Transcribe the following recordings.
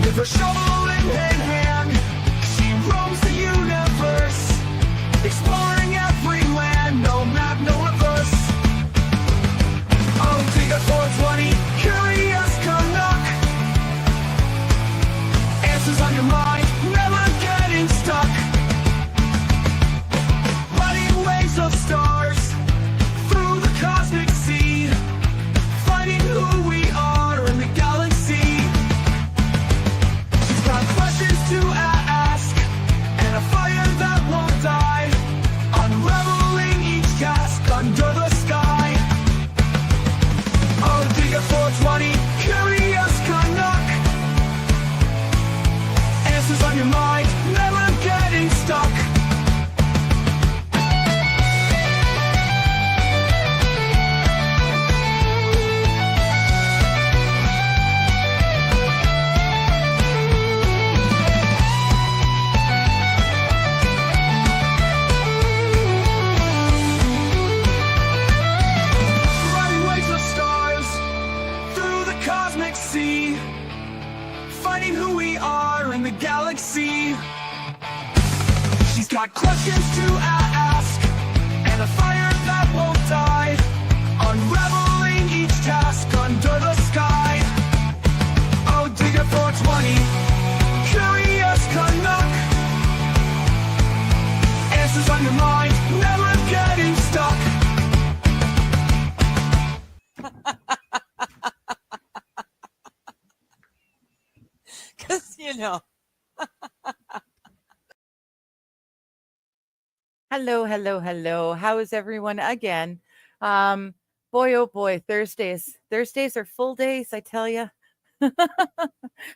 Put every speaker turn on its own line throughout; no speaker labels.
With a shovel in hand, she roams the universe, exploring every land, no map, no reverse. Oh, Digger 420, curious Canuck. Answers on your mind, never getting stuck. Riding waves of stars through the cosmic sea, finding who we are in the galaxy. She's got questions to ask and a fire that won't die, unraveling each task under the sky. Oh, Digger 420, curious Canuck. Answers on your mind, never getting stuck. Riding waves of stars through the cosmic sea, finding who we are in the galaxy. She's got questions to ask and a fire that won't die, unraveling each task under the sky. Oh, Digger 420, curious Canuck. Answers on your mind, never getting stuck.
Because, hello, hello, hello. How is everyone again? Boy, oh boy, Thursdays are full days, I tell you.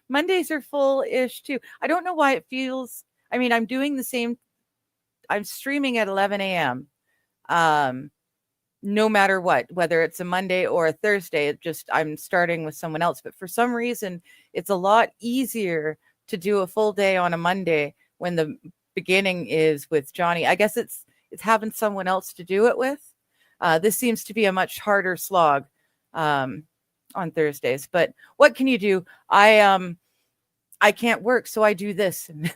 Mondays are full-ish too. I don't know why it feels, I'm doing the same. I'm streaming at 11 a.m. No matter what, whether it's a Monday or a Thursday, I'm starting with someone else. But for some reason, it's a lot easier to do a full day on a Monday when the beginning is with Johnny. I guess it's having someone else to do it with. This seems to be a much harder slog on Thursdays. But what can you do? I can't work, so I do this, and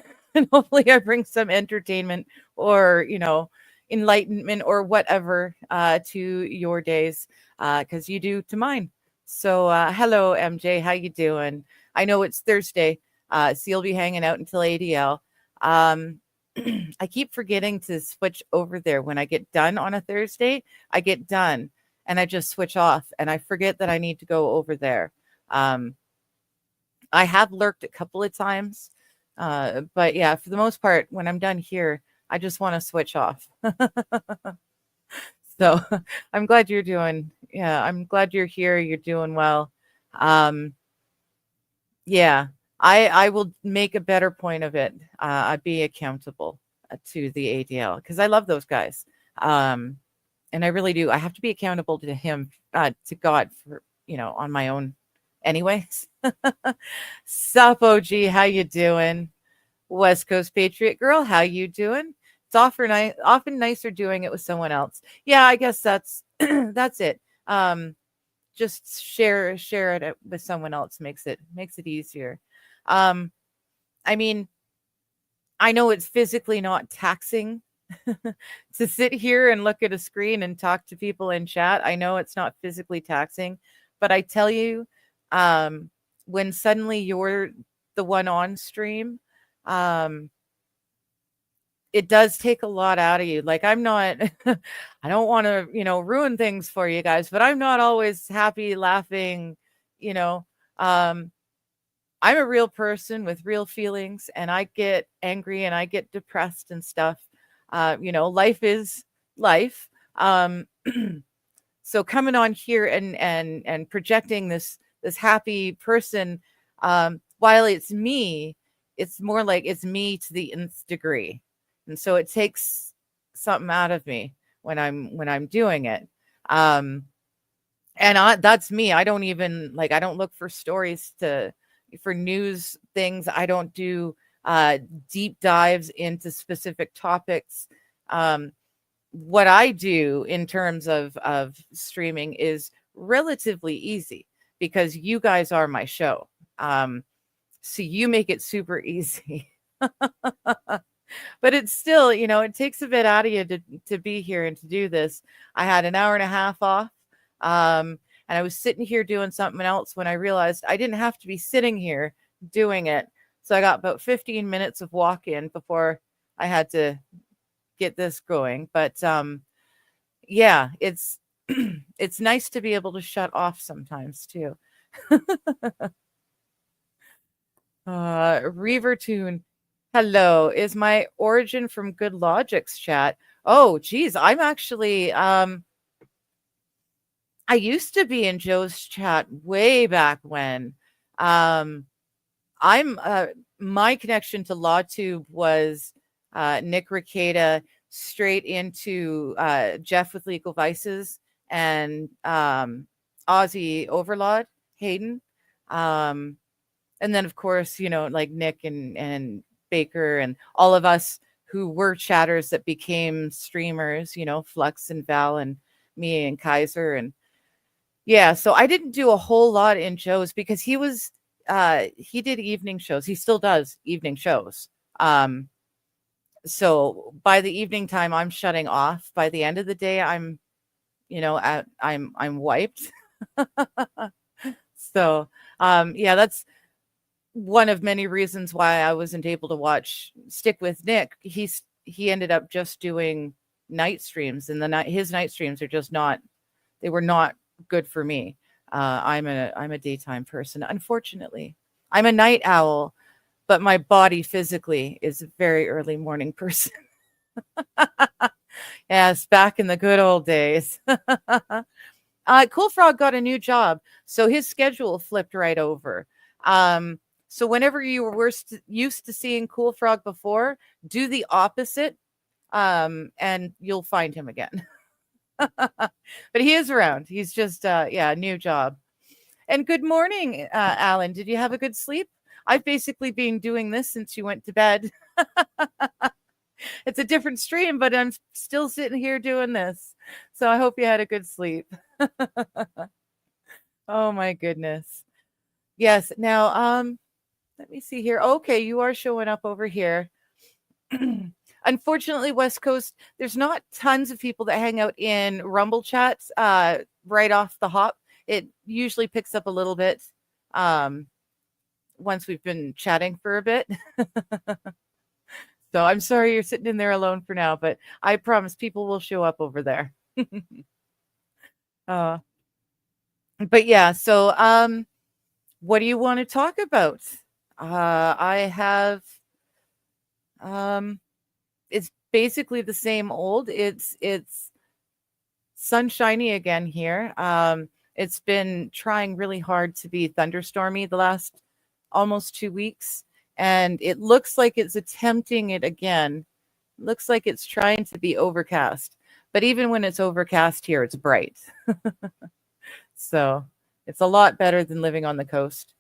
hopefully I bring some entertainment or enlightenment or whatever to your days, because you do to mine. So hello, MJ, how you doing? I know it's Thursday, so you'll be hanging out until ADL. I keep forgetting to switch over there. When I get done on a Thursday, I get done and I just switch off, and I forget that I need to go over there. I have lurked a couple of times, but yeah, for the most part, when I'm done here, I just want to switch off. So I'm glad you're doing. Yeah, I'm glad you're here. You're doing well. Yeah, I will make a better point of it. I'd be accountable to the ADL because I love those guys. And I really do. I have to be accountable to him, to God, for on my own. Anyways, sup, OG, how you doing? West Coast Patriot Girl, how you doing? It's often nicer doing it with someone else. Yeah, I guess that's that's it. Just share it with someone else makes it easier. I mean, I know it's physically not taxing to sit here and look at a screen and talk to people in chat. I know it's not physically taxing, but I tell you, when suddenly you're the one on stream, it does take a lot out of you. Like, I'm not, I don't want to, ruin things for you guys, but I'm not always happy, laughing, I'm a real person with real feelings, and I get angry and I get depressed and stuff. Life is life. So coming on here and projecting this happy person, while it's me, it's more like it's me to the nth degree. And so it takes something out of me when I'm doing it. And that's me. I don't even I don't look for stories for news things. I don't do deep dives into specific topics. What I do in terms of streaming is relatively easy because you guys are my show. So you make it super easy. But it's still, it takes a bit out of you to be here and to do this. I had an hour and a half off. And I was sitting here doing something else when I realized I didn't have to be sitting here doing it. So I got about 15 minutes of walk in before I had to get this going. But yeah, it's it's nice to be able to shut off sometimes too. Reaver Tune, hello. Is my origin from Good Logic's chat? Oh, geez, I'm actually I used to be in Joe's chat way back when. I'm my connection to LawTube was Nick Ricada straight into Jeff with Legal Vices and Aussie Overlord Hayden. And then of course, like Nick and Baker and all of us who were chatters that became streamers, Flux and Val and me and Kaiser. And yeah, so I didn't do a whole lot in Joe's because he did evening shows. He still does evening shows. So by the evening time, I'm shutting off. By the end of the day, I'm wiped. So yeah, that's one of many reasons why I wasn't able to stick with Nick. He ended up just doing night streams, and his night streams are just they were not good for me. I'm a daytime person. Unfortunately, I'm a night owl, but my body physically is a very early morning person. Yes, back in the good old days. Cool Frog got a new job, so his schedule flipped right over. So whenever you were used to seeing Cool Frog before, do the opposite, and you'll find him again. But he is around. He's just, new job. And good morning, Alan. Did you have a good sleep? I've basically been doing this since you went to bed. It's a different stream, but I'm still sitting here doing this. So I hope you had a good sleep. Oh my goodness. Yes. Now, let me see here. Okay, you are showing up over here. Unfortunately, West Coast, there's not tons of people that hang out in Rumble chats right off the hop. It usually picks up a little bit once we've been chatting for a bit. So I'm sorry you're sitting in there alone for now, but I promise people will show up over there. But yeah, so what do you want to talk about? I have it's basically the same old. It's sunshiny again here. It's been trying really hard to be thunderstormy the last almost 2 weeks, and it looks like it's attempting it again. Looks like it's trying to be overcast, but even when it's overcast here, it's bright. So it's a lot better than living on the coast.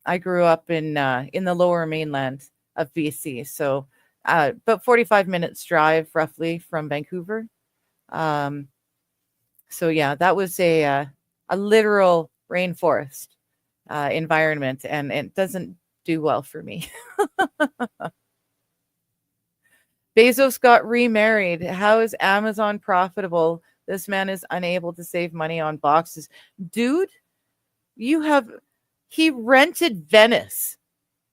I grew up in the lower mainland of BC, so about 45 minutes drive roughly from Vancouver. So yeah, that was a literal rainforest environment, and it doesn't do well for me. Bezos got remarried. How is Amazon profitable? This man is unable to save money on boxes. Dude, he rented Venice,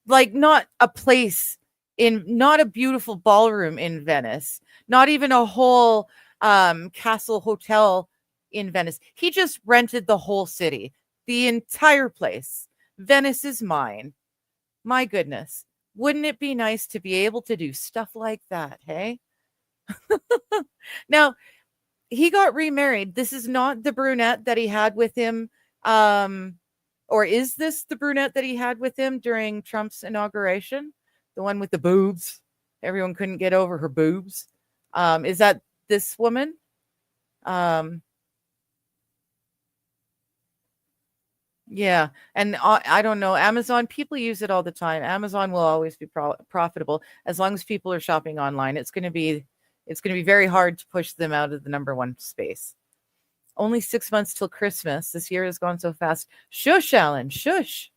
like not a place not a beautiful ballroom in Venice, not even a whole castle hotel in Venice. He just rented the whole city, the entire place. Venice is mine. My goodness. Wouldn't it be nice to be able to do stuff like that, hey? Now, he got remarried. This is not the brunette that he had with him. Or is this the brunette that he had with him during Trump's inauguration? The one with the boobs? Everyone couldn't get over her boobs. Is that this woman? Yeah. And I don't know. Amazon, people use it all the time. Amazon will always be profitable as long as people are shopping online. It's going to be very hard to push them out of the number one space. Only 6 months till Christmas. This year has gone so fast. Shush, Alan. Shush.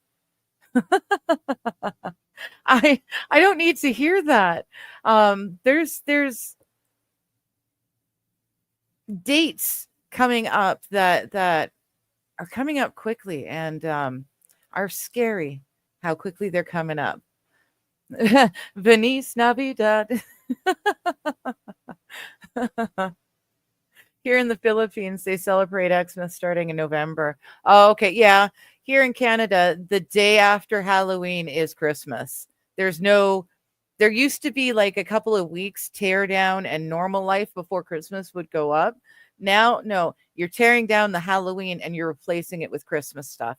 I don't need to hear that. There's dates coming up that are coming up quickly and are scary how quickly they're coming up. Venice Navidad. Here in the Philippines, they celebrate Xmas starting in November. Oh, okay. Yeah. Here in Canada, the day after Halloween is Christmas. There's no, there used to be like a couple of weeks tear down and normal life before Christmas would go up. Now, no, you're tearing down the Halloween and you're replacing it with Christmas stuff.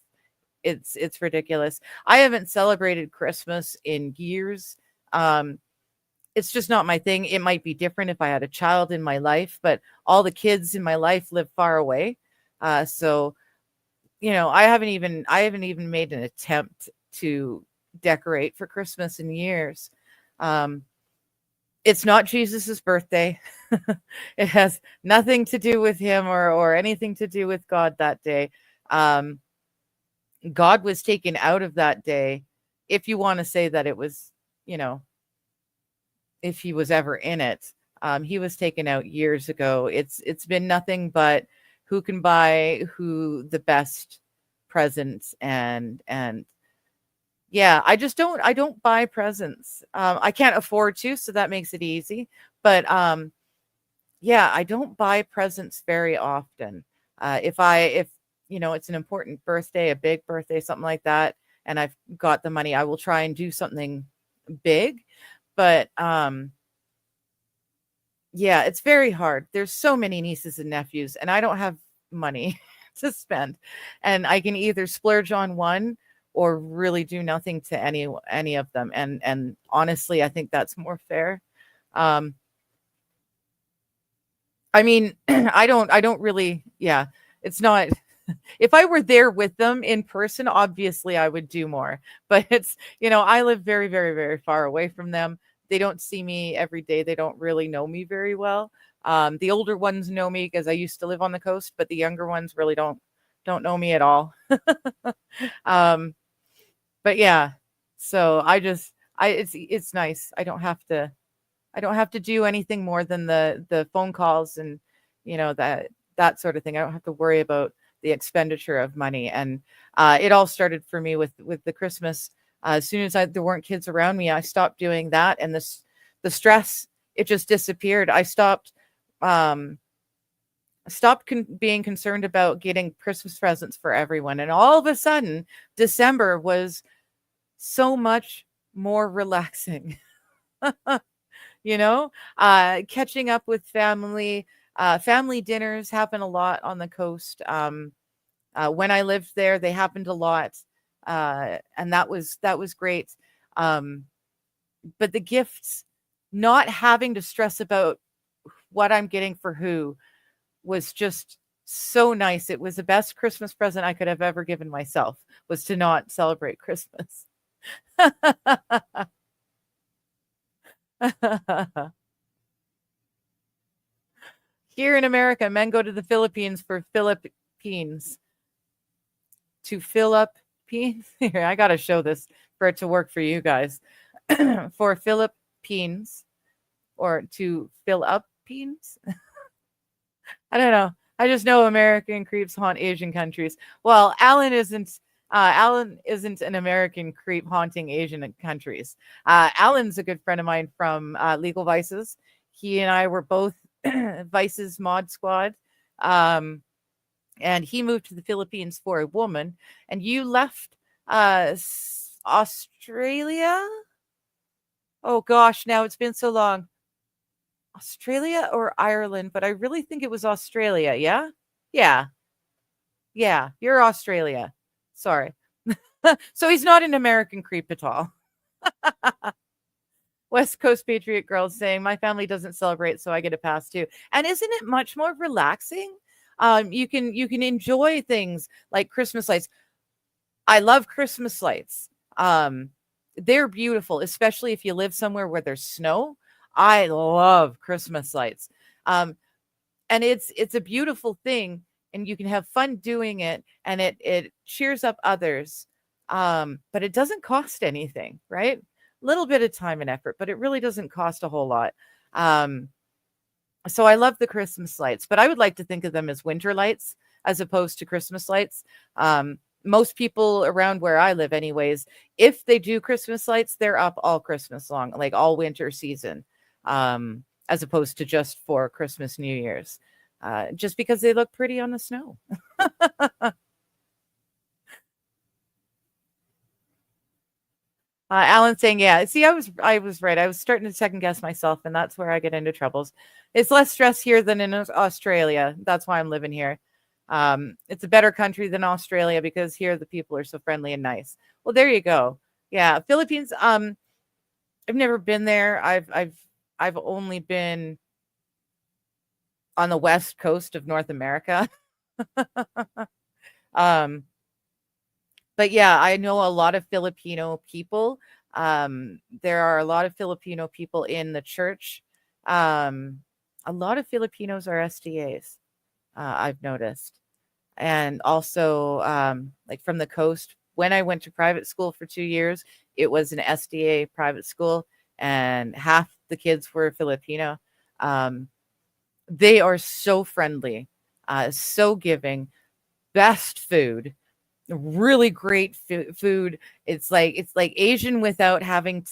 It's ridiculous. I haven't celebrated Christmas in years. Um, it's just not my thing. It might be different if I had a child in my life, but all the kids in my life live far away. So I haven't even made an attempt to decorate for Christmas in years. Um, it's not Jesus's birthday. It has nothing to do with him or anything to do with God that day. Um, God was taken out of that day, if you want to say that it was, you know, if he was ever in it. He was taken out years ago. It's been nothing but who can buy who the best presents and yeah, I don't buy presents. I can't afford to, so that makes it easy. But yeah, I don't buy presents very often. If it's an important birthday, a big birthday, something like that, and I've got the money, I will try and do something big. But yeah, it's very hard. There's so many nieces and nephews, and I don't have money to spend. And I can either splurge on one or really do nothing to any of them. And honestly, I think that's more fair. Um, I mean, I don't really, yeah, it's not. If I were there with them in person, obviously I would do more. But I live very, very, very far away from them. They don't see me every day. They don't really know me very well. The older ones know me because I used to live on the coast, but the younger ones really don't know me at all. um, but yeah, so it's nice. I don't have to do anything more than the phone calls and that sort of thing. I don't have to worry about the expenditure of money. And it all started for me with the Christmas. As soon as there weren't kids around me, I stopped doing that, and the stress, it just disappeared. I stopped being concerned about getting Christmas presents for everyone, and all of a sudden, December was so much more relaxing. Catching up with family. Family dinners happen a lot on the coast. When I lived there, they happened a lot, and that was great. Um, but the gifts, not having to stress about what I'm getting for who, was just so nice. It was the best Christmas present I could have ever given myself, was to not celebrate Christmas. Here in America, men go to the Philippines for Philippines to fill up beans. Here, I gotta show this for it to work for you guys. For Philippines, or to fill up beans. I don't know. I just know American creeps haunt Asian countries. Well, Alan isn't. Alan isn't an American creep haunting Asian countries. Alan's a good friend of mine from Legal Vices. He and I were both Vices mod squad. Um, and he moved to the Philippines for a woman. And you left Australia? Oh gosh, now it's been so long. Australia or Ireland, but I really think it was Australia. Yeah? Yeah. Yeah. You're Australia. Sorry. So he's not an American creep at all. West Coast Patriot Girl saying, my family doesn't celebrate, so I get a pass too. And isn't it much more relaxing? You can enjoy things like Christmas lights. I love Christmas lights. They're beautiful, especially if you live somewhere where there's snow. I love Christmas lights. And it's a beautiful thing, and you can have fun doing it, and it cheers up others. But it doesn't cost anything, right? Little bit of time and effort, but it really doesn't cost a whole lot. Um, so I love the Christmas lights, but I would like to think of them as winter lights as opposed to Christmas lights. Most people around where I live, anyways, if they do Christmas lights, they're up all Christmas long, like all winter season, as opposed to just for Christmas, New Year's, just because they look pretty on the snow. Alan saying, "Yeah, see, I was right. I was starting to second guess myself, and that's where I get into troubles. It's less stress here than in Australia. That's why I'm living here. It's a better country than Australia because here the people are so friendly and nice. Well, there you go. Yeah, Philippines. I've never been there. I've only been on the west coast of North America. um, but yeah, I know a lot of Filipino people. There are a lot of Filipino people in the church. A lot of Filipinos are SDAs, I've noticed. And also, like from the coast, when I went to private school for 2 years, it was an SDA private school, and half the kids were Filipino. Um, they are so friendly, so giving, best food, really great food. It's like Asian without having,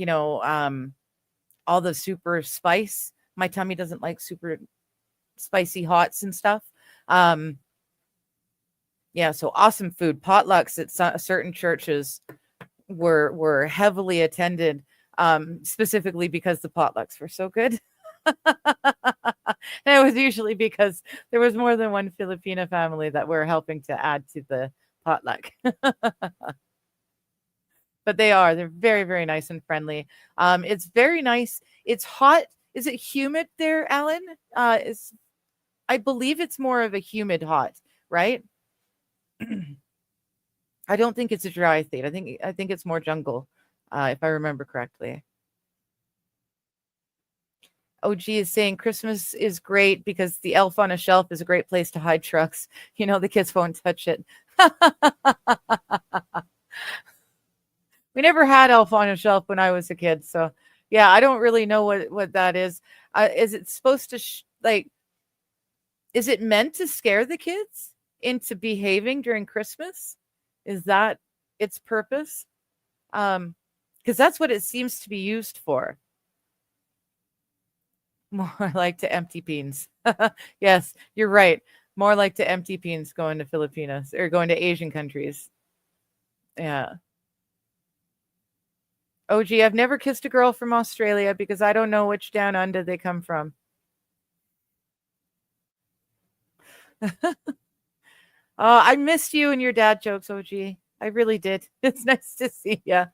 all the super spice. My tummy doesn't like super spicy hots and stuff. Um, yeah, so awesome food. Potlucks at certain churches were heavily attended, specifically because the potlucks were so good. And it was usually because there was more than one Filipino family that were helping to add to the potluck. But they're very, very nice and friendly. It's very nice. It's hot. Is it humid there, Alan? Is I believe it's more of a humid hot, right? I don't think it's a dry thing. I think it's more jungle, if I remember correctly. OG is saying Christmas is great because the elf on a shelf is a great place to hide trucks. The kids won't touch it. We never had elf on a shelf when I was a kid, so yeah, I don't really know what that is. Is it supposed to is it meant to scare the kids into behaving during Christmas? Is that its purpose? Because that's what it seems to be used for. More like to empty beans. Yes, you're right. More like to empty beans going to Filipinos or going to Asian countries. Yeah. OG, I've never kissed a girl from Australia because I don't know which down under they come from. I missed you and your dad jokes, OG. I really did. It's nice to see you.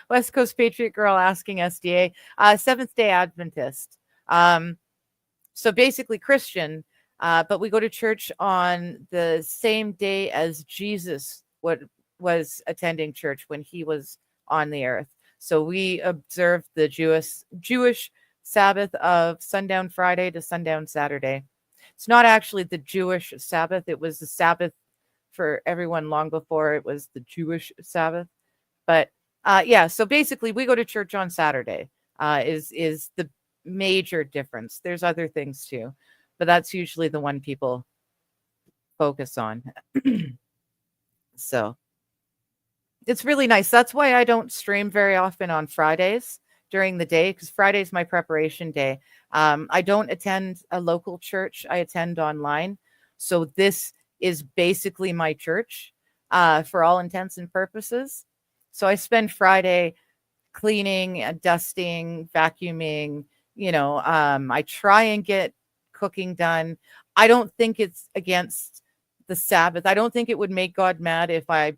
West Coast Patriot Girl asking SDA, Seventh Day Adventist. So basically Christian, but we go to church on the same day as Jesus was attending church when he was on the earth. So we observe the Jewish Sabbath of sundown Friday to sundown Saturday. It's not actually the Jewish Sabbath. It was the Sabbath for everyone long before it was the Jewish Sabbath. But yeah, so basically we go to church on Saturday, is the major difference. There's other things too, but that's usually the one people focus on. So it's really nice. That's why I don't stream very often on Fridays during the day, because Friday's my preparation day. I don't attend a local church. I attend online. So this is basically my church, for all intents and purposes. So I spend Friday cleaning, dusting, vacuuming, I try and get cooking done. I don't think it's against the Sabbath. I don't think it would make God mad if I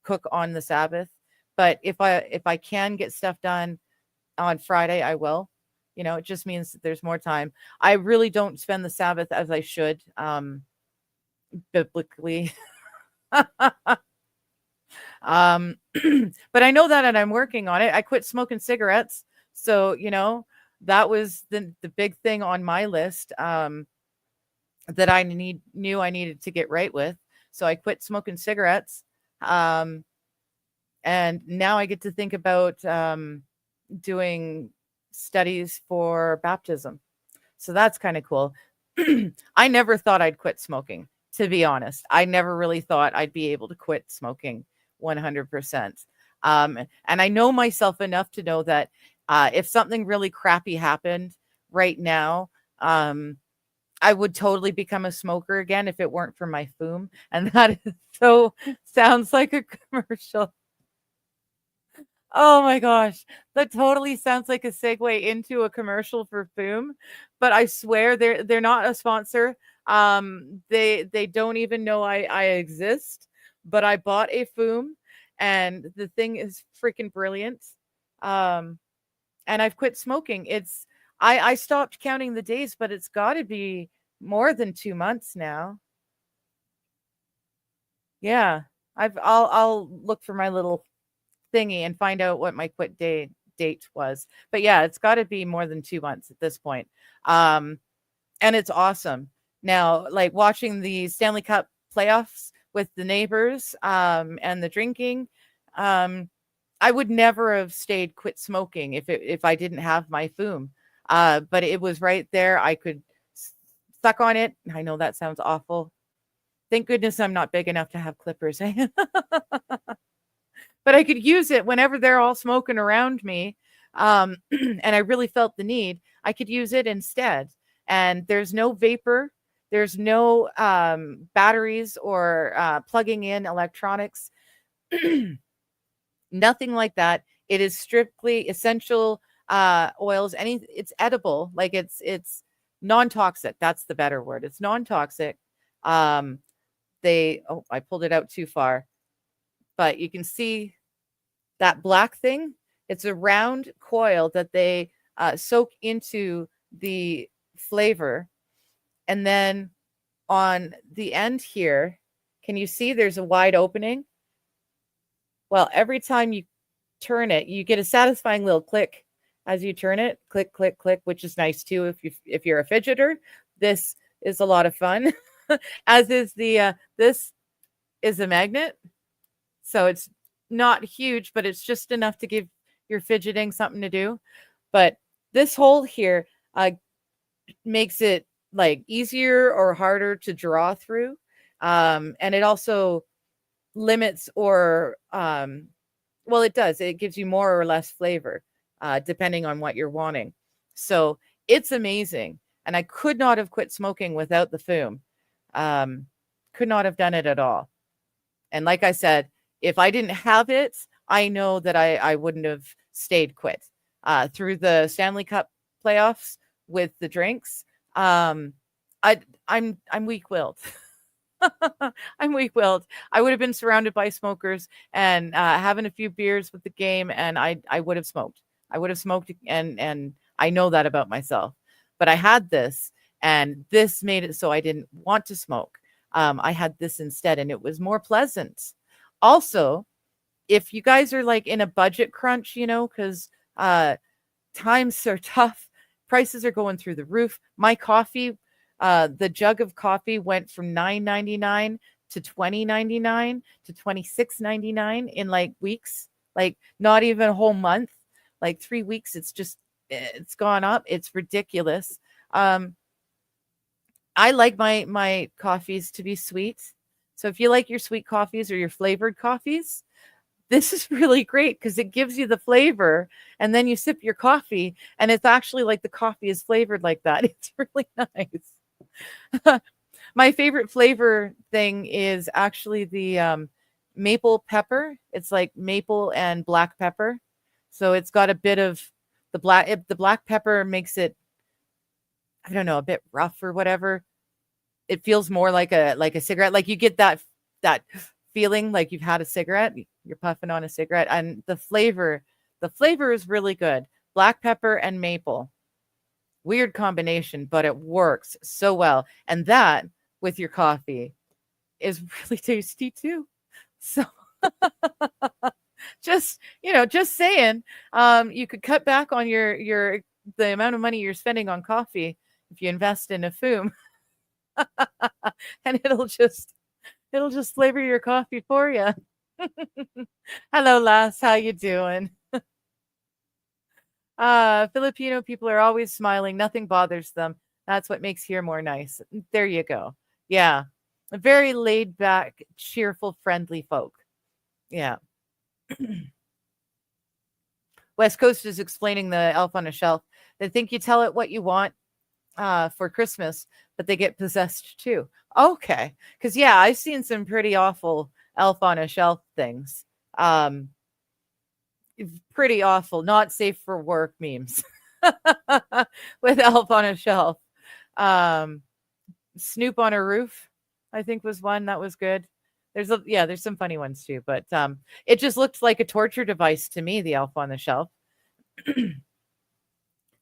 cook on the Sabbath, but if I can get stuff done on Friday, I will. It just means that there's more time. I really don't spend the Sabbath as I should, biblically. But I know that and I'm working on it. I quit smoking cigarettes. So, that was the big thing on my list, that I knew I needed to get right with. So I quit smoking cigarettes. Um, and now I get to think about doing studies for baptism. So that's kind of cool. I never thought I'd quit smoking, to be honest. I never really thought I'd be able to quit smoking 100%. And I know myself enough to know that if something really crappy happened right now, I would totally become a smoker again if it weren't for my Foom. And that is so sounds like a commercial. Oh my gosh, that totally sounds like a segue into a commercial for Foom, but I swear they're not a sponsor. They don't even know I exist, but I bought a Foom and the thing is freaking brilliant. Um, and I've quit smoking. I stopped counting the days, but it's got to be more than 2 months now. Yeah. I'll look for my little thingy and find out what my quit date was. But yeah, it's got to be more than 2 months at this point. Um, and it's awesome. Now, like watching the Stanley Cup playoffs with the neighbors and the drinking, um, I would never have stayed quit smoking if I didn't have my Foom. But it was right there. I could suck on it. I know that sounds awful. Thank goodness I'm not big enough to have clippers. But I could use it whenever they're all smoking around me. And I really felt the need. I could use it instead. And there's no vapor, there's no batteries or plugging in electronics, nothing like that. It is strictly essential oils. It's edible, like it's non-toxic. That's the better word. It's non-toxic. Um, I pulled it out too far, but you can see that black thing. It's a round coil that they soak into the flavor. And then on the end here, can you see there's a wide opening? Well, every time you turn it, you get a satisfying little click as you turn it. Click, click, click, which is nice too if you're a fidgeter. This is a lot of fun. As is this is a magnet. So it's not huge, but it's just enough to give your fidgeting something to do. But this hole here makes it like easier or harder to draw through. And it also limits or well, it does. It gives you more or less flavor depending on what you're wanting. So it's amazing. And I could not have quit smoking without the Foom. Could not have done it at all. And like I said, if I didn't have it, I know that I wouldn't have stayed quit through the Stanley Cup playoffs with the drinks. I'm weak-willed. I'm weak-willed. I would have been surrounded by smokers and having a few beers with the game, and I would have smoked. I would have smoked, and I know that about myself. But I had this, and this made it so I didn't want to smoke. I had this instead, and it was more pleasant. Also, if you guys are like in a budget crunch, because times are tough, prices are going through the roof. My coffee, the jug of coffee went from $9.99 to $20.99 to $26.99 in like weeks, like not even a whole month, like 3 weeks. It's gone up. It's ridiculous. I like my coffees to be sweet. So if you like your sweet coffees or your flavored coffees, this is really great because it gives you the flavor and then you sip your coffee and it's actually like the coffee is flavored like that. It's really nice. My favorite flavor thing is actually the maple pepper. It's like maple and black pepper. So it's got a bit of the black pepper makes it, I don't know, a bit rough or whatever. It feels more like a cigarette. Like you get that feeling like you've had a cigarette. You're puffing on a cigarette, and the flavor is really good. Black pepper and maple. Weird combination, but it works so well. And that with your coffee is really tasty too. So just saying, you could cut back on the amount of money you're spending on coffee if you invest in a Foom. And it'll just flavor your coffee for you. Hello, Lass. How you doing? Filipino people are always smiling. Nothing bothers them. That's what makes here more nice. There you go. Yeah. Very laid back, cheerful, friendly folk. Yeah. West Coast is explaining the elf on a shelf. They think you tell it what you want for Christmas, but they get possessed too. Okay. Because, yeah, I've seen some pretty awful elf on a shelf things. Um, Pretty awful, not safe for work memes with elf on a shelf. Um, Snoop on a roof, I think was one that was good. There's some funny ones too, but it just looked like a torture device to me, the elf on the shelf.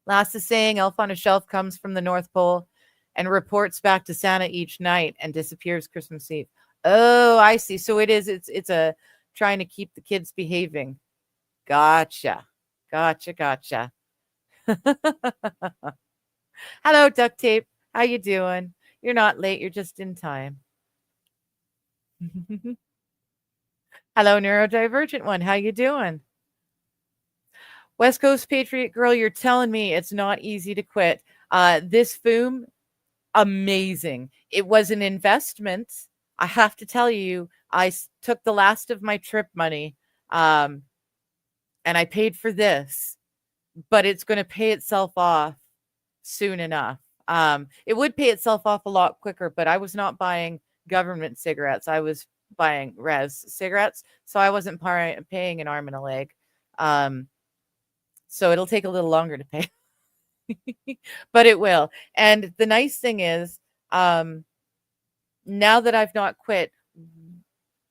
Last is saying elf on a shelf comes from the North Pole and reports back to Santa each night and disappears Christmas Eve. Oh, I see. So it's a trying to keep the kids behaving. Gotcha. Gotcha. Hello, duct tape. How you doing? You're not late. You're just in time. Hello, neurodivergent one. How you doing? West Coast Patriot Girl, you're telling me it's not easy to quit. This Foom, amazing. It was an investment. I have to tell you, took the last of my trip money, and I paid for this, but it's going to pay itself off soon enough. It would pay itself off a lot quicker, but I was not buying government cigarettes. I was buying res cigarettes, so I wasn't paying an arm and a leg. So it'll take a little longer to pay, but it will. And the nice thing is, now that I've not quit,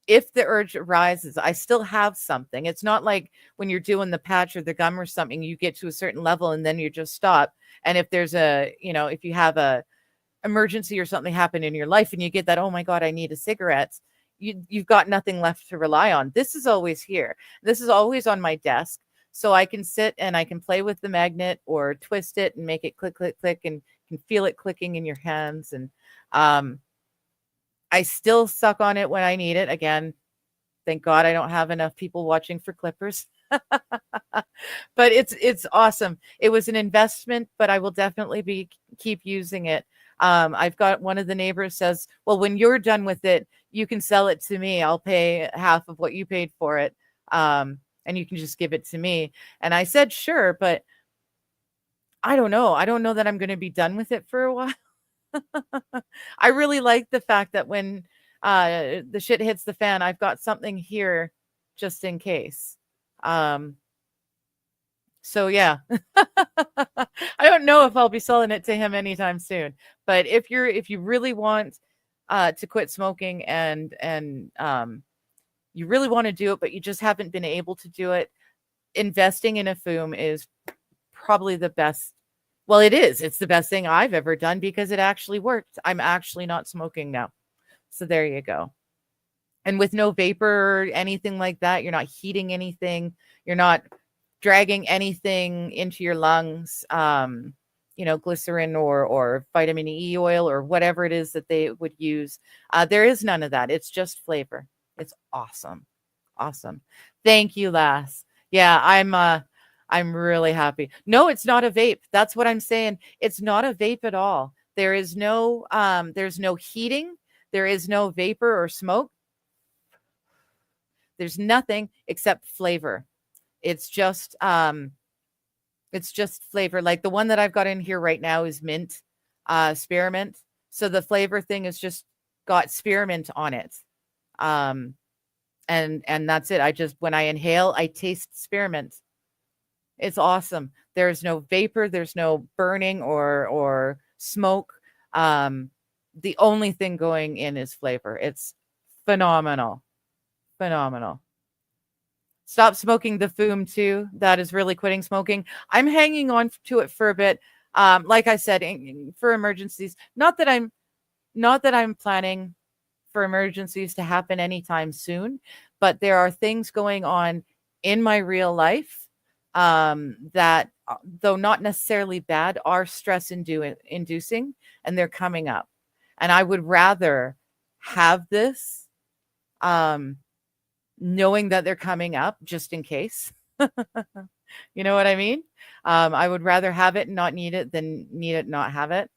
if the urge arises, I still have something. It's not like when you're doing the patch or the gum or something, you get to a certain level and then you just stop. And if there's if you have a emergency or something happen in your life and you get that, oh my God, I need a cigarette, you've got nothing left to rely on. This is always here. This is always on my desk. So I can sit and I can play with the magnet or twist it and make it click, click, click, and can feel it clicking in your hands. And I still suck on it when I need it. Again, thank God I don't have enough people watching for clippers. But it's awesome. It was an investment, but I will definitely keep using it. I've got one of the neighbors says, well, when you're done with it, you can sell it to me. I'll pay half of what you paid for it. And you can just give it to me. And I said, sure, but I don't know. I don't know that I'm going to be done with it for a while. I really like the fact that when the shit hits the fan, I've got something here just in case. So yeah, I don't know if I'll be selling it to him anytime soon. But if you really want to quit smoking and you really want to do it, but you just haven't been able to do it, investing in a Foom is probably the best. Well, it is. It's the best thing I've ever done because it actually worked. I'm actually not smoking now. So there you go. And with no vapor or anything like that, you're not heating anything. You're not dragging anything into your lungs. Glycerin or vitamin E oil or whatever it is that they would use. There is none of that. It's just flavor. It's awesome. Awesome. Thank you, Lass. Yeah, I'm really happy. No, it's not a vape. That's what I'm saying. It's not a vape at all. There's no heating. There is no vapor or smoke. There's nothing except flavor. It's just flavor. Like the one that I've got in here right now is mint, spearmint. So the flavor thing is just got spearmint on it. And that's it. When I inhale, I taste spearmint. It's awesome. There's no vapor, there's no burning or smoke. The only thing going in is flavor. It's phenomenal. Phenomenal. Stop smoking the Foom too. That is really quitting smoking. I'm hanging on to it for a bit. Like I said, for emergencies. Not that I'm planning for emergencies to happen anytime soon, but there are things going on in my real life that, though not necessarily bad, are stress inducing, and they're coming up. And I would rather have this knowing that they're coming up just in case. You know what I mean? I would rather have it and not need it than need it and not have it.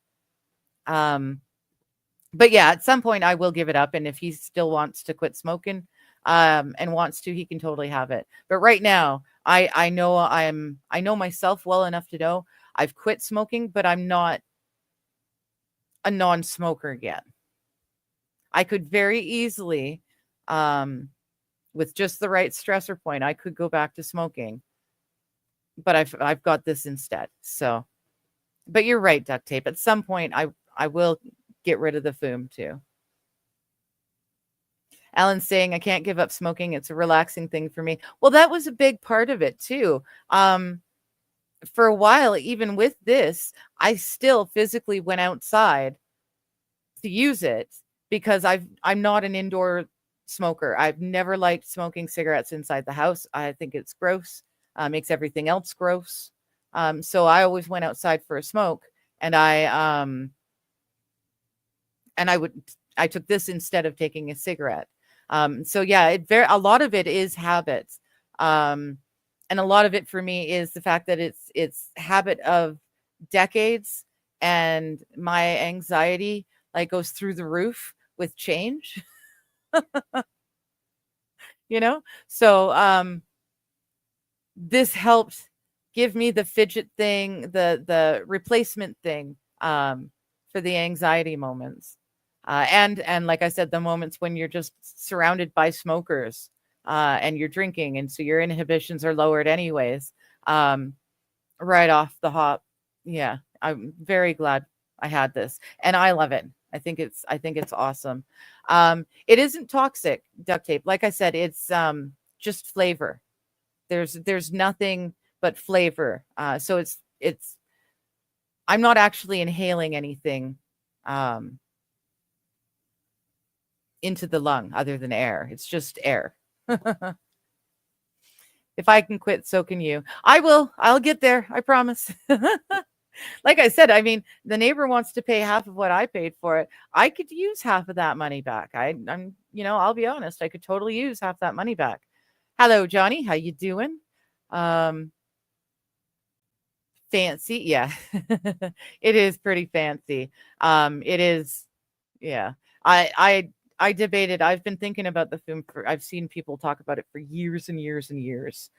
But yeah, at some point I will give it up. And if he still wants to quit smoking, and wants to, he can totally have it. But right now, I know I know myself well enough to know I've quit smoking, but I'm not a non-smoker yet. I could very easily, with just the right stressor point, I could go back to smoking. But I've got this instead. So, but you're right, duct tape. At some point, I will get rid of the fume too. Alan's saying I can't give up smoking. It's a relaxing thing for me. Well, that was a big part of it too. For a while, even with this, I still physically went outside to use it because I'm not an indoor smoker. I've never liked smoking cigarettes inside the house. I think it's gross. Makes everything else gross. So I always went outside for a smoke, and I took this instead of taking a cigarette. So yeah, a lot of it is habits. And a lot of it for me is the fact that it's habit of decades, and my anxiety like goes through the roof with change. So this helped give me the fidget thing, the replacement thing, for the anxiety moments. And like I said, the moments when you're just surrounded by smokers, and you're drinking, and so your inhibitions are lowered anyways, right off the hop. Yeah, I'm very glad I had this, and I love it. I think it's awesome. It isn't toxic, duct tape. Like I said, it's just flavor. There's nothing but flavor. So it's I'm not actually inhaling anything into the lung other than air. It's just air. If I can quit, so can you. I will. I'll get there. I promise. Like I said, I mean, the neighbor wants to pay half of what I paid for it. I could use half of that money back. I'll be honest. I could totally use half that money back. Hello, Johnny. How you doing? Fancy. Yeah. It is pretty fancy. It is. Yeah. I debated. I've been thinking about the film I've seen people talk about it for years and years and years.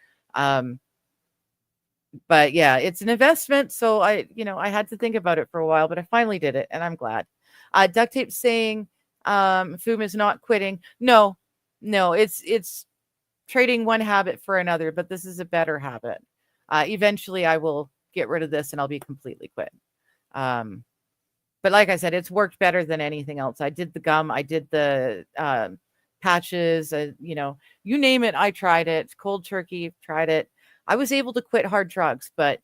But yeah, it's an investment. So I had to think about it for a while, but I finally did it, and I'm glad. Duct tape saying, Foom is not quitting. No, it's trading one habit for another, but this is a better habit. Eventually I will get rid of this and I'll be completely quit. But like I said, it's worked better than anything else. I did the gum, I did the patches, you name it, I tried it. Cold turkey, tried it. I was able to quit hard drugs, but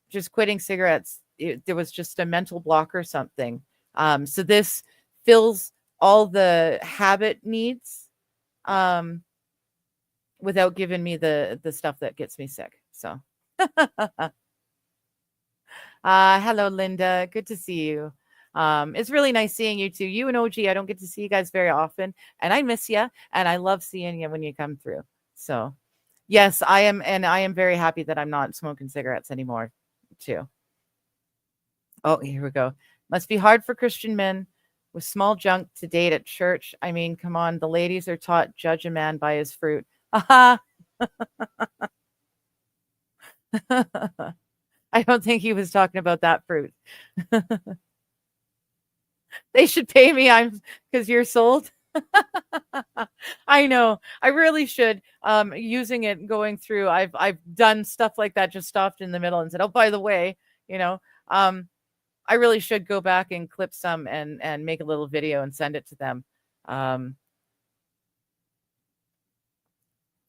just quitting cigarettes, there was just a mental block or something. So this fills all the habit needs, without giving me the stuff that gets me sick. So hello, Linda. Good to see you. It's really nice seeing you too. You and OG, I don't get to see you guys very often, and I miss you, and I love seeing you when you come through. So yes, I am, and I am very happy that I'm not smoking cigarettes anymore too. Oh, here we go. Must be hard for Christian men with small junk to date at church. I mean, come on, the ladies are taught judge a man by his fruit. Aha. I don't think he was talking about that fruit. They should pay me. Because you're sold. I know. I really should. Using it, going through. I've done stuff like that. Just stopped in the middle and said, "Oh, by the way, I really should go back and clip some and make a little video and send it to them."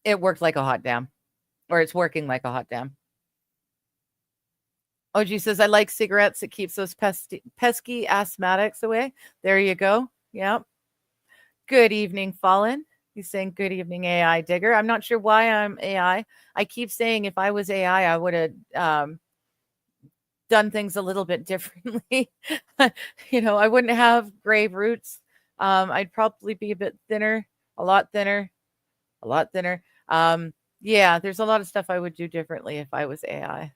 It worked like a hot damn, or it's working like a hot damn. OG says, I like cigarettes. It keeps those pesky asthmatics away. There you go. Yep. Good evening, Fallen. He's saying, good evening, AI Digger. I'm not sure why I'm AI. I keep saying if I was AI, I would have done things a little bit differently. I wouldn't have gray roots. I'd probably be a bit thinner, a lot thinner. a lot thinner. Yeah, there's a lot of stuff I would do differently if I was AI.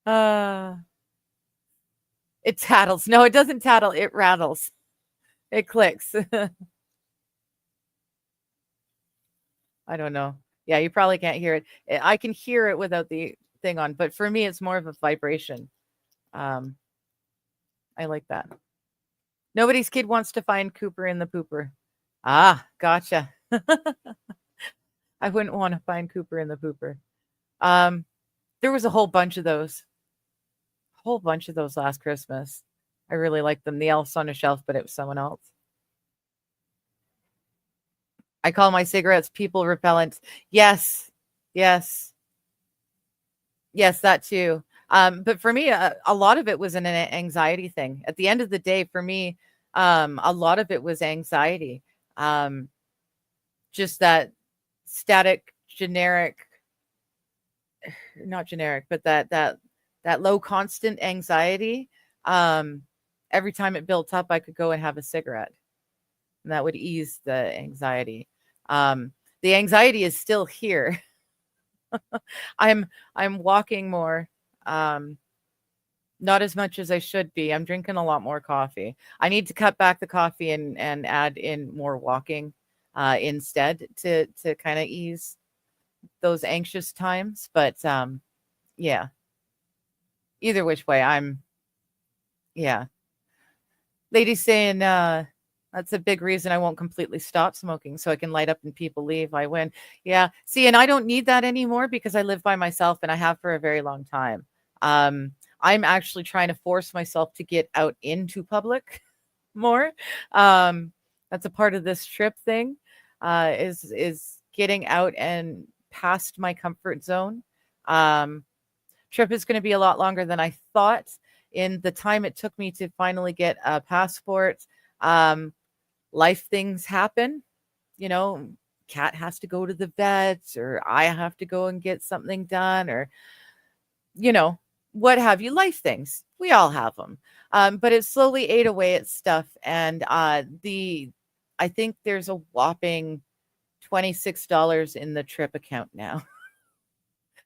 Uh, it tattles. No, it doesn't tattle. It rattles. It clicks. I don't know. Yeah, you probably can't hear it. I can hear it without the thing on, but for me, it's more of a vibration. Um, I like that. Nobody's kid wants to find Cooper in the pooper. Ah, gotcha. I wouldn't want to find Cooper in the pooper. Um, there was a whole bunch of those. Whole bunch of those last Christmas. I really liked them. The Elves on a Shelf, but it was someone else. I call my cigarettes people repellent. Yes. Yes. Yes, that too. But for me, a lot of it was an anxiety thing. At the end of the day, for me, a lot of it was anxiety. Um, just that static, generic, not generic, but that low constant anxiety. Every time it built up, I could go and have a cigarette, and that would ease the anxiety. The anxiety is still here. I'm walking more. Not as much as I should be. I'm drinking a lot more coffee. I need to cut back the coffee and add in more walking instead to kind of ease those anxious times. But yeah, either which way, yeah. Lady saying that's a big reason I won't completely stop smoking so I can light up and people leave. I win. Yeah. See, and I don't need that anymore because I live by myself and I have for a very long time. I'm actually trying to force myself to get out into public more. That's a part of this trip thing, is getting out and past my comfort zone. Trip is going to be a lot longer than I thought. In the time it took me to finally get a passport, life things happen. You know, Cat has to go to the vet, or I have to go and get something done, or you know, what have you, life things. We all have them. But it slowly ate away at stuff. And I think there's a whopping $26 in the trip account now.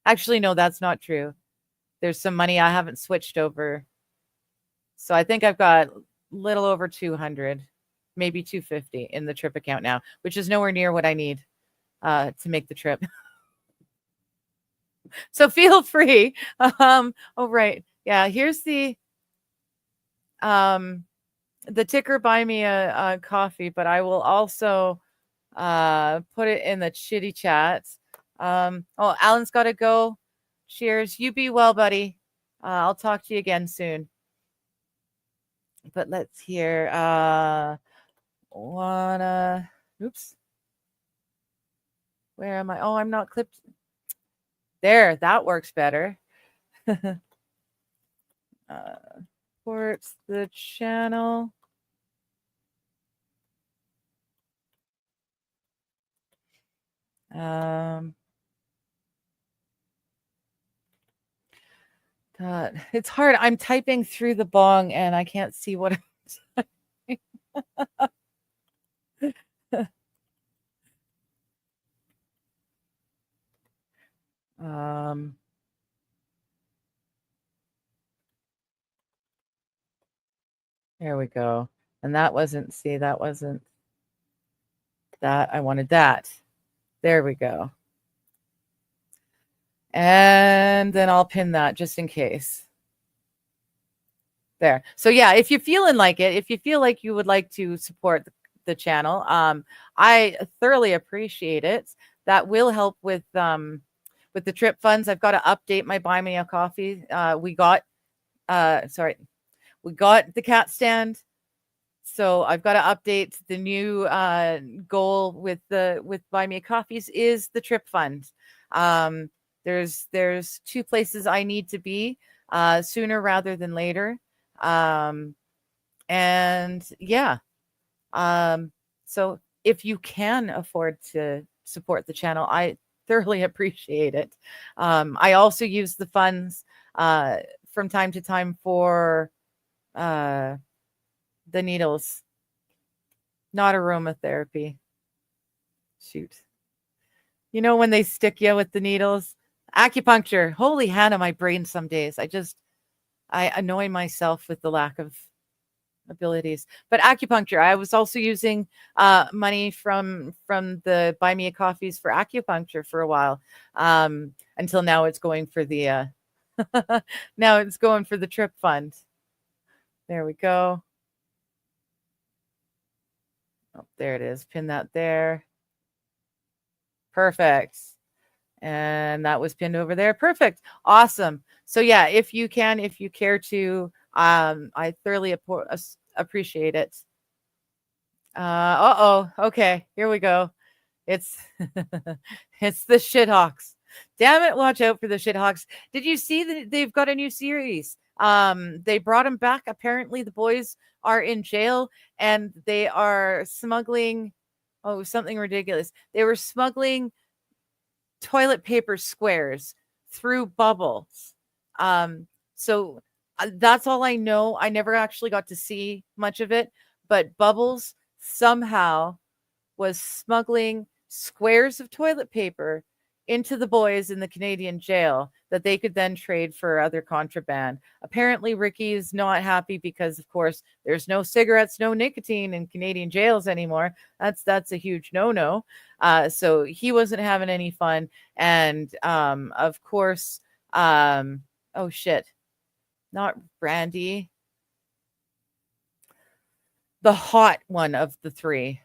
Actually, no, that's not true. There's some money I haven't switched over. So I think I've got a little over 200, maybe 250 in the trip account now, which is nowhere near what I need to make the trip. So feel free. Oh, right. Yeah, here's the ticker, buy me a coffee, but I will also put it in the chitty chat. Oh, Alan's got to go. Cheers. You be well, buddy. I'll talk to you again soon. But let's hear oops. Where am I? Oh, I'm not clipped. There, that works better. Supports the channel. It's hard. I'm typing through the bong and I can't see what I'm typing. There we go. And that wasn't, see, that wasn't that. I wanted that. There we go. And then I'll pin that just in case. There. So yeah, if you're feeling like it, if you feel like you would like to support the channel, I thoroughly appreciate it. That will help with the trip funds. I've got to update my Buy Me a Coffee. We got the cat stand. So I've got to update the new goal with Buy Me a Coffees is the trip fund. There's 2 places I need to be sooner rather than later. And yeah. So if you can afford to support the channel, I thoroughly appreciate it. I also use the funds from time to time for the needles. Not aromatherapy. Shoot. You know when they stick you with the needles? Acupuncture. Holy Hannah, my brain some days. I annoy myself with the lack of abilities. But acupuncture, I was also using money from the Buy Me a Coffees for acupuncture for a while. Until now it's going for the now it's going for the trip fund. There we go. Oh, there it is. Pin that there. Perfect. And that was pinned over there. Perfect. Awesome. So yeah, if you can, if you care to, I thoroughly appreciate it. Uh-oh. Okay, here we go. It's it's the Shithawks. Damn it, watch out for the Shithawks. Did you see that they've got a new series? They brought them back. Apparently the boys are in jail and they are smuggling something ridiculous. They were smuggling toilet paper squares through bubbles. So that's all I know. I never actually got to see much of it, but Bubbles somehow was smuggling squares of toilet paper into the boys in the Canadian jail that they could then trade for other contraband. Apparently, Ricky is not happy because, of course, there's no cigarettes, no nicotine in Canadian jails anymore. That's a huge no-no. So he wasn't having any fun. And of course, oh shit, not Brandy, the hot one of the three.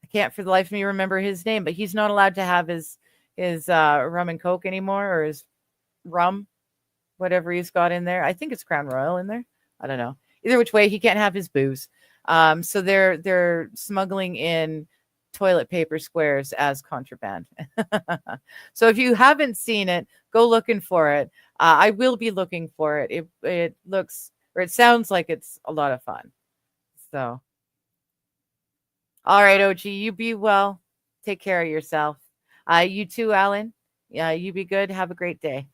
I can't for the life of me remember his name, but he's not allowed to have his rum and coke anymore, or his rum, whatever he's got in there. I think it's Crown Royal in there. I don't know. Either which way, he can't have his booze. So they're smuggling in toilet paper squares as contraband. So if you haven't seen it, go looking for it. I will be looking for it. It looks, or it sounds like it's a lot of fun. So, all right, OG, you be well. Take care of yourself. You too, Alan. Yeah, you be good. Have a great day.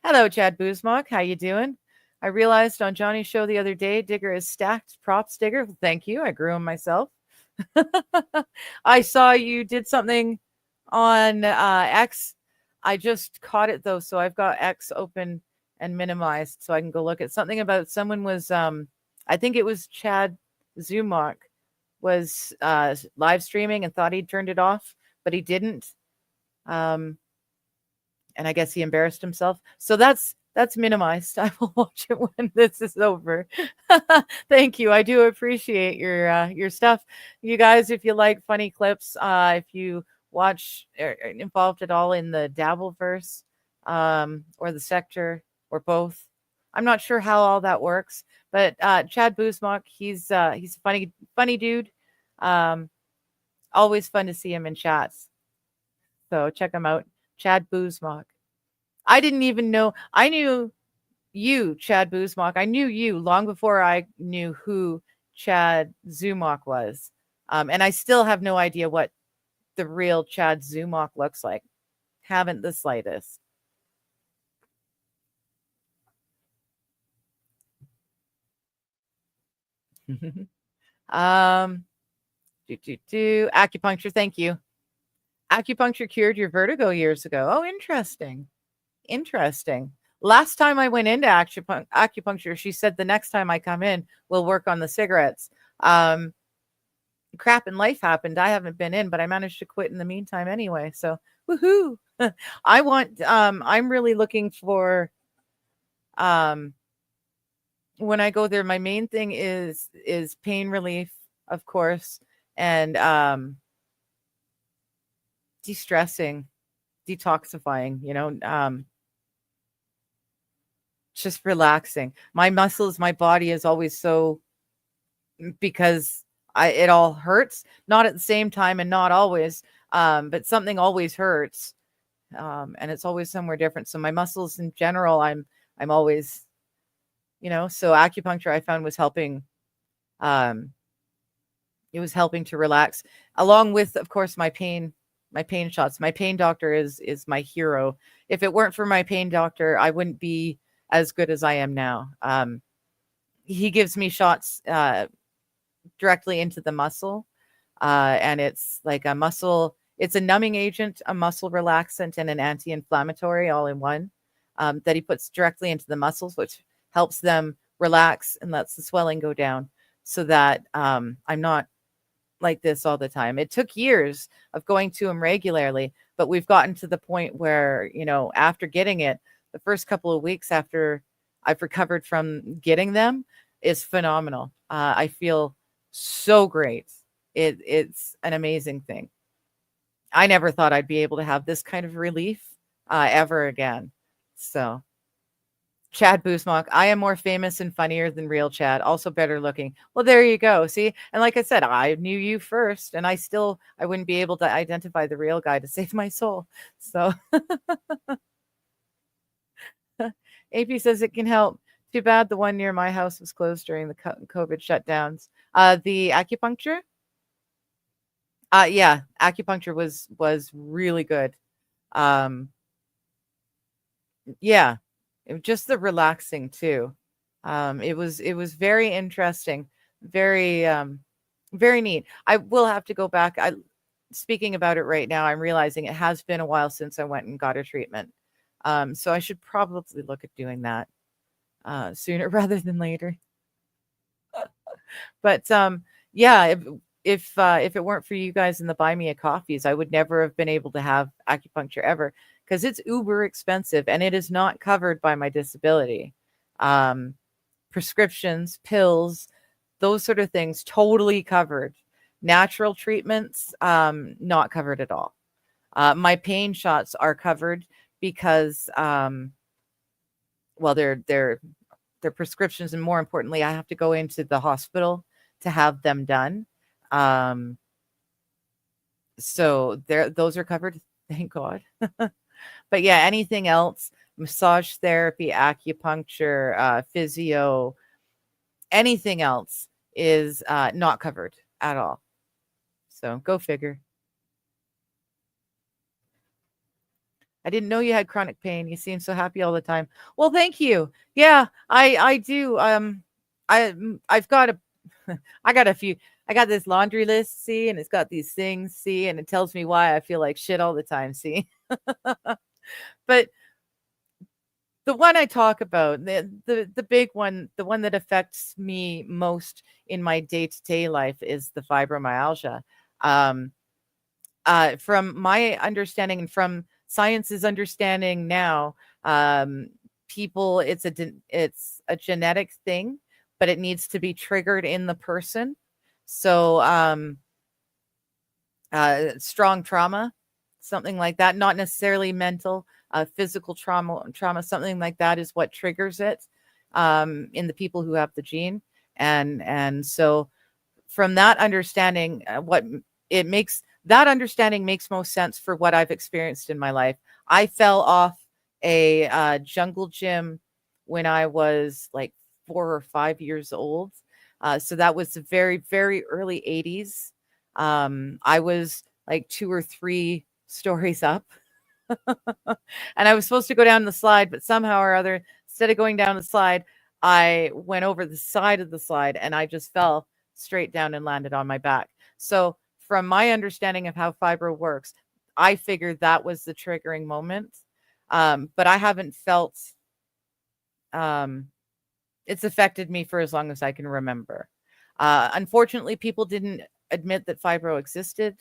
Hello, Chad Boozmock. How you doing? I realized on Johnny's show the other day, Digger is stacked. Props, Digger. Thank you. I grew him myself. I saw you did something on X. I just caught it though, so I've got X open and minimized so I can go look at something about someone was I think it was Chad Zumach was live streaming and thought he'd turned it off, but he didn't. And I guess he embarrassed himself. So that's minimized. I will watch it when this is over. Thank you. I do appreciate your stuff. You guys, if you like funny clips, if you watch involved at all in the Dabbleverse, or the sector, or both. I'm not sure how all that works, but Chad Boozmock, he's a funny dude. Always fun to see him in chats. So check him out. Chad Boozmock. I didn't even know. I knew you, Chad Boozmock. I knew you long before I knew who Chad Zumach was. And I still have no idea what the real Chad Zumach looks like. Haven't the slightest. Acupuncture. Thank you. Acupuncture cured your vertigo years ago. Oh, interesting. Interesting. Last time I went into acupuncture, she said the next time I come in, we'll work on the cigarettes. Crap in life happened. I haven't been in, but I managed to quit in the meantime anyway. So woohoo. I'm really looking for when I go there, my main thing is pain relief, of course, and de-stressing, detoxifying, just relaxing. My muscles, my body is always so, because it all hurts, not at the same time and not always, but something always hurts. And it's always somewhere different. So my muscles in general, I'm always, so acupuncture I found was helping. It was helping to relax, along with, of course, my pain shots. My pain doctor is my hero. If it weren't for my pain doctor, I wouldn't be as good as I am now. He gives me shots directly into the muscle. And it's like a muscle, it's a numbing agent, a muscle relaxant, and an anti-inflammatory all in one, that he puts directly into the muscles, which helps them relax and lets the swelling go down so that I'm not like this all the time. It took years of going to him regularly, but we've gotten to the point where, after getting it, the first couple of weeks after I've recovered from getting them is phenomenal. I feel so great. It's an amazing thing. I never thought I'd be able to have this kind of relief ever again. So, Chad Boosmock, I am more famous and funnier than real Chad, also better looking. Well, there you go. See, and like I said, I knew you first, and I wouldn't be able to identify the real guy to save my soul. So, AP says it can help. Too bad the one near my house was closed during the COVID shutdowns. The acupuncture. Yeah, acupuncture was really good. Yeah, it was just the relaxing too. It was very interesting, very very neat. I will have to go back. Speaking about it right now, I'm realizing it has been a while since I went and got a treatment. So I should probably look at doing that sooner rather than later. But yeah, if it weren't for you guys in the Buy Me a Coffees, I would never have been able to have acupuncture ever because it's uber expensive and it is not covered by my disability. Um, Prescriptions, pills, those sort of things, totally covered. Natural treatments, not covered at all. My pain shots are covered because, well, they're prescriptions, and more importantly, I have to go into the hospital to have them done. So those are covered, thank God. But yeah, anything else, massage therapy, acupuncture, physio, anything else is not covered at all. So go figure. I didn't know you had chronic pain. You seem so happy all the time. Well, thank you. Yeah, I do. I've got a I got a few. I got this laundry list, see, and it's got these things, see, and it tells me why I feel like shit all the time, see. But the one I talk about, the big one, the one that affects me most in my day-to-day life is the fibromyalgia. Um, from my understanding and from science's understanding now, people, it's a genetic thing, but it needs to be triggered in the person. So, strong trauma, something like that, not necessarily mental, physical trauma, something like that is what triggers it in the people who have the gene. And so from that understanding, that understanding makes most sense for what I've experienced in my life. I fell off a jungle gym when I was like 4 or 5 years old. So that was the very, very early 80s. I was like 2 or 3 stories up. And I was supposed to go down the slide, but somehow or other, instead of going down the slide, I went over the side of the slide and I just fell straight down and landed on my back. So, from my understanding of how fibro works, I figured that was the triggering moment. But I haven't felt it's affected me for as long as I can remember. Unfortunately, people didn't admit that fibro existed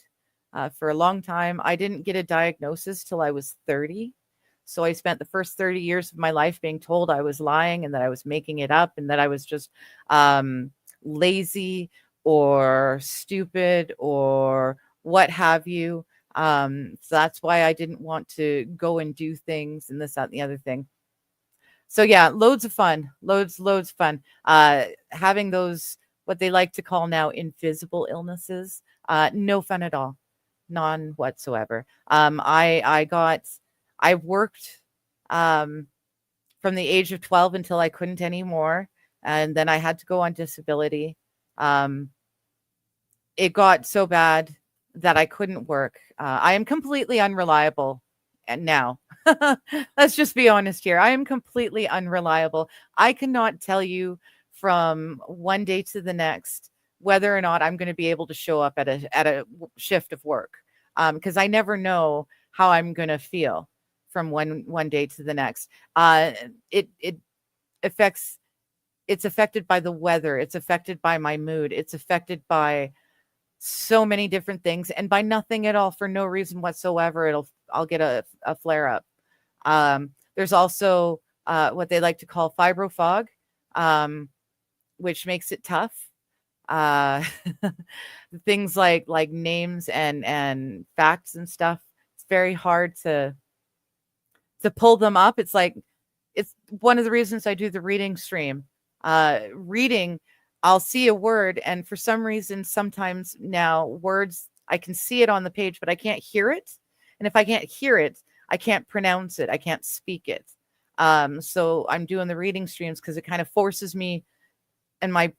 for a long time. I didn't get a diagnosis till I was 30. So I spent the first 30 years of my life being told I was lying and that I was making it up and that I was just lazy or stupid or what have you. So that's why I didn't want to go and do things and this, that, and the other thing. So yeah, loads of fun, loads of fun. Having those, what they like to call now invisible illnesses, no fun at all, none whatsoever. I worked from the age of 12 until I couldn't anymore. And then I had to go on disability. It got so bad that I couldn't work. I am completely unreliable. And now, let's just be honest here. I am completely unreliable. I cannot tell you from one day to the next whether or not I'm going to be able to show up at a shift of work, because I never know how I'm going to feel from one day to the next. Uh, it affects. It's affected by the weather. It's affected by my mood. It's affected by so many different things, and by nothing at all, for no reason whatsoever. I'll get a flare up. There's also what they like to call fibro fog, um, which makes it tough. Uh, things like names and facts and stuff. It's very hard to pull them up. It's one of the reasons I do the reading stream. Reading, I'll see a word, and for some reason, sometimes now words, I can see it on the page, but I can't hear it. And if I can't hear it, I can't pronounce it. I can't speak it. So I'm doing the reading streams because it kind of forces me to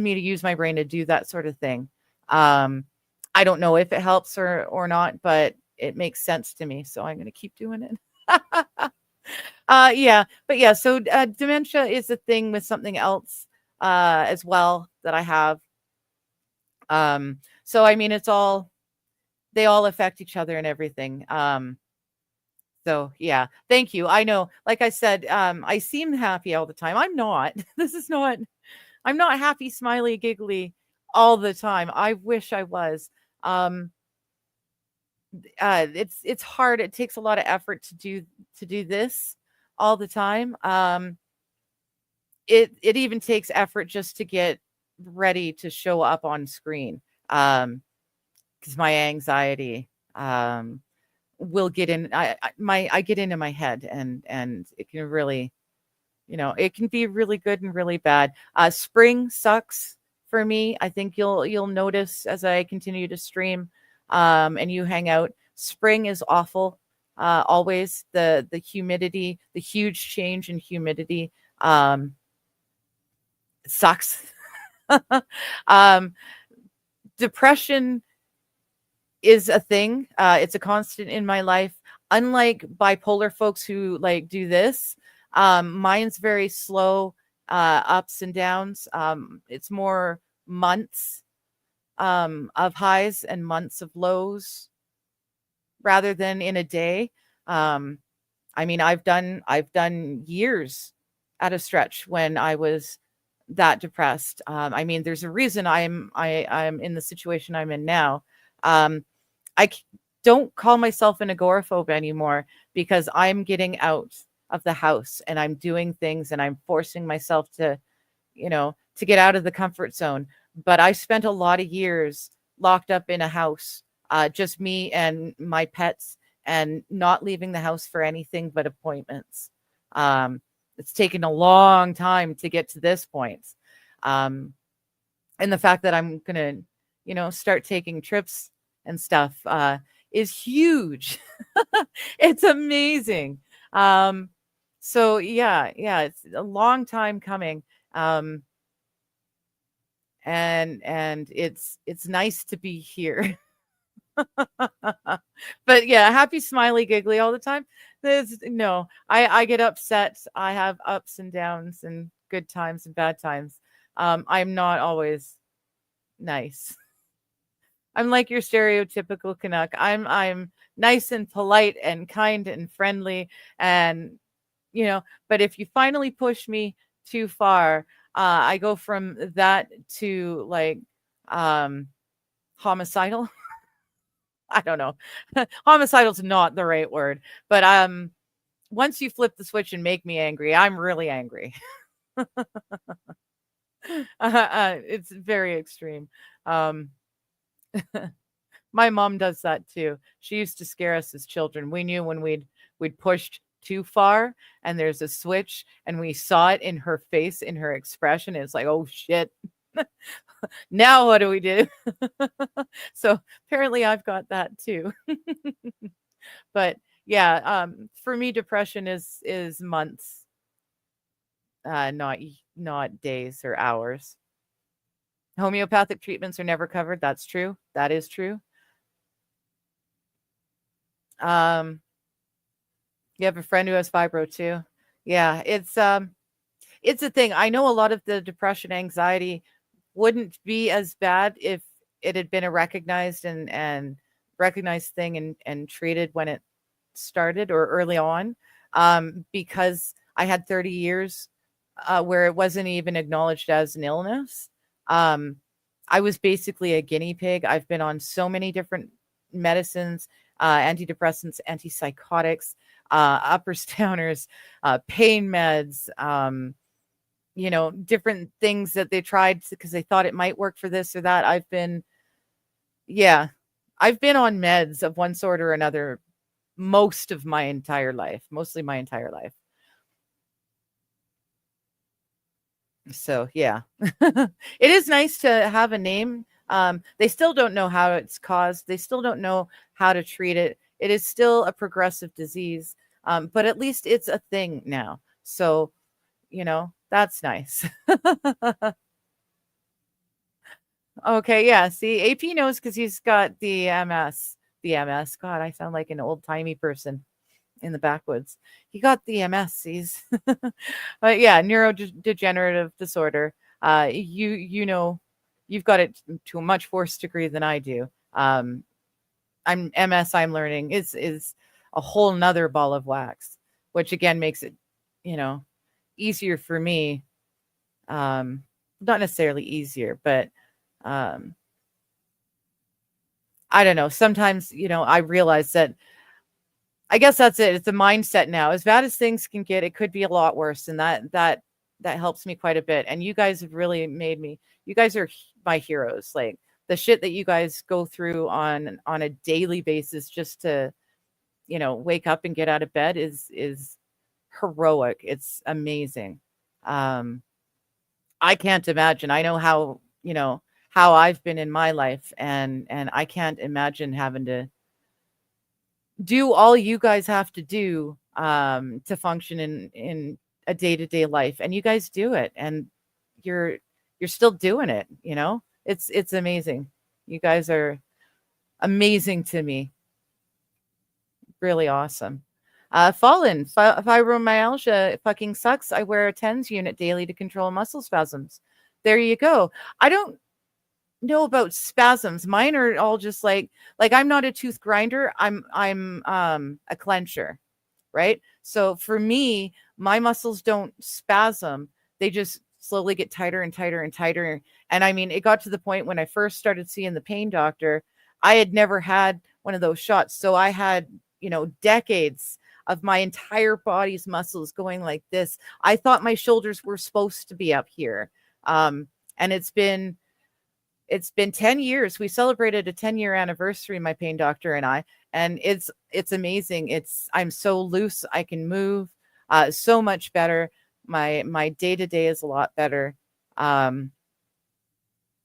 use my brain to do that sort of thing. I don't know if it helps or not, but it makes sense to me. So I'm going to keep doing it. Yeah, but yeah, so dementia is a thing with something else as well that I have. So I mean, they all affect each other and everything. So yeah, thank you. I know, like I said, I seem happy all the time. I'm not. I'm not happy, smiley, giggly all the time. I wish I was. It's hard. It takes a lot of effort to do this all the time. It even takes effort just to get ready to show up on screen. Because my anxiety will get in. I get into my head, and it can really, it can be really good and really bad. Spring sucks for me. I think you'll notice as I continue to stream, and you hang out. Spring is awful. Always the humidity, the huge change in humidity, sucks. Depression is a thing. It's a constant in my life. Unlike bipolar folks who like do this, mine's very slow, ups and downs. It's more months of highs and months of lows rather than in a day. I mean, I've done years at a stretch when I was that depressed. I mean, there's a reason I'm in the situation I'm in now. Don't call myself an agoraphobe anymore because I'm getting out of the house and I'm doing things and I'm forcing myself to get out of the comfort zone. But I spent a lot of years locked up in a house, just me and my pets, and not leaving the house for anything but appointments. It's taken a long time to get to this point. And the fact that I'm going to, start taking trips and stuff is huge. It's amazing. So yeah, it's a long time coming. And it's nice to be here. But yeah, happy, smiley, giggly all the time. No, I get upset. I have ups and downs and good times and bad times. I'm not always nice. I'm like your stereotypical Canuck. I'm nice and polite and kind and friendly, and but if you finally push me too far, I go from that to like homicidal. I don't know. Homicidal is not the right word, but once you flip the switch and make me angry, I'm really angry. It's very extreme. My mom does that too. She used to scare us as children. We knew when we'd pushed too far and there's a switch, and we saw it in her face, in her expression. It's like, oh shit. Now what do we do? So apparently I've got that too. But yeah, for me, depression is months, not days or hours. Homeopathic treatments are never covered. That's true. That is true. You have a friend who has fibro too. Yeah, it's a thing. I know a lot of the depression, anxiety wouldn't be as bad if it had been a recognized and recognized thing and treated when it started or early on, because I had 30 years where it wasn't even acknowledged as an illness. Um, I was basically a guinea pig. I've been on so many different medicines, antidepressants, antipsychotics, uppers, downers, pain meds, different things that they tried because they thought it might work for this or that. Yeah, I've been on meds of one sort or another most of my entire life, mostly my entire life. So yeah, it is nice to have a name. They still don't know how it's caused. They still don't know how to treat it. It is still a progressive disease, but at least it's a thing now. So that's nice. Okay, yeah. See, AP knows because he's got the MS. The MS. God, I sound like an old timey person in the backwoods. He got the MS. He's, but yeah, neurodegenerative disorder. You've got it to a much worse degree than I do. I'm MS. I'm learning is a whole nother ball of wax, which again makes it, easier for me. Not necessarily easier, but um, I don't know. Sometimes, I realize that I guess that's it. It's a mindset now. As bad as things can get, it could be a lot worse, and that helps me quite a bit. And you guys have really made me. You guys are my heroes. Like the shit that you guys go through on a daily basis just to, wake up and get out of bed is heroic. It's amazing. Um, I can't imagine. I know how I've been in my life, and I can't imagine having to do all you guys have to do to function in a day-to-day life, and you guys do it, and you're still doing it. It's amazing. You guys are amazing to me. Really awesome. Fallen fibromyalgia fucking sucks. I wear a TENS unit daily to control muscle spasms. There you go. I don't know about spasms. Mine are all just like I'm not a tooth grinder. I'm a clencher, right? So for me, my muscles don't spasm. They just slowly get tighter and tighter and tighter. And I mean, it got to the point when I first started seeing the pain doctor, I had never had one of those shots. So I had, decades of my entire body's muscles going like this. I thought my shoulders were supposed to be up here. And it's been 10 years. We celebrated a 10-year anniversary, my pain doctor and I, and it's amazing. I'm so loose. I can move so much better. My day-to-day is a lot better.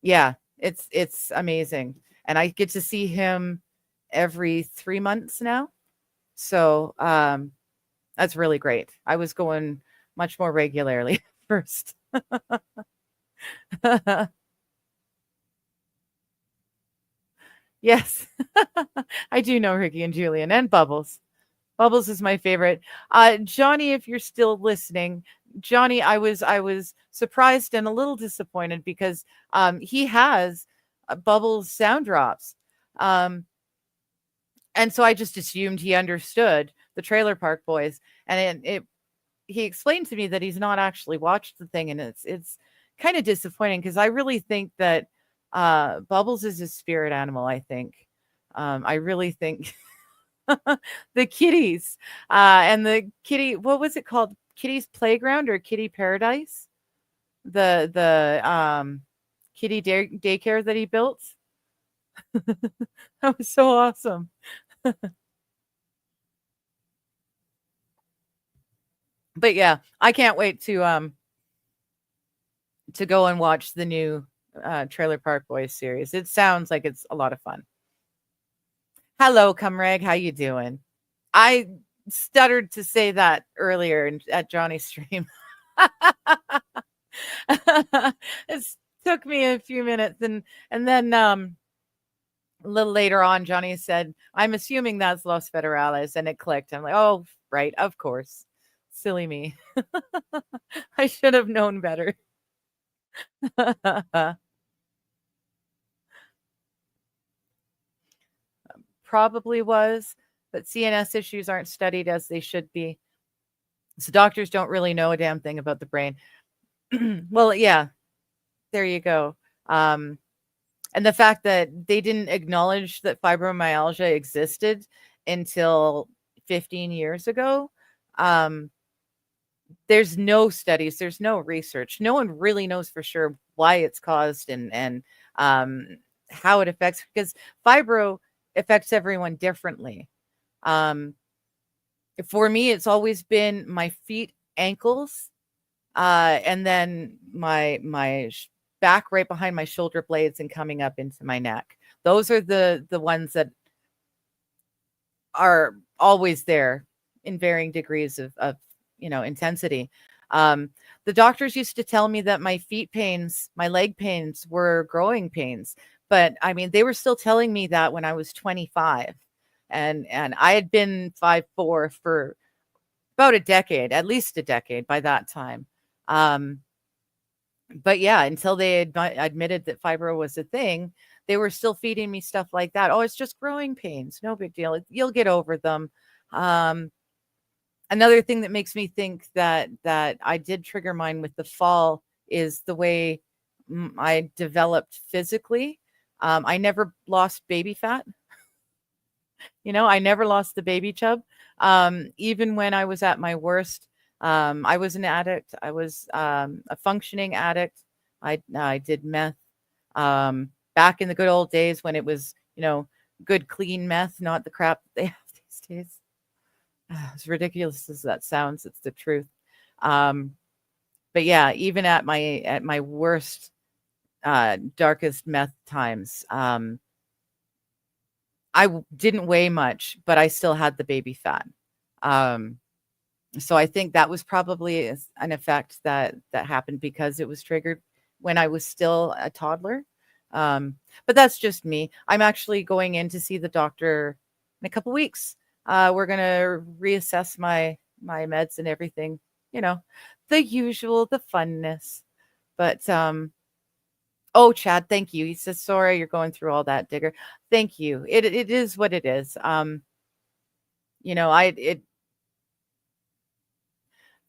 Yeah, it's amazing. And I get to see him every 3 months now. So that's really great. I was going much more regularly first. Yes. I do know Ricky and Julian and Bubbles. Bubbles is my favorite. Johnny, if you're still listening, Johnny, I was surprised and a little disappointed because he has Bubbles sound drops. And so I just assumed he understood the Trailer Park Boys, and he explained to me that he's not actually watched the thing, and it's kind of disappointing because I really think that Bubbles is a spirit animal. I think I really think the kitties and the kitty, what was it called? Kitty's Playground or Kitty Paradise? The kitty daycare that he built. That was so awesome. But yeah, I can't wait to go and watch the new Trailer Park Boys series. It sounds like it's a lot of fun. Hello, Cumrag. How you doing? I stuttered to say that earlier at Johnny's stream. It took me a few minutes, and then a little later on, Johnny said, "I'm assuming that's Los Federales," and it clicked. I'm like, "Oh, right, of course." Silly me. I should have known better. probably was, but CNS issues aren't studied as they should be. So doctors don't really know a damn thing about the brain. Well, yeah, there you go. Um, and the fact that they didn't acknowledge that fibromyalgia existed until 15 years ago. Um, there's no studies, there's no research. No one really knows for sure why it's caused and um, how it affects, because fibro affects everyone differently. Um, for me, it's always been my feet, ankles, and then my back right behind my shoulder blades and coming up into my neck. Those are the ones that are always there in varying degrees of intensity. Um, the doctors used to tell me that my feet pains, my leg pains were growing pains, but I mean they were still telling me that when I was 25, and I had been 5'4" for about a decade, at least a decade by that time. Um, but yeah, until they admitted that fibro was a thing, they were still feeding me stuff like that. Oh, it's just growing pains. No big deal. You'll get over them. Um, Another thing that makes me think that I did trigger mine with the fall is the way I developed physically. I never lost baby fat. I never lost the baby chub. Even when I was at my worst, I was an addict. I was a functioning addict. I did meth back in the good old days when it was, good, clean meth, not the crap that they have these days. As ridiculous as that sounds, it's the truth. Um, but yeah, even at my worst, darkest meth times, didn't weigh much, but I still had the baby fat. Um, so I think that was probably an effect that happened because it was triggered when I was still a toddler. But that's just me. I'm actually going in to see the doctor in a couple weeks. We're gonna reassess my meds and everything. The usual, the funness. But oh, Chad, thank you. He says, sorry, you're going through all that, Digger. Thank you. It is what it is. I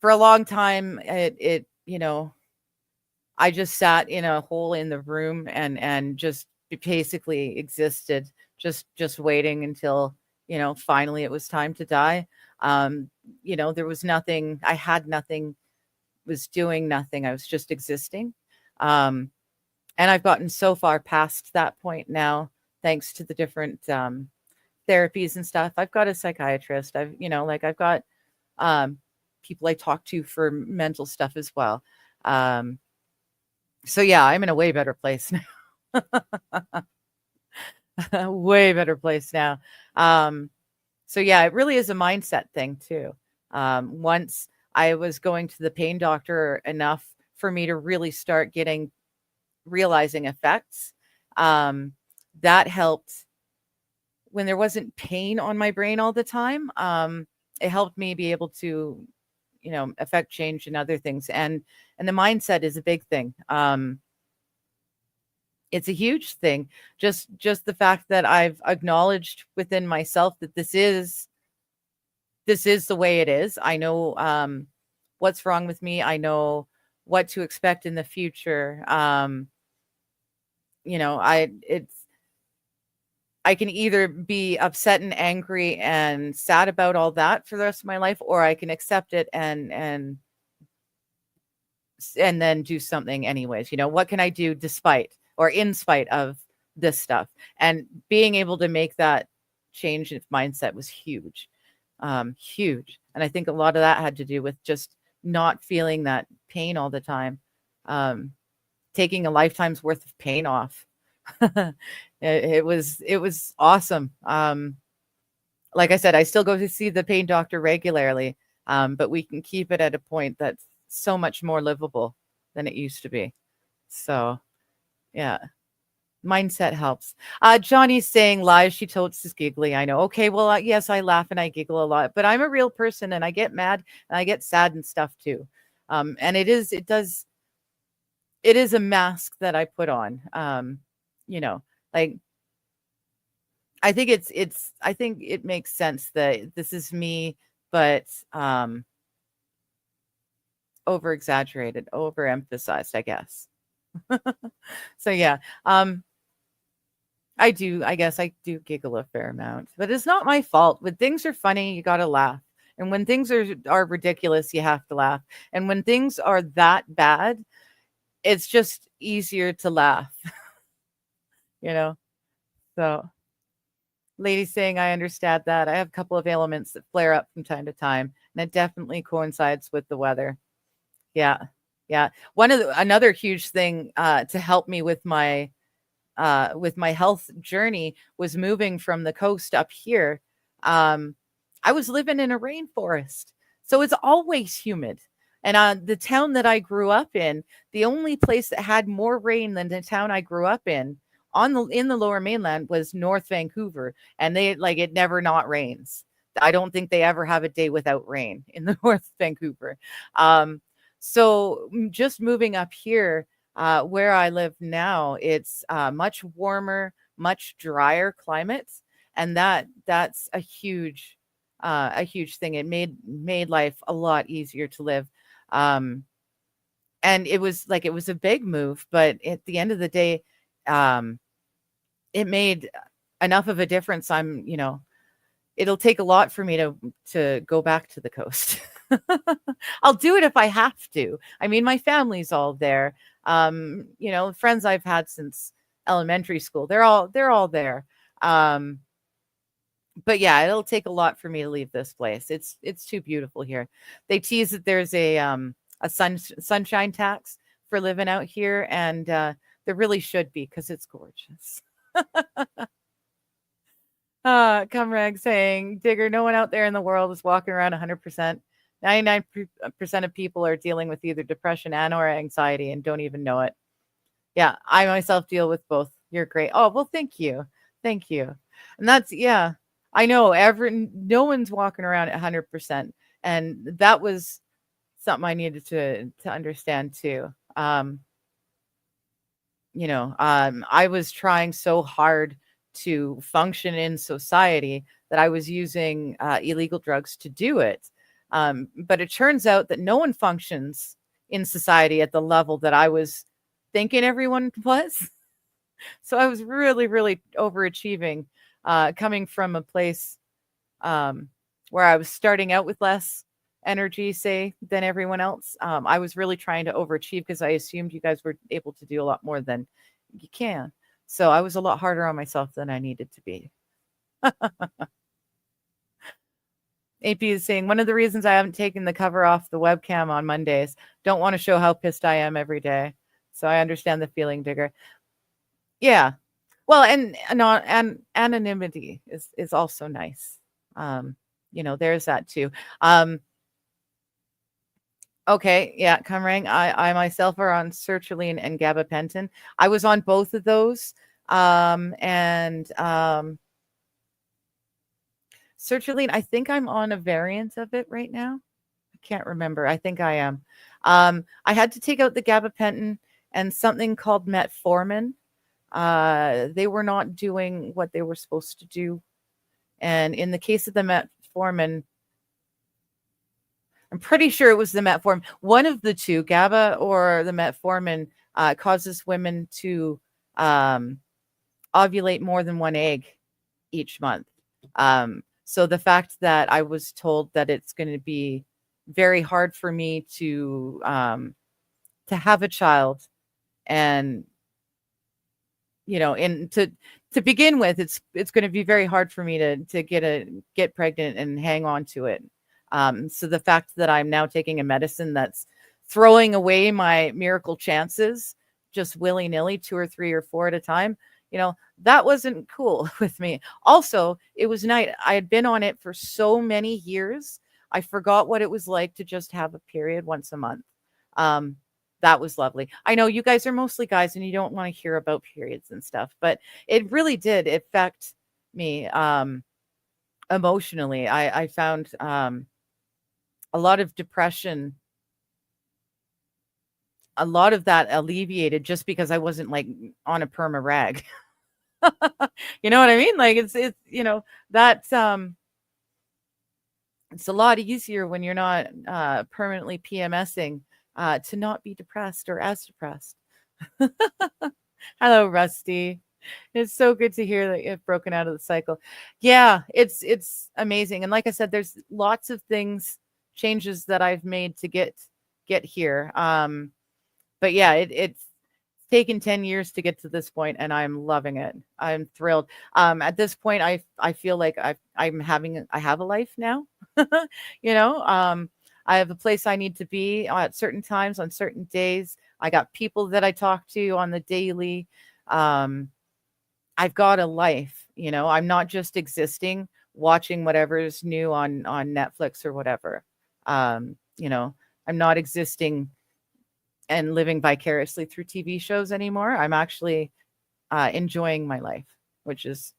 for a long time, I just sat in a hole in the room and just basically existed, just waiting until, finally it was time to die. There was nothing, I had nothing, was doing nothing. I was just existing. And I've gotten so far past that point now, thanks to the different therapies and stuff. I've got a psychiatrist. I've got um, people I talk to for mental stuff as well. So yeah, I'm in a way better place now. Way better place now. So yeah, it really is a mindset thing too. Once I was going to the pain doctor enough for me to really start realizing effects, that helped when there wasn't pain on my brain all the time. It helped me be able to, affect change in other things. And the mindset is a big thing. It's a huge thing. Just the fact that I've acknowledged within myself that this is the way it is. I know what's wrong with me. I know what to expect in the future. I can either be upset and angry and sad about all that for the rest of my life, or I can accept it and then do something anyways. What can I do despite or in spite of this stuff? And being able to make that change in mindset was huge. Huge. And I think a lot of that had to do with just not feeling that pain all the time. Taking a lifetime's worth of pain off. It was awesome. Like I said, I still go to see the pain doctor regularly, but we can keep it at a point that's so much more livable than it used to be. So, yeah, mindset helps. Johnny's saying lies she totes is giggly. I know. Okay, well, yes, I laugh and I giggle a lot, but I'm a real person and I get mad and I get sad and stuff too. And it is a mask that I put on. Like I think it makes sense that this is me, but over exaggerated, overemphasized, I guess. So yeah, I guess I do giggle a fair amount, but it's not my fault. When things are funny, you got to laugh. And when things are ridiculous, you have to laugh. And when things are that bad, it's just easier to laugh, you know? So, lady saying, I understand that. I have a couple of ailments that flare up from time to time, and it definitely coincides with the weather. Yeah. Yeah. Another huge thing to help me with my health journey was moving from the coast up here. Um, I was living in a rainforest, so it's always humid. And the town that I grew up in, the only place that had more rain than the town I grew up in the Lower Mainland was North Vancouver, and they like it never not rains. I don't think they ever have a day without rain in the North Vancouver. Um, just moving up here where I live now, it's much warmer, much drier climates, and that's a huge thing. It made life a lot easier to live. Um, and it was a big move, but at the end of the day, um, it made enough of a difference. It'll take a lot for me to go back to the coast. I'll do it if I have to. I mean, my family's all there. Friends I've had since elementary school, they're all there. Um, but yeah, it'll take a lot for me to leave this place. It's too beautiful here. They tease that there's a sunshine tax for living out here, and there really should be because it's gorgeous. Comrade saying, Digger, no one out there in the world is walking around 100%. 99% of people are dealing with either depression and or anxiety and don't even know it. Yeah, I myself deal with both. You're great. Oh, well, thank you. Thank you. And yeah, I know no one's walking around at 100%. And that was something I needed to understand too. I was trying so hard to function in society that I was using illegal drugs to do it. But it turns out that no one functions in society at the level that I was thinking everyone was. So I was really, really overachieving, coming from a place where I was starting out with less energy, say, than everyone else. I was really trying to overachieve because I assumed you guys were able to do a lot more than you can. So I was a lot harder on myself than I needed to be. AP is saying, one of the reasons I haven't taken the cover off the webcam on Mondays, don't want to show how pissed I am every day. So I understand the feeling, Digger. Yeah. Well, and anonymity is also nice. There's that too. Okay, yeah, Comrang. I myself are on sertraline and gabapentin. I was on both of those. And sertraline, I think I'm on a variant of it right now. I can't remember. I think I am. I had to take out the gabapentin and something called metformin. They were not doing what they were supposed to do. And in the case of the metformin, I'm pretty sure it was the metformin. One of the two, GABA or the metformin, causes women to ovulate more than one egg each month. So the fact that I was told that it's going to be very hard for me to have a child, and and to begin with, it's going to be very hard for me to get pregnant and hang on to it. So the fact that I'm now taking a medicine that's throwing away my miracle chances just willy-nilly 2 or 3 or 4 at a time, that wasn't cool with me. Also, it was night. I had been on it for so many years. I forgot what it was like to just have a period once a month. That was lovely. I know you guys are mostly guys and you don't want to hear about periods and stuff, but it really did affect me emotionally. I found a lot of depression, a lot of that alleviated just because I wasn't like on a perma rag. You know what I mean? Like it's that's it's a lot easier when you're not permanently PMSing to not be depressed or as depressed. Hello, Rusty. It's so good to hear that you've broken out of the cycle. Yeah, it's amazing. And like I said, there's lots of things, changes that I've made to get here. But yeah, it's taken 10 years to get to this point, and I'm loving it. I'm thrilled. At this point, I feel like I have a life now. you know, I have a place I need to be at certain times on certain days. I got people that I talk to on the daily. Um, I've got a life, I'm not just existing, watching whatever's new on Netflix or whatever. Um, you know, I'm not existing and living vicariously through TV shows anymore. I'm actually enjoying my life, which is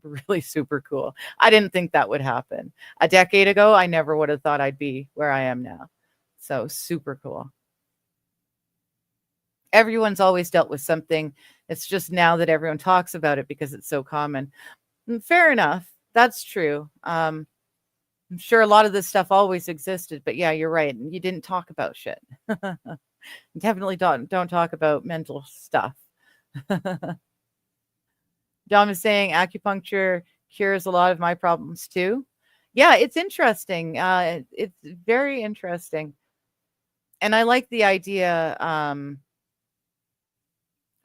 really super cool. I didn't think that would happen. A decade ago, I never would have thought I'd be where I am now. So super cool. Everyone's always dealt with something. It's just now that everyone talks about it because it's so common. Fair enough. That's true. I'm sure a lot of this stuff always existed, but yeah, you're right. You didn't talk about shit. Definitely don't talk about mental stuff. Dom is saying acupuncture cures a lot of my problems too. Yeah, it's interesting. It's very interesting. And I like the idea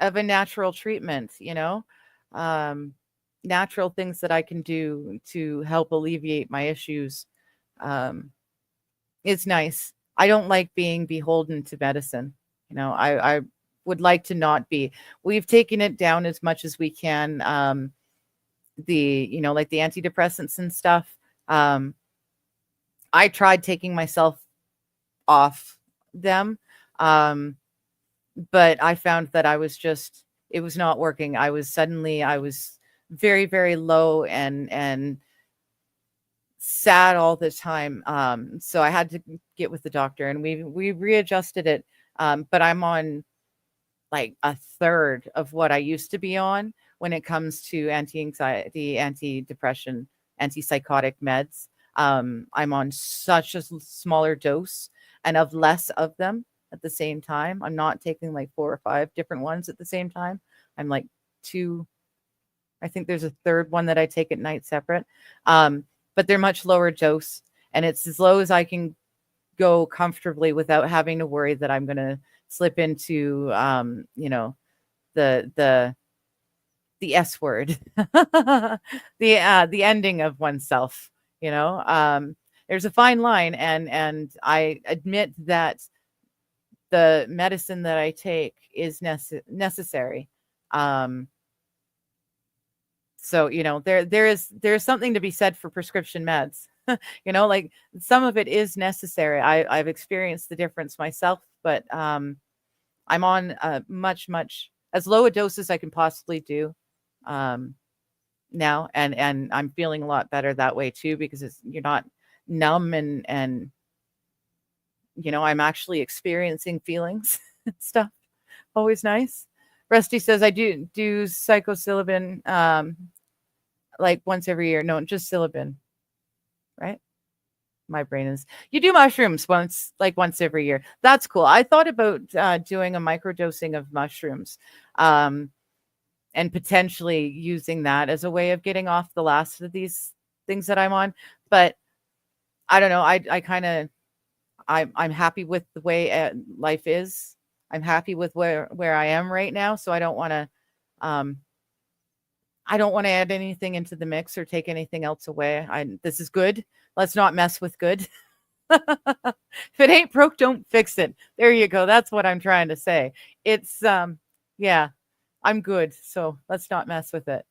of a natural treatment, um, natural things that I can do to help alleviate my issues. Um, it's nice. I don't like being beholden to medicine. I would like to not be. We've taken it down as much as we can. Like the antidepressants and stuff. I tried taking myself off them. But I found that it was not working. I was very, very low and sad all the time. So I had to get with the doctor and we readjusted it. But I'm on like a third of what I used to be on when it comes to anti-anxiety, anti-depression, antipsychotic meds. I'm on such a smaller dose and of less of them at the same time. I'm not taking like 4 or 5 different ones at the same time. I'm like 2. I think there's a third one that I take at night separate. But they're much lower dose, and it's as low as I can go comfortably without having to worry that I'm going to slip into, the S word, the ending of oneself. There's a fine line, and I admit that the medicine that I take is necessary. So there's something to be said for prescription meds. Like some of it is necessary. I've experienced the difference myself, but I'm on much as low a dose as I can possibly do now, and I'm feeling a lot better that way too, because you're not numb and I'm actually experiencing feelings and stuff. Always nice. Rusty says I do psilocybin like once every year. No, just psilocybin, right? My brain is. You do mushrooms once every year. That's cool. I thought about doing a microdosing of mushrooms, and potentially using that as a way of getting off the last of these things that I'm on. But I don't know. I'm happy with the way life is. I'm happy with where I am right now. So I don't want to add anything into the mix or take anything else away. This is good. Let's not mess with good. If it ain't broke, don't fix it. There you go. That's what I'm trying to say. It's yeah, I'm good. So let's not mess with it.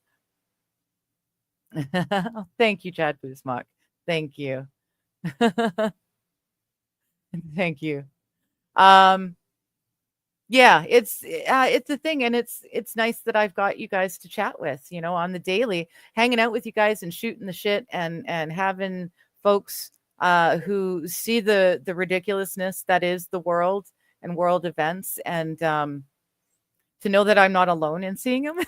Thank you, Chad Busmak. Thank you. Thank you. Yeah, it's a thing, and it's nice that I've got you guys to chat with, on the daily, hanging out with you guys and shooting the shit and having folks who see the ridiculousness that is the world and world events, and to know that I'm not alone in seeing them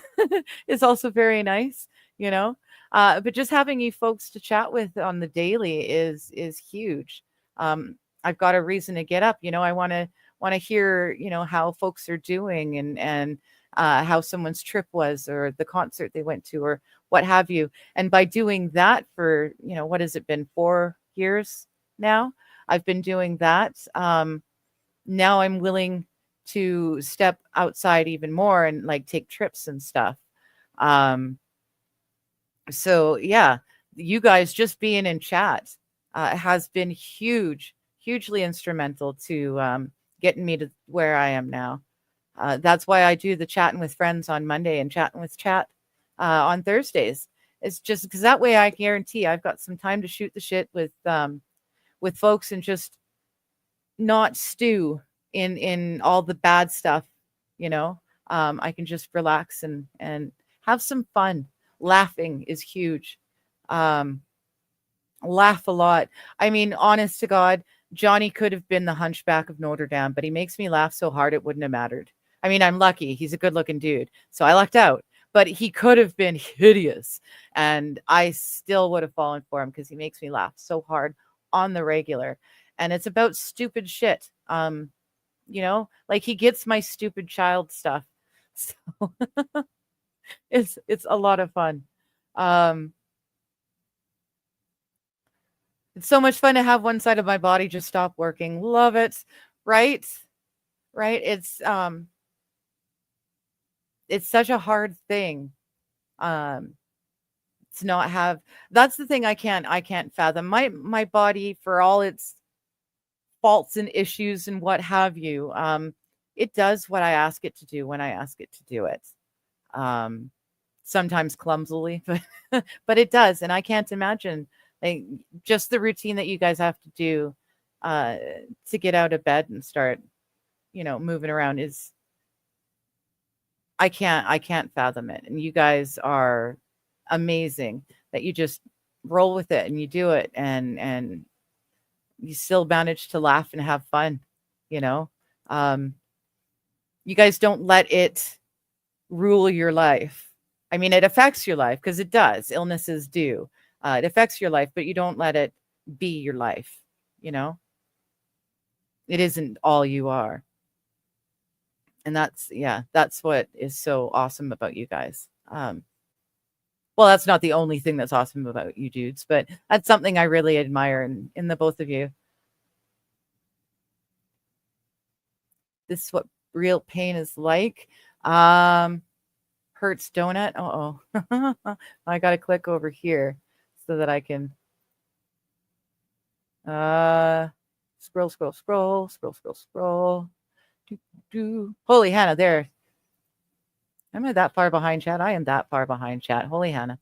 is also very nice, you know. But just having you folks to chat with on the daily is huge. I've got a reason to get up. I want to hear how folks are doing, and how someone's trip was, or the concert they went to, or what have you. And by doing that for what has it been, 4 years now? I've been doing that. Now I'm willing to step outside even more and like take trips and stuff. Um, so yeah, you guys just being in chat has been hugely instrumental to getting me to where I am now. That's why I do the chatting with friends on Monday and chatting with chat on Thursdays. It's just because that way I guarantee I've got some time to shoot the shit with folks and just not stew in all the bad stuff. I can just relax and have some fun. Laughing is huge. Laugh a lot. I mean, honest to God, Johnny could have been the Hunchback of Notre Dame, but he makes me laugh so hard it wouldn't have mattered. I mean, I'm lucky. He's a good looking dude, so I lucked out. But he could have been hideous, and I still would have fallen for him because he makes me laugh so hard on the regular. And it's about stupid shit. Like he gets my stupid child stuff. So it's a lot of fun. It's so much fun to have one side of my body just stop working. Love it. Right? Right? It's such a hard thing. To not have. That's the thing I can't fathom. My body, for all its faults and issues and what have you, it does what I ask it to do when I ask it to do it. Sometimes clumsily, but it does. And I can't imagine like just the routine that you guys have to do to get out of bed and start, moving around is I can't fathom it. And you guys are amazing that you just roll with it and you do it, and you still manage to laugh and have fun, you know. You guys don't let it rule your life. I mean, it affects your life because it does. Illnesses do. It affects your life, but you don't let it be your life, you know. It isn't all you are. And that's what is so awesome about you guys. Well, that's not the only thing that's awesome about you dudes, but that's something I really admire in the both of you. This is what real pain is like. Hurts donut. I got to click over here so that I can scroll. Holy Hannah, there. Am I that far behind chat? I am that far behind chat. Holy Hannah.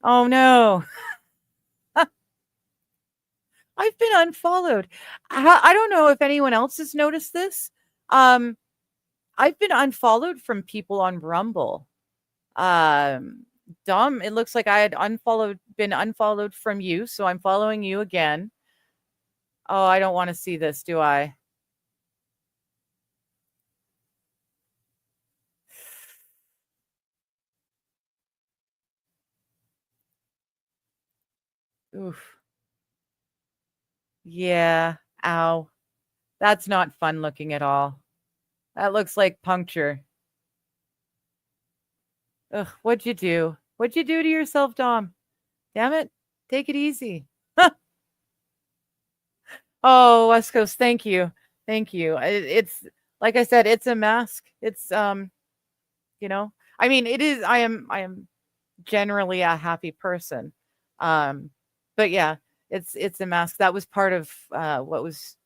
Oh no. I've been unfollowed. I don't know if anyone else has noticed this. I've been unfollowed from people on Rumble. Dom, it looks like I had been unfollowed from you, so I'm following you again. Oh, I don't want to see this, do I? Oof. Yeah. Ow. That's not fun looking at all. That looks like puncture. Ugh, what'd you do? What'd you do to yourself, Dom? Damn it. Take it easy. Oh, West Coast, thank you. Thank you. It's like I said, it's a mask. It's I mean, it is I am generally a happy person. But yeah, it's a mask. That was part of what was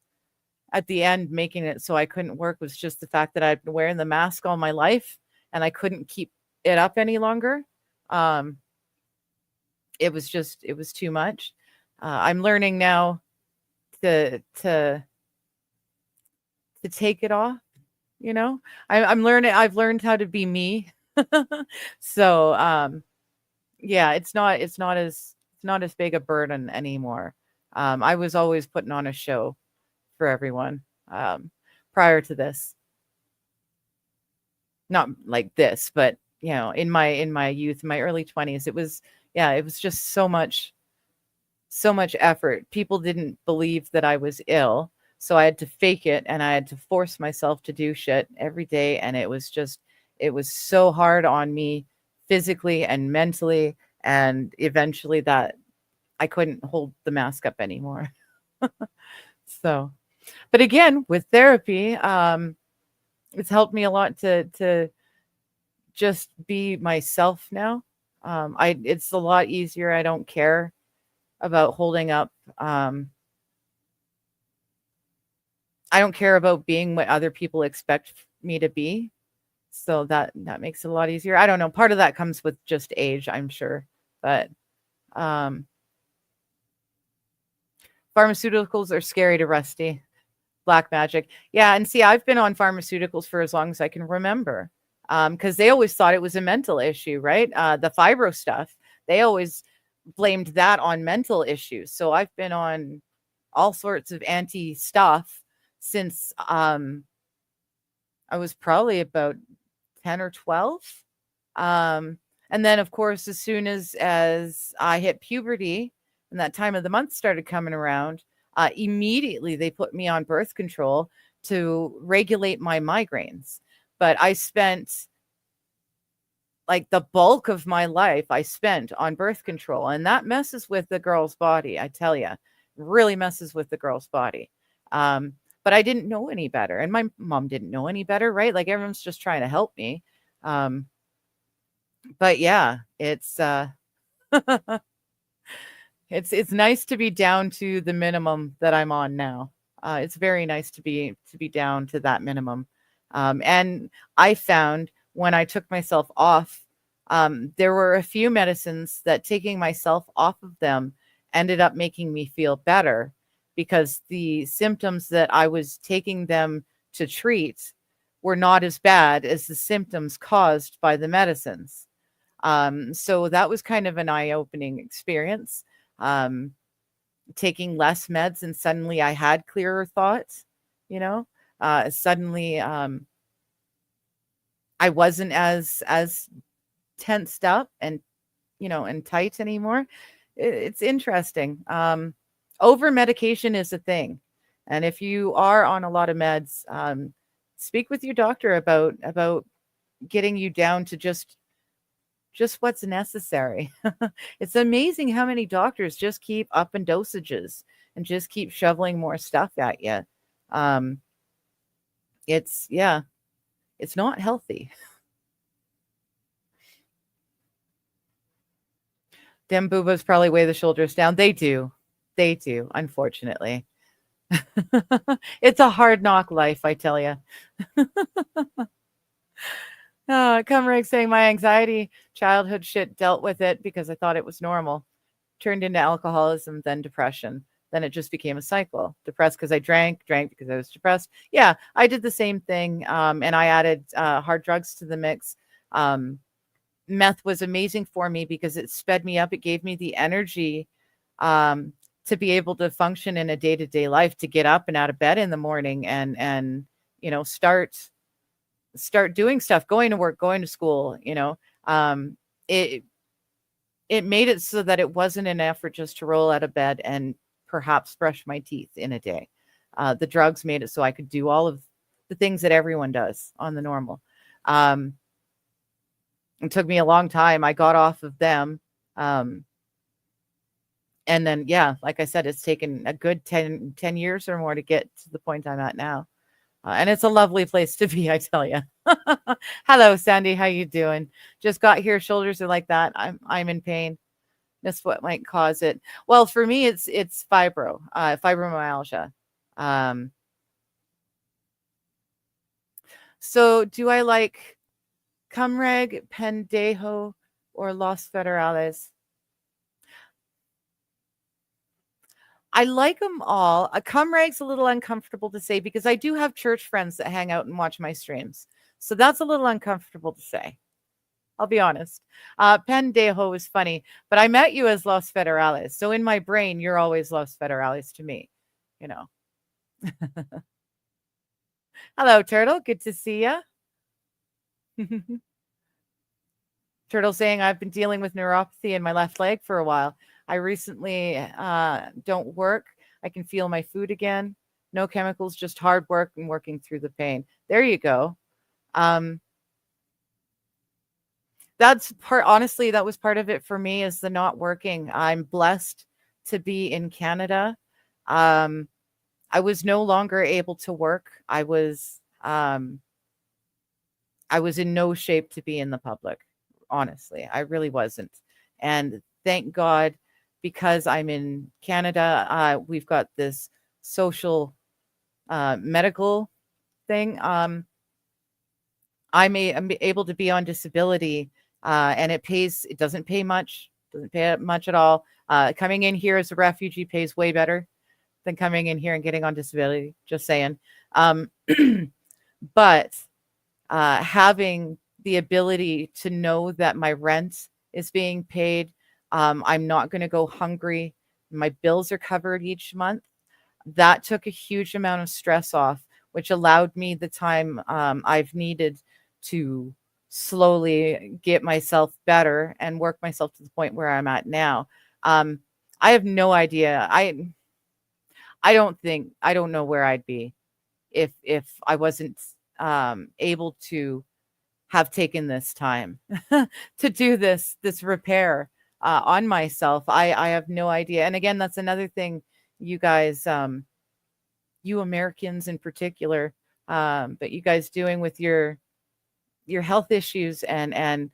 at the end making it so I couldn't work, was just the fact that I've been wearing the mask all my life and I couldn't keep it up any longer. It was too much. I'm learning now to take it off, you know. I've learned how to be me. So yeah, it's not as big a burden anymore. I was always putting on a show for everyone prior to this. not like this, but in my youth, in my early 20s, it was just so much effort. People didn't believe that I was ill, so I had to fake it and I had to force myself to do shit every day, and it was so hard on me physically and mentally, and eventually that I couldn't hold the mask up anymore. So, but again, with therapy, it's helped me a lot to just be myself now. I It's a lot easier. I don't care about holding up. I don't care about being what other people expect me to be. So that makes it a lot easier. I don't know. Part of that comes with just age, I'm sure. But um, pharmaceuticals are scary to Rusty. Black magic. Yeah, and see, I've been on pharmaceuticals for as long as I can remember. Because they always thought it was a mental issue, right? The fibro stuff, they always blamed that on mental issues. So I've been on all sorts of anti stuff since I was probably about 10 or 12. And then of course, as soon as I hit puberty and that time of the month started coming around, immediately they put me on birth control to regulate my migraines. But I spent like the bulk of my life I spent on birth control, and that messes with the girl's body, I tell you. Really messes with the girl's body. But I didn't know any better, and my mom didn't know any better, right? Like everyone's just trying to help me. But yeah, it's it's nice to be down to the minimum that I'm on now. It's very nice to be down to that minimum. And I found when I took myself off, there were a few medicines that taking myself off of them ended up making me feel better, because the symptoms that I was taking them to treat were not as bad as the symptoms caused by the medicines. So that was kind of an eye-opening experience. Um, Taking less meds, and suddenly I had clearer thoughts, you know. Suddenly I wasn't as tensed up and and tight anymore. It's interesting. Over medication is a thing, and if you are on a lot of meds, speak with your doctor about getting you down to just what's necessary. It's amazing how many doctors just keep upping dosages and just keep shoveling more stuff at you. Um, it's yeah, it's not healthy. Dem boobas probably weigh the shoulders down. They do, unfortunately. It's a hard knock life, I tell you. Cumrick saying my anxiety, childhood shit, dealt with it because I thought it was normal. Turned into alcoholism, then depression. Then it just became a cycle. Depressed because I drank because I was depressed. Yeah, I did the same thing. And I added hard drugs to the mix. Meth was amazing for me because it sped me up. It gave me the energy to be able to function in a day-to-day life, to get up and out of bed in the morning and start doing stuff, going to work, going to school. It it made it so that it wasn't an effort just to roll out of bed and perhaps brush my teeth in a day. The drugs made it so I could do all of the things that everyone does on the normal. It took me a long time. I got off of them. And then, yeah, like I said, it's taken a good 10 years or more to get to the point I'm at now. And it's a lovely place to be, I tell you. Hello, Sandy. How you doing? Just got here. Shoulders are like that. I'm in pain. That's what might cause it. Well, for me, it's fibromyalgia. So do I like Cumreg, Pendejo, or Los Federales? I like them all. A Cumreg's a little uncomfortable to say because I do have church friends that hang out and watch my streams. So that's a little uncomfortable to say. I'll be honest. Pendejo is funny, but I met you as Los Federales. So in my brain, you're always Los Federales to me, you know. Hello, Turtle. Good to see you. Turtle saying, I've been dealing with neuropathy in my left leg for a while. I recently don't work. I can feel my food again. No chemicals, just hard work and working through the pain. There you go. Um, that's part, honestly, that was part of it for me, is the not working. I'm blessed to be in Canada. Um, I was no longer able to work. I was in no shape to be in the public. Honestly, I really wasn't. And thank God, because I'm in Canada, we've got this social medical thing. I'm able to be on disability, and it doesn't pay much, doesn't pay much at all. Coming in here as a refugee pays way better than coming in here and getting on disability, just saying. Um, but having the ability to know that my rent is being paid, I'm not going to go hungry, my bills are covered each month, that took a huge amount of stress off, which allowed me the time I've needed to slowly get myself better and work myself to the point where I'm at now. Um, I have no idea. I don't know where I'd be if I wasn't able to have taken this time to do this repair on myself. I have no idea. And again, that's another thing, you guys, you Americans in particular, but you guys doing with your health issues, and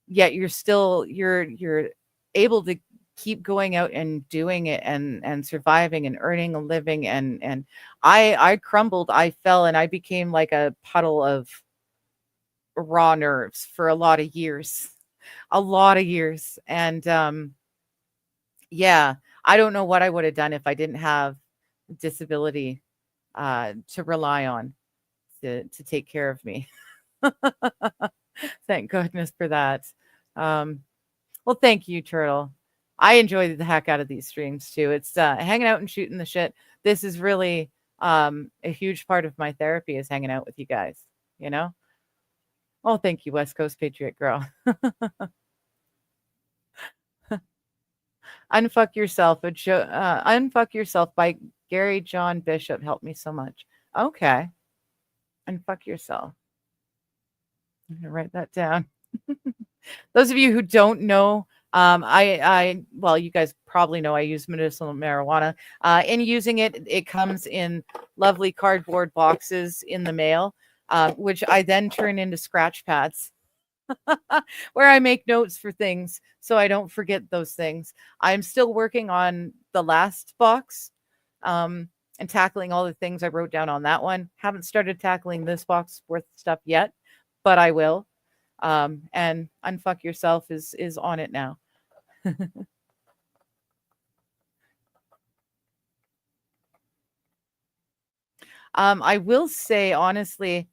yet you're able to keep going out and doing it, and surviving and earning a living. And I crumbled, I fell, and I became like a puddle of raw nerves for a lot of years. A lot of years. And yeah, I don't know what I would have done if I didn't have disability to rely on to take care of me. Thank goodness for that. Well, thank you, Turtle. I enjoy the heck out of these streams too. It's hanging out and shooting the shit. This is really a huge part of my therapy, is hanging out with you guys, you know? Oh, thank you, West Coast Patriot Girl. Unfuck Yourself. Unfuck Yourself by Gary John Bishop helped me so much. Okay. Unfuck Yourself. I'm going to write that down. Those of you who don't know, well, you guys probably know I use medicinal marijuana. In using it, it comes in lovely cardboard boxes in the mail, which I then turn into scratch pads where I make notes for things so I don't forget those things. I'm still working on the last box, and tackling all the things I wrote down on that one. Haven't started tackling this box worth stuff yet, but I will. And Unfuck Yourself is on it now. I will say honestly,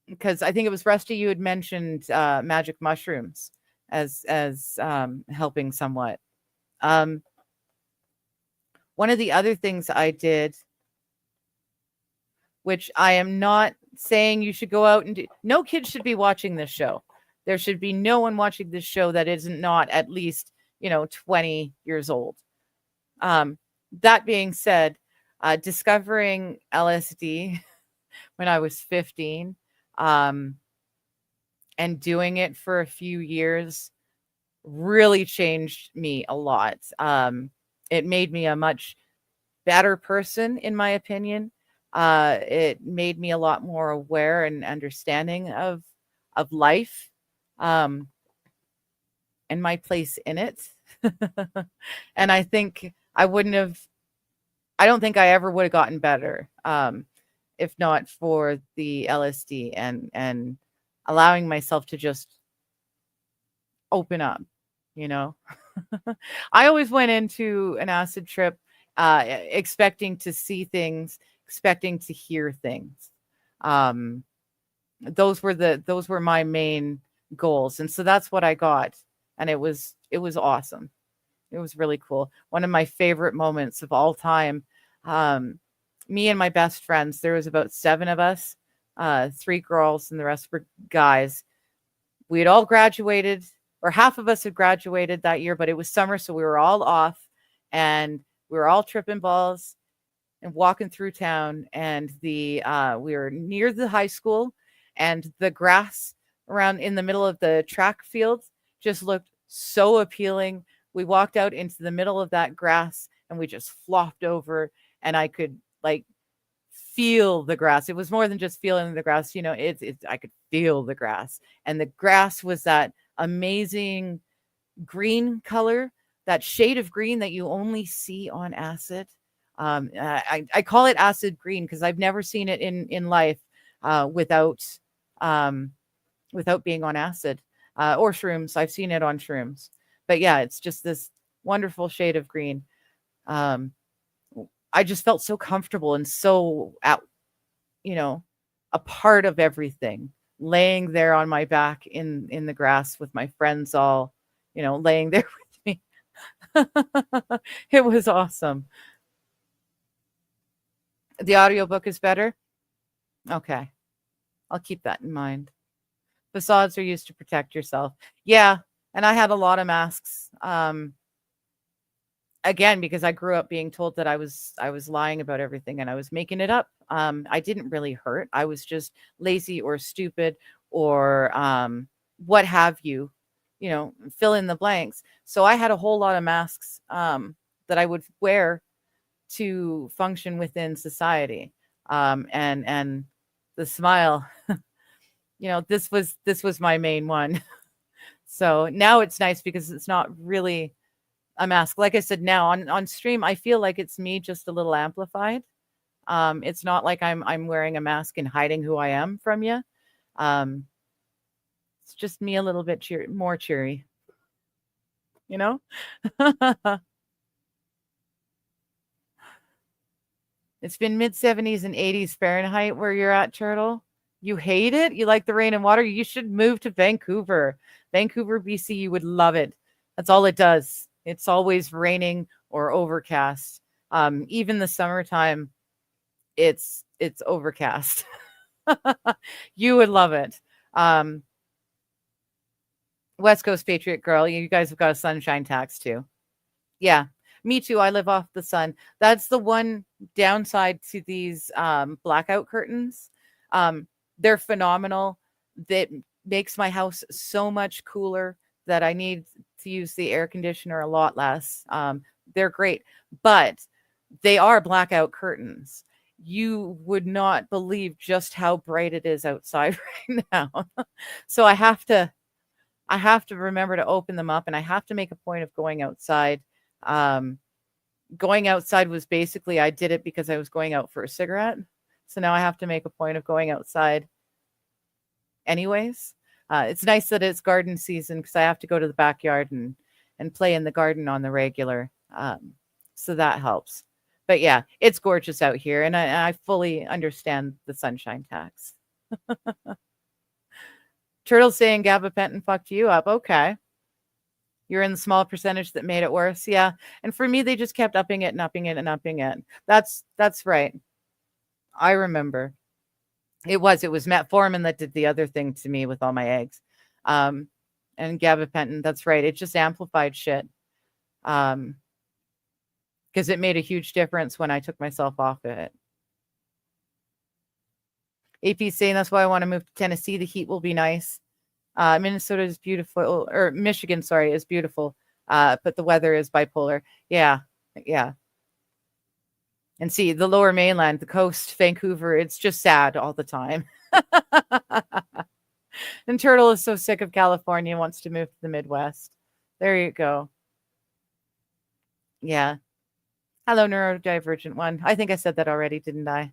because I think it was Rusty, you had mentioned magic mushrooms as helping somewhat. One of the other things I did, which I am not saying you should go out and do, no kid should be watching this show. There should be no one watching this show that isn't not at least 20 years old. That being said, discovering LSD when I was 15, and doing it for a few years really changed me a lot. It made me a much better person, in my opinion. It made me a lot more aware and understanding of life, and my place in it. And I think I don't think I ever would have gotten better, if not for the LSD and allowing myself to just open up, I always went into an acid trip expecting to see things, expecting to hear things. Those were my main goals, and so that's what I got, and it was awesome. It was really cool. One of my favorite moments of all time. Me and my best friends, there was about 7 of us. three girls, and the rest were guys. We had all graduated, or half of us had graduated that year, but it was summer, so we were all off, and we were all tripping balls and walking through town. And we were near the high school, and the grass around in the middle of the track field just looked so appealing. We walked out into the middle of that grass, and we just flopped over, and I could like feel the grass. It was more than just feeling the grass, it's I could feel the grass. And the grass was that amazing green color, that shade of green that you only see on acid. I call it acid green because I've never seen it in life without being on acid or shrooms. I've seen it on shrooms, but yeah, it's just this wonderful shade of green. I just felt so comfortable and so a part of everything, laying there on my back in the grass with my friends all, laying there with me. It was awesome. The audiobook is better? Okay. I'll keep that in mind. Facades are used to protect yourself. Yeah, and I had a lot of masks. Again, because I grew up being told that I was lying about everything and I was making it up. I didn't really hurt. I was just lazy or stupid or what have you, fill in the blanks. So I had a whole lot of masks that I would wear to function within society. And the smile, this was my main one. So now it's nice because it's not really a mask. Like I said, now on stream, I feel like it's me just a little amplified. It's not like I'm wearing a mask and hiding who I am from you. It's just me a little bit more cheery, It's been mid-70s and 80s Fahrenheit where you're at, Turtle. You hate it? You like the rain and water? You should move to Vancouver. Vancouver, BC, you would love it. That's all it does. It's always raining or overcast. Even the summertime, it's overcast. You would love it. West Coast Patriot Girl, you guys have got a sunshine tax too. Yeah, me too. I live off the sun. That's the one downside to these blackout curtains. They're phenomenal. That makes my house so much cooler that I need to use the air conditioner a lot less. They're great, but they are blackout curtains. You would not believe just how bright it is outside right now. So I have to remember to open them up, and I have to make a point of going outside. Going outside was basically, I did it because I was going out for a cigarette. So now I have to make a point of going outside anyways. It's nice that it's garden season because I have to go to the backyard and play in the garden on the regular. So that helps. But yeah, it's gorgeous out here, and I fully understand the sunshine tax. Turtle saying gabapentin fucked you up. Okay. You're in the small percentage that made it worse. Yeah. And for me, they just kept upping it and upping it and upping it. That's right. I remember. It was metformin that did the other thing to me with all my eggs. And gabapentin, that's right. It just amplified shit. Because it made a huge difference when I took myself off of it. AP saying that's why I want to move to Tennessee. The heat will be nice. Minnesota is beautiful, or Michigan, sorry, is beautiful. But the weather is bipolar. Yeah. And see, the lower mainland, the coast, Vancouver, it's just sad all the time. And Turtle is so sick of California, wants to move to the Midwest. There you go. Yeah. Hello, neurodivergent one. I think I said that already, didn't I?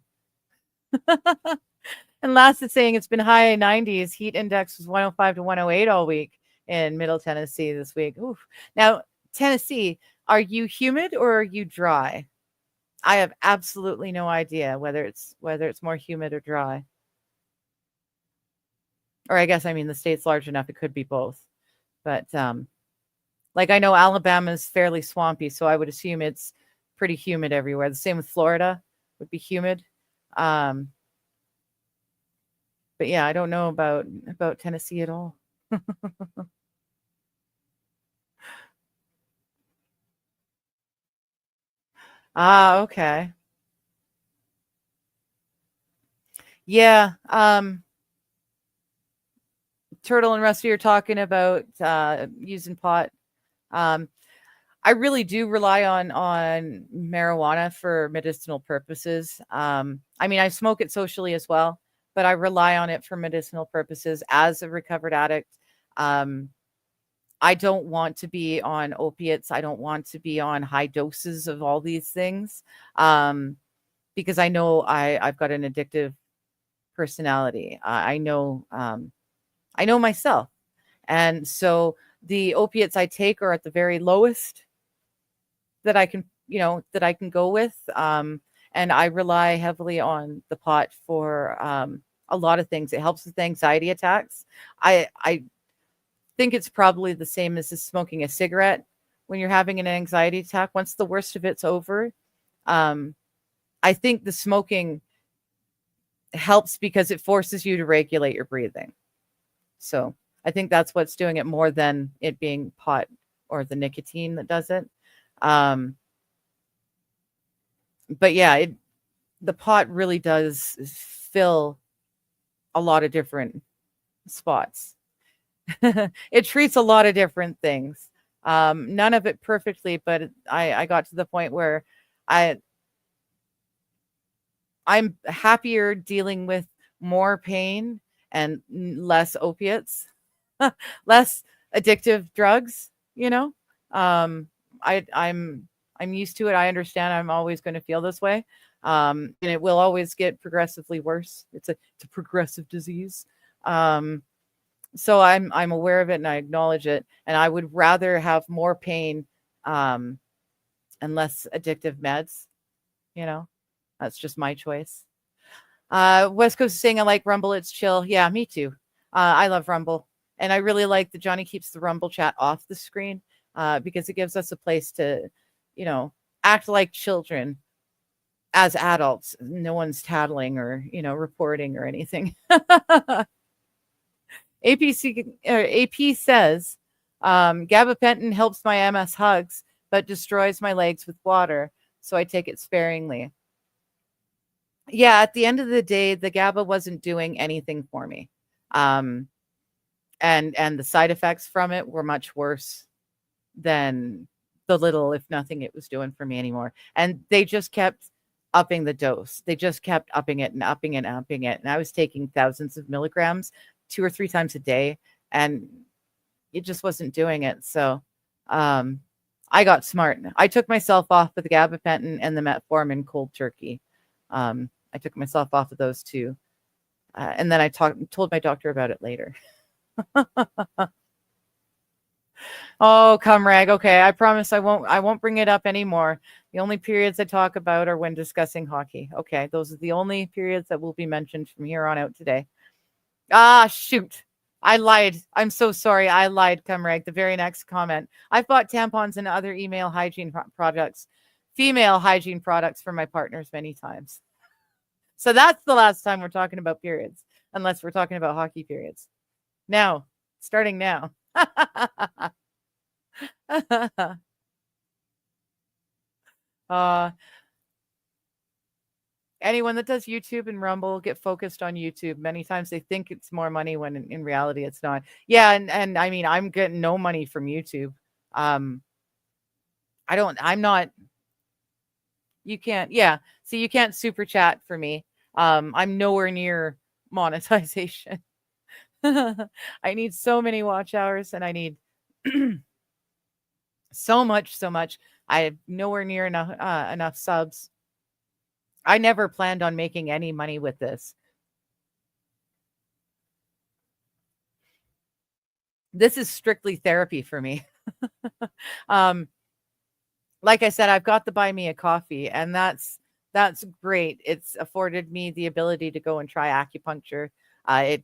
And last it's saying it's been high 90s. Heat index was 105 to 108 all week in Middle Tennessee this week. Oof. Now, Tennessee, are you humid or are you dry? I have absolutely no idea whether it's more humid or dry. Or I guess, the state's large enough, it could be both. But like I know Alabama's fairly swampy, so I would assume it's pretty humid everywhere. The same with Florida, would be humid. But yeah, I don't know about Tennessee at all. Ah, okay. Yeah, Turtle and Rusty are talking about using pot. Um, I really do rely on marijuana for medicinal purposes. I mean, I smoke it socially as well, but I rely on it for medicinal purposes as a recovered addict. Um, I don't want to be on opiates. I don't want to be on high doses of all these things, um, because I know I've got an addictive personality. I know myself, and so the opiates I take are at the very lowest that I can, that I can go with. And I rely heavily on the pot for a lot of things. It helps with anxiety attacks. I think it's probably the same as smoking a cigarette when you're having an anxiety attack. Once the worst of it's over, um, I think the smoking helps because it forces you to regulate your breathing. So I think that's what's doing it more than it being pot or the nicotine that does it. Um, but yeah, the pot really does fill a lot of different spots. It treats a lot of different things. None of it perfectly, but I got to the point where I I'm happier dealing with more pain and less opiates, less addictive drugs, you know? Um, I'm used to it. I understand I'm always going to feel this way. And it will always get progressively worse. It's a progressive disease. Um, so I'm aware of it and I acknowledge it. And I would rather have more pain um, and less addictive meds, you know? That's just my choice. West Coast is saying I like Rumble. It's chill. Yeah, me too. I love Rumble, and I really like that Johnny keeps the Rumble chat off the screen because it gives us a place to, you know, act like children as adults. No one's tattling or reporting or anything. AP says gabapentin helps my MS hugs, but destroys my legs with water, so I take it sparingly. Yeah, at the end of the day, the GABA wasn't doing anything for me. Um, and the side effects from it were much worse than the little, if nothing, it was doing for me anymore. And they just kept upping the dose. They just kept upping it and upping it and upping it. And I was taking thousands of milligrams 2 or 3 times a day, and it just wasn't doing it. So um, I got smart. I took myself off of the gabapentin and the metformin cold turkey. I took myself off of those two. And then I told my doctor about it later. Oh, come rag. Okay, I promise I won't bring it up anymore. The only periods I talk about are when discussing hockey. Okay, those are the only periods that will be mentioned from here on out today. Ah, shoot. I lied. I'm so sorry. I lied, Cumrag. The very next comment. I've bought tampons and other email hygiene products, female hygiene products for my partners many times. So that's the last time we're talking about periods, unless we're talking about hockey periods. Now, starting now. uh, anyone that does YouTube and Rumble get focused on YouTube. Many times they think it's more money when in reality it's not. Yeah, and I mean I'm getting no money from YouTube. Um, I'm not. You can't. Yeah, see, you can't super chat for me. I'm nowhere near monetization. I need so many watch hours, and I need so much. I have nowhere near enough subs. I never planned on making any money with this. This is strictly therapy for me. um, like I said, I've got the buy me a coffee, and that's great. It's afforded me the ability to go and try acupuncture. It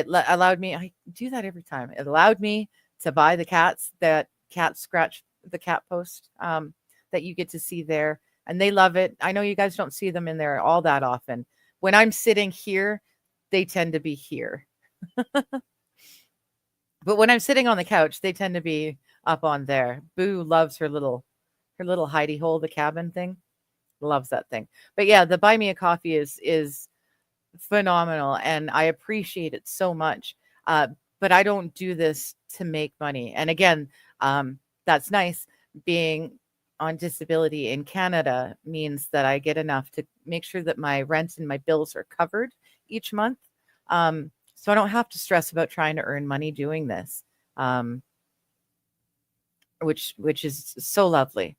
allowed me. I do that every time. It allowed me to buy the cats that cat scratch the cat post that you get to see there, and they love it. I know you guys don't see them in there all that often. When I'm sitting here they tend to be here. But when I'm sitting on the couch, they tend to be up on there. Boo loves her little hidey hole, the cabin thing. Loves that thing. But yeah, the buy me a coffee is phenomenal, and I appreciate it so much. Uh, but I don't do this to make money. And again, that's nice. Being on disability in Canada means that I get enough to make sure that my rent and my bills are covered each month. So I don't have to stress about trying to earn money doing this, um, which is so lovely.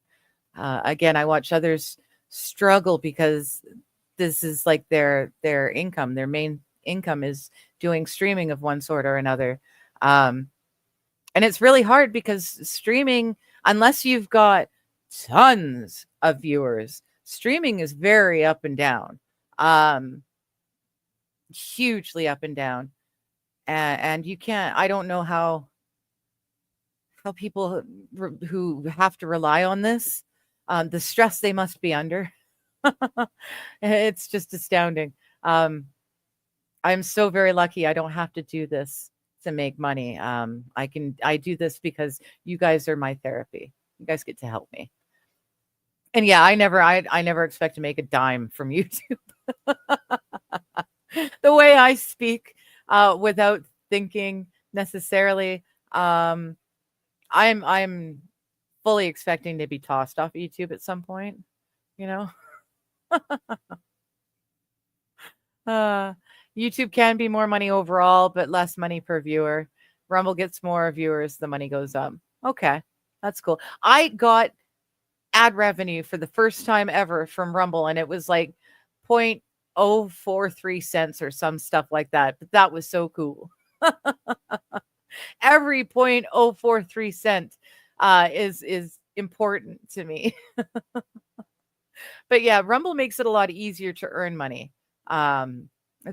Again, I watch others struggle because this is like their income. Their main income is doing streaming of one sort or another. And it's really hard because streaming, unless you've got tons of viewers, streaming is very up and down. Hugely up and down. And you can't, I don't know how people who have to rely on this, the stress they must be under. It's just astounding. I'm so very lucky I don't have to do this to make money. I do this because you guys are my therapy. You guys get to help me. And yeah, I never expect to make a dime from YouTube. The way I speak, without thinking necessarily, I'm fully expecting to be tossed off YouTube at some point, you know. YouTube can be more money overall, but less money per viewer. Rumble gets more viewers, the money goes up. Okay, that's cool. I got ad revenue for the first time ever from Rumble, and it was like 0.043 cents or some stuff like that. But that was so cool. Every 0.043 cent is important to me. But yeah, Rumble makes it a lot easier to earn money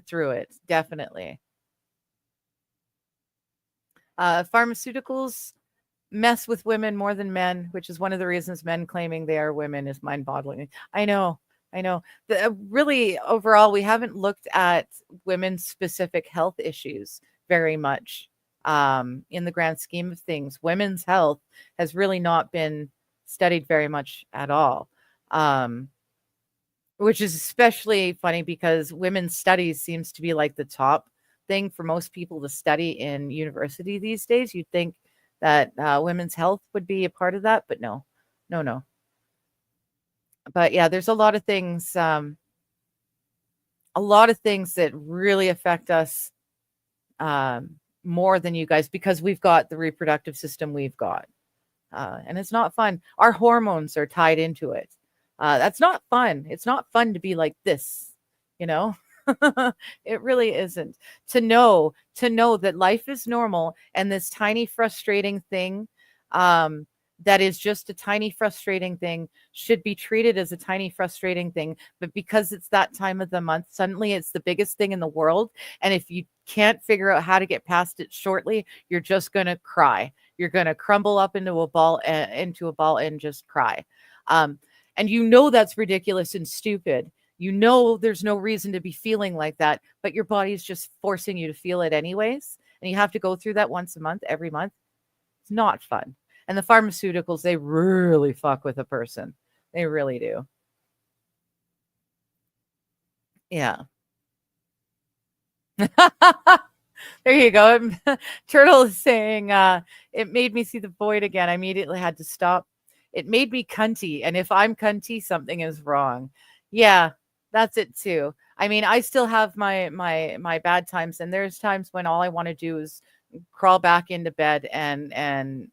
through it, definitely. Pharmaceuticals mess with women more than men, which is one of the reasons men claiming they are women is mind-boggling. I know. Really, overall, we haven't looked at women's specific health issues very much. In the grand scheme of things, women's health has really not been studied very much at all. Which is especially funny because women's studies seems to be like the top thing for most people to study in university these days. You'd think that women's health would be a part of that, but no. But yeah, there's a lot of things that really affect us more than you guys because we've got the reproductive system we've got. And it's not fun. Our hormones are tied into it. That's not fun. It's not fun to be like this, you know. It really isn't. To know that life is normal and this tiny frustrating thing that is just a tiny frustrating thing should be treated as a tiny frustrating thing, but because it's that time of the month, suddenly it's the biggest thing in the world, and if you can't figure out how to get past it shortly, you're just going to cry. You're going to crumble up into a ball and just cry. And you know that's ridiculous and stupid. You know there's no reason to be feeling like that, but your body's just forcing you to feel it anyways. And you have to go through that once a month, every month. It's not fun. And the pharmaceuticals, they really fuck with a person. They really do. Yeah. There you go. Turtle is saying, it made me see the void again. I immediately had to stop. It made me cunty. And if I'm cunty, something is wrong. Yeah, that's it too. I mean, I still have my bad times. And there's times when all I want to do is crawl back into bed and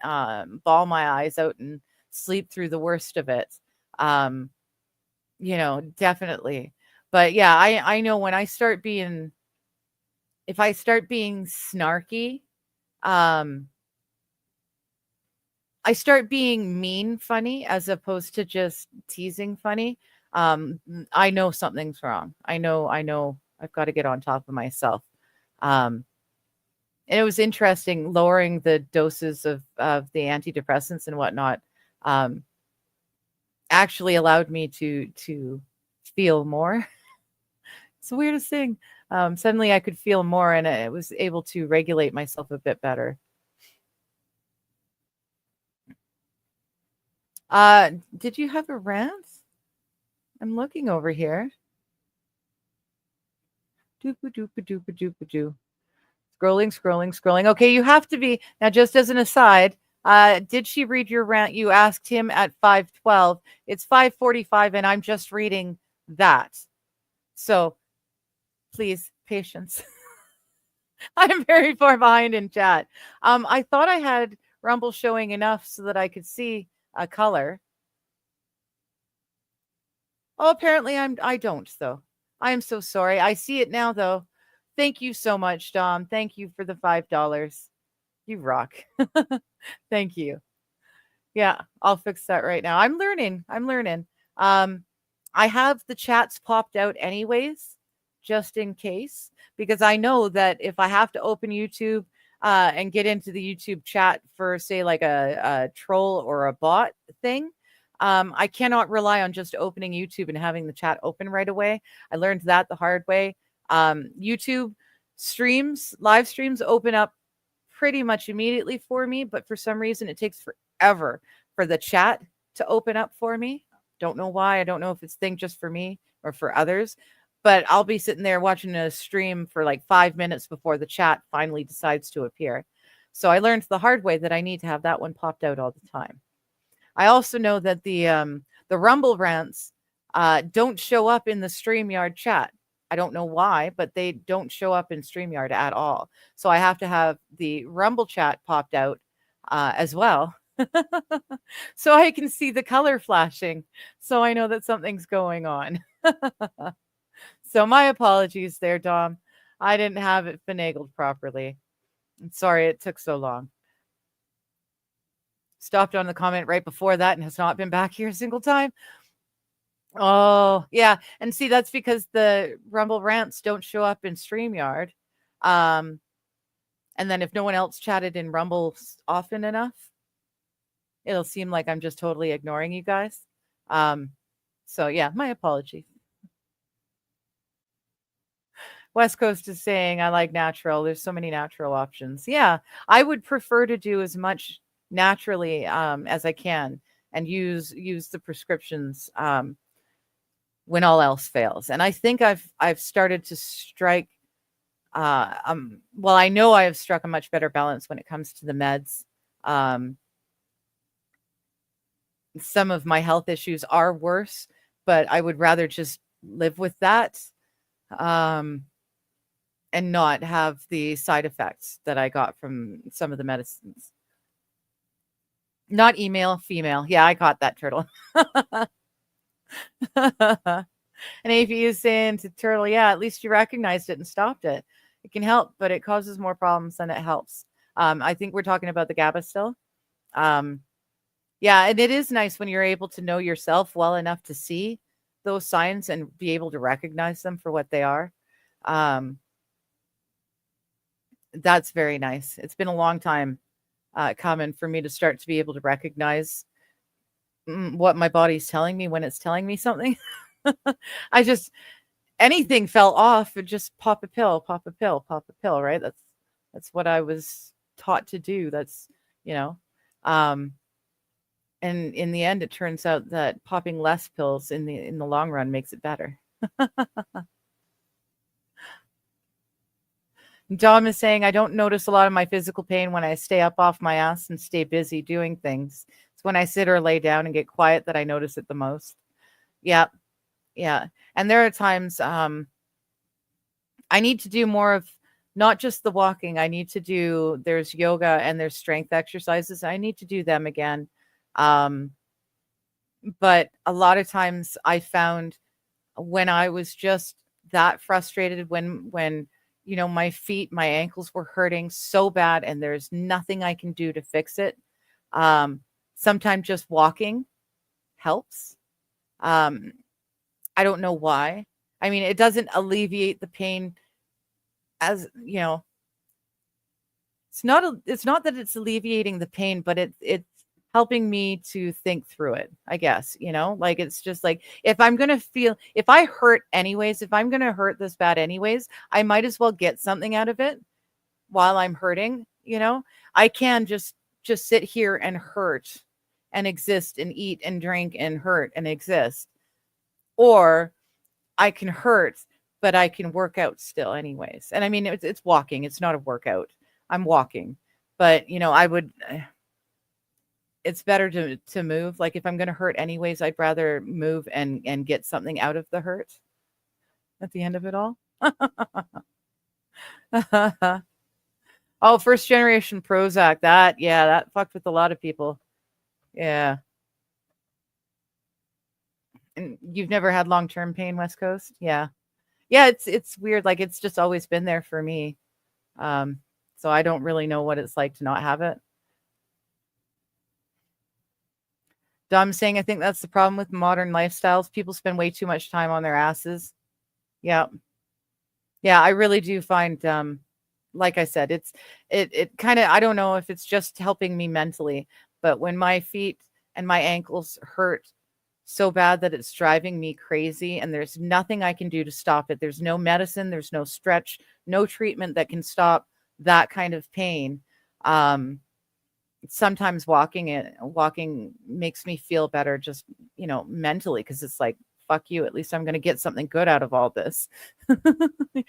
bawl my eyes out and sleep through the worst of it. Definitely. But yeah, I know when if I start being snarky, I start being mean funny as opposed to just teasing funny. I know something's wrong. I know I've got to get on top of myself. And it was interesting lowering the doses of the antidepressants and whatnot. Actually allowed me to feel more. It's the weirdest thing. Suddenly I could feel more and I was able to regulate myself a bit better. Did you have a rant? I'm looking over here. Doopa doopa doopa doopa doo. Scrolling. Okay, you have to be now. Just as an aside, did she read your rant? You asked him at 5:12. It's 5:45, and I'm just reading that. So please, patience. I'm very far behind in chat. I thought I had Rumble showing enough so that I could see a color. Oh, apparently I don't though. I am so sorry. I see it now though. Thank you so much, Dom. Thank you for the $5. You rock. Thank you. Yeah, I'll fix that right now. I'm learning. I have the chats popped out anyways, just in case, because I know that if I have to open YouTube and get into the YouTube chat for, say, like a troll or a bot thing, I cannot rely on just opening YouTube and having the chat open right away. I learned that the hard way. YouTube live streams open up pretty much immediately for me, but for some reason it takes forever for the chat to open up for me. Don't know why. I don't know if it's thing just for me or for others, but I'll be sitting there watching a stream for like 5 minutes before the chat finally decides to appear. So I learned the hard way that I need to have that one popped out all the time. I also know that the Rumble rants don't show up in the StreamYard chat. I don't know why, but they don't show up in StreamYard at all. So I have to have the Rumble chat popped out as well. So I can see the color flashing. So I know that something's going on. So my apologies there, Dom. I didn't have it finagled properly. I'm sorry it took so long. Stopped on the comment right before that and has not been back here a single time. Oh, yeah. And see, that's because the Rumble rants don't show up in StreamYard. And then if no one else chatted in Rumble often enough, it'll seem like I'm just totally ignoring you guys. So yeah, my apologies. West Coast is saying I like natural. There's so many natural options. Yeah, I would prefer to do as much naturally as I can and use the prescriptions when all else fails. And I think I've started to strike well, I know I have struck a much better balance when it comes to the meds. Some of my health issues are worse, but I would rather just live with that and not have the side effects that I got from some of the medicines. Not email, female. Yeah, I caught that, Turtle. And AP is saying to Turtle, yeah, at least you recognized it and stopped it. It can help, but it causes more problems than it helps. I think we're talking about the GABA still. Yeah, and it is nice when you're able to know yourself well enough to see those signs and be able to recognize them for what they are. That's very nice. It's been a long time coming for me to start to be able to recognize what my body's telling me when it's telling me something. I just anything fell off and just pop a pill, right? That's what I was taught to do. That's, and in the end it turns out that popping less pills in the long run makes it better. Dom is saying I don't notice a lot of my physical pain when I stay up off my ass and stay busy doing things. It's when I sit or lay down and get quiet that I notice it the most. Yeah. And there are times I need to do more of not just the walking. There's yoga and there's strength exercises. I need to do them again. But a lot of times I found when I was just that frustrated, when my feet, my ankles were hurting so bad and there's nothing I can do to fix it. Sometimes just walking helps. I don't know why. I mean, it doesn't alleviate the pain as, it's not that it's alleviating the pain, but it helping me to think through it, I guess, like it's just like if I'm going to feel if I hurt anyways, if I'm going to hurt this bad anyways, I might as well get something out of it while I'm hurting. I can just sit here and hurt and exist and eat and drink and hurt and exist. Or I can hurt, but I can work out still anyways. And I mean it's walking, it's not a workout. I'm walking. But I would it's better to move. Like if I'm going to hurt anyways, I'd rather move and get something out of the hurt at the end of it all. Oh, first generation Prozac. That fucked with a lot of people. Yeah. And you've never had long-term pain, West Coast? Yeah. Yeah, it's weird. Like it's just always been there for me. So I don't really know what it's like to not have it. Dom saying, I think that's the problem with modern lifestyles. People spend way too much time on their asses. Yeah. Yeah, I really do find, like I said, it kind of, I don't know if it's just helping me mentally, but when my feet and my ankles hurt so bad that it's driving me crazy and there's nothing I can do to stop it. There's no medicine, there's no stretch, no treatment that can stop that kind of pain. Sometimes walking makes me feel better just, mentally, because it's like, fuck you, at least I'm going to get something good out of all this. If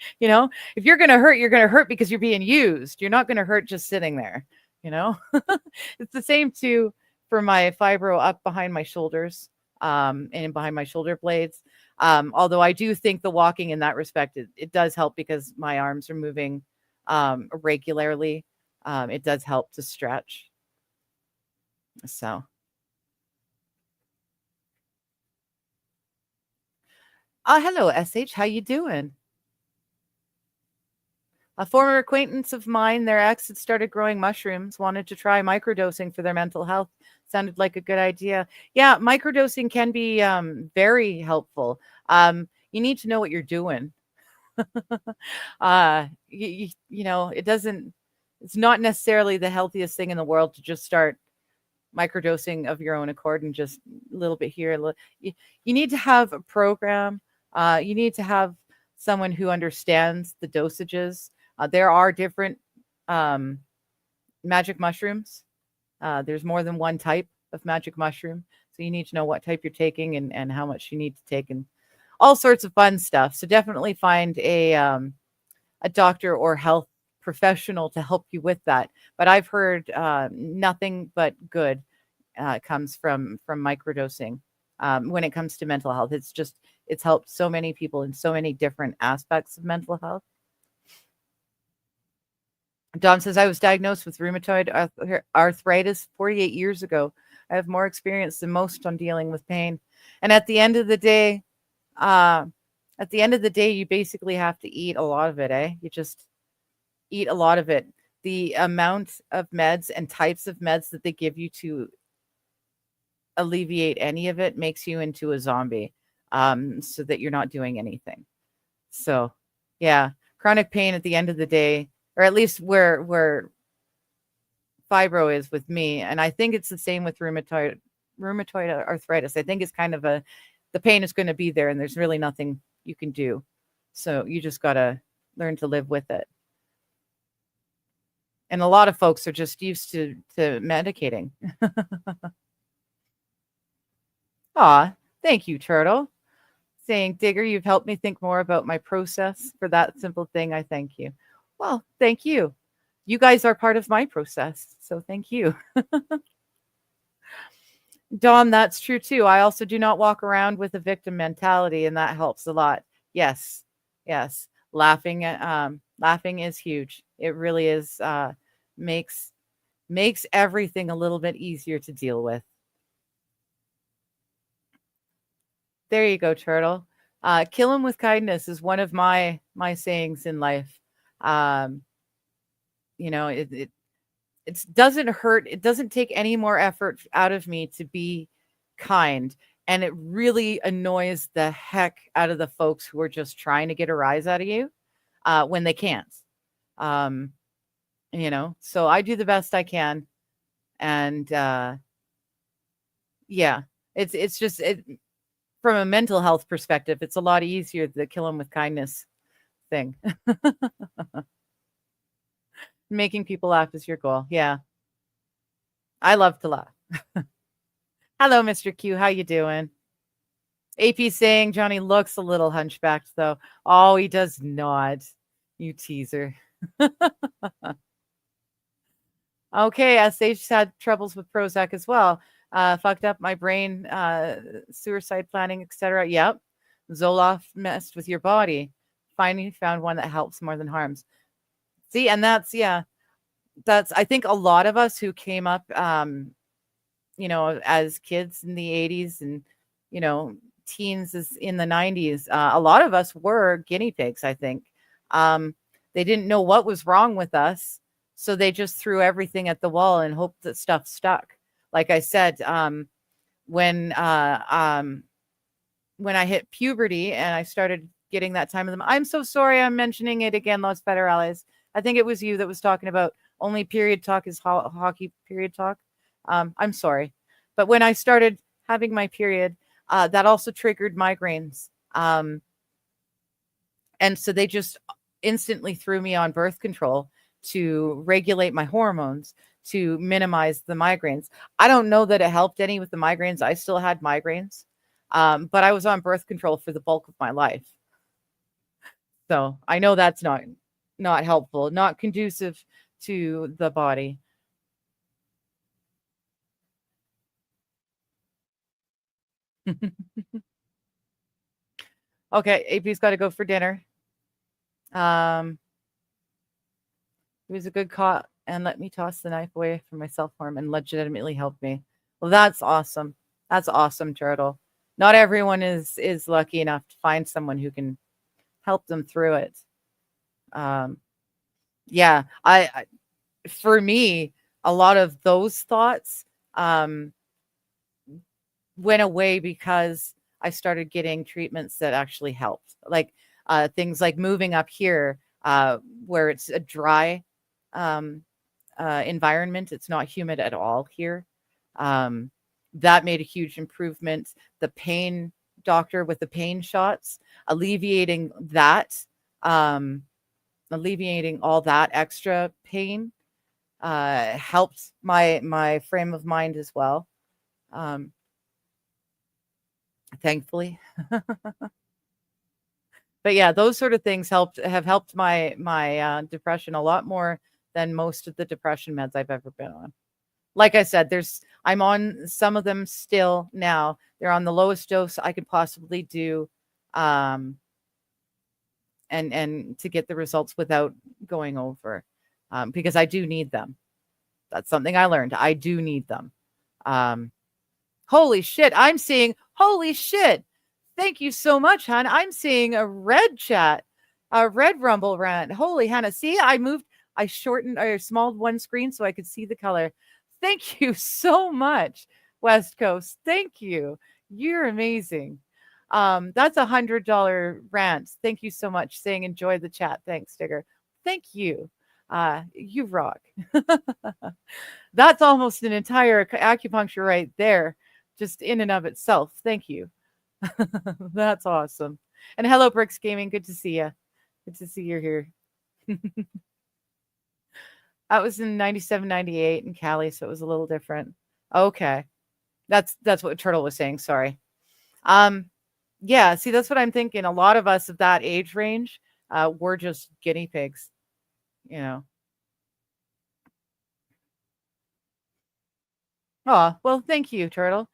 you're going to hurt because you're being used. You're not going to hurt just sitting there. It's the same too for my fibro up behind my shoulders, and behind my shoulder blades. Although I do think the walking in that respect, it does help because my arms are moving regularly. It does help to stretch. So. Hello, SH. How you doing? A former acquaintance of mine, their ex had started growing mushrooms, wanted to try microdosing for their mental health. Sounded like a good idea. Yeah, microdosing can be very helpful. You need to know what you're doing. It's not necessarily the healthiest thing in the world to just start microdosing of your own accord and just a little bit here. You need to have a program. You need to have someone who understands the dosages. There are different magic mushrooms. There's more than one type of magic mushroom. So you need to know what type you're taking and how much you need to take and all sorts of fun stuff. So definitely find a doctor or health professional to help you with that. But I've heard nothing but good comes from microdosing when it comes to mental health. It's helped so many people in so many different aspects of mental health. Dom says, I was diagnosed with rheumatoid arthritis 48 years ago. I have more experience than most on dealing with pain. And at the end of the day, you basically have to eat a lot of it, eh? You just eat a lot of it. The amount of meds and types of meds that they give you to alleviate any of it makes you into a zombie, so that you're not doing anything. So, yeah, chronic pain at the end of the day, or at least where fibro is with me, and I think it's the same with rheumatoid arthritis. I think it's kind of the pain is going to be there, and there's really nothing you can do. So you just got to learn to live with it. And a lot of folks are just used to medicating. Aw, thank you, Turtle. Saying, Digger, you've helped me think more about my process. For that simple thing, I thank you. Well, thank you. You guys are part of my process, so thank you. Dom, that's true too. I also do not walk around with a victim mentality, and that helps a lot. Yes. Laughing is huge. It really is. Makes everything a little bit easier to deal with. There you go, Turtle. Kill him with kindness is one of my sayings in life. It doesn't hurt. It doesn't take any more effort out of me to be kind. And it really annoys the heck out of the folks who are just trying to get a rise out of you when they can't. So I do the best I can. And Yeah. It's just from a mental health perspective, it's a lot easier the kill them with kindness thing. Making people laugh is your goal. Yeah. I love to laugh. Hello, Mr. Q. How you doing? AP saying Johnny looks a little hunchbacked though. Oh, he does not. You teaser. Okay, SH had troubles with Prozac as well. Fucked up my brain, suicide planning, etc. Yep. Zoloft messed with your body. Finally found one that helps more than harms. See, and that's yeah, that's I think a lot of us who came up as kids in the 80s and, you know, teens is in the 90s, a lot of us were guinea pigs, I think. Um, they didn't know what was wrong with us, so they just threw everything at the wall and hoped that stuff stuck. Like I said, when I hit puberty and I started getting that time of them, I'm so sorry I'm mentioning it again, Los Federales. I think it was you that was talking about only period talk is hockey period talk. I'm sorry. But when I started having my period, that also triggered migraines. And so they just instantly threw me on birth control to regulate my hormones to minimize the migraines. I don't know that it helped any with the migraines. I still had migraines, but I was on birth control for the bulk of my life. So I know that's not helpful, not conducive to the body. Okay, AP's got to go for dinner. He was a good cop and let me toss the knife away from my self-harm and legitimately helped me. Well, that's awesome. That's awesome, Turtle. Not everyone is lucky enough to find someone who can help them through it. Yeah, I for me, a lot of those thoughts went away because I started getting treatments that actually helped. Like things like moving up here, where it's a dry um, environment. It's not humid at all here. That made a huge improvement. The pain doctor with the pain shots, alleviating that, alleviating all that extra pain, helped my frame of mind as well. Thankfully. But yeah, those sort of things have helped my depression a lot more than most of the depression meds I've ever been on. Like I said, I'm on some of them still now. They're on the lowest dose I could possibly do, and to get the results without going over, because I do need them. That's something I learned. I do need them. Holy shit! Holy shit! Thank you so much, hon. I'm seeing a red chat, a red rumble rant. Holy Hannah. See, I shortened or smalled one screen so I could see the color. Thank you so much, West Coast. Thank you. You're amazing. That's $100 rant. Thank you so much. Saying enjoy the chat. Thanks, Digger. Thank you. You rock. That's almost an entire acupuncture right there, just in and of itself. Thank you. That's awesome. And hello, Bricks Gaming. Good to see you. Good to see you're here. That was in 97, 98 in Cali, so it was a little different. Okay. That's what Turtle was saying. Sorry. Yeah, see, that's what I'm thinking. A lot of us of that age range, we're just guinea pigs, you know. Oh, well, thank you, Turtle.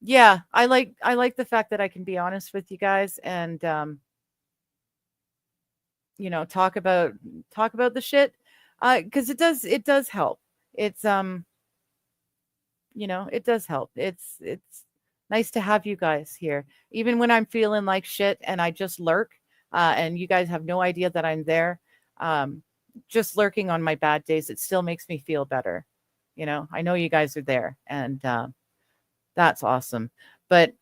Yeah, I like the fact that I can be honest with you guys and talk about the shit, because it does help. It's it does help. It's nice to have you guys here, even when I'm feeling like shit and I just lurk, and you guys have no idea that I'm there. Just lurking on my bad days, it still makes me feel better. I know you guys are there, and that's awesome. But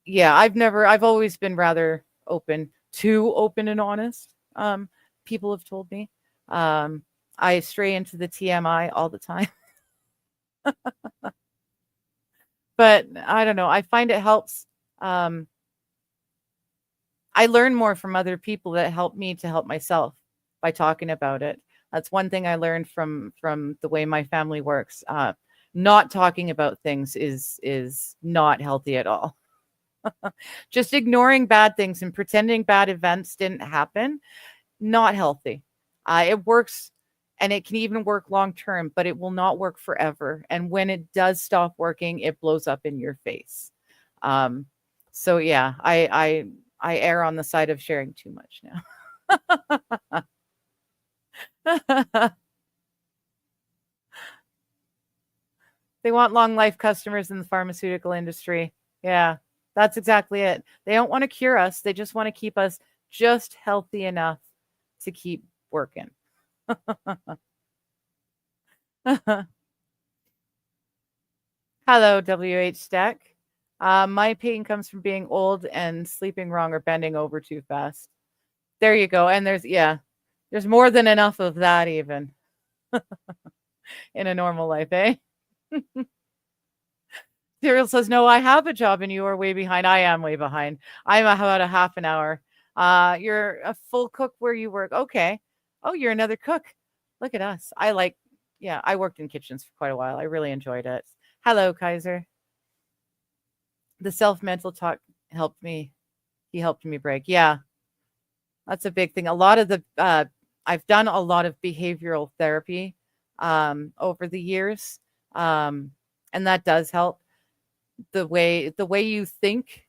yeah, I've always been rather too open and honest. People have told me. I stray into the TMI all the time. But I don't know. I find it helps. Um, I learn more from other people that help me to help myself by talking about it. That's one thing I learned from the way my family works. Not talking about things is not healthy at all. Just ignoring bad things and pretending bad events didn't happen, not healthy. It works and it can even work long term, but it will not work forever. And when it does stop working, it blows up in your face. Um, so yeah, I err on the side of sharing too much now. They want long life customers in the pharmaceutical industry. Yeah, that's exactly it. They don't want to cure us. They just want to keep us just healthy enough to keep working. Hello, WH Stack. My pain comes from being old and sleeping wrong or bending over too fast. There you go. And there's more than enough of that even in a normal life, eh? Cyril says, no, I have a job and you are way behind. I am way behind. I'm about a half an hour. You're a full cook where you work. Okay. Oh, you're another cook. Look at us. Yeah, I worked in kitchens for quite a while. I really enjoyed it. Hello, Kaiser. The self-mental talk helped me. He helped me break. Yeah, that's a big thing. I've done a lot of behavioral therapy over the years. Um, and that does help the way you think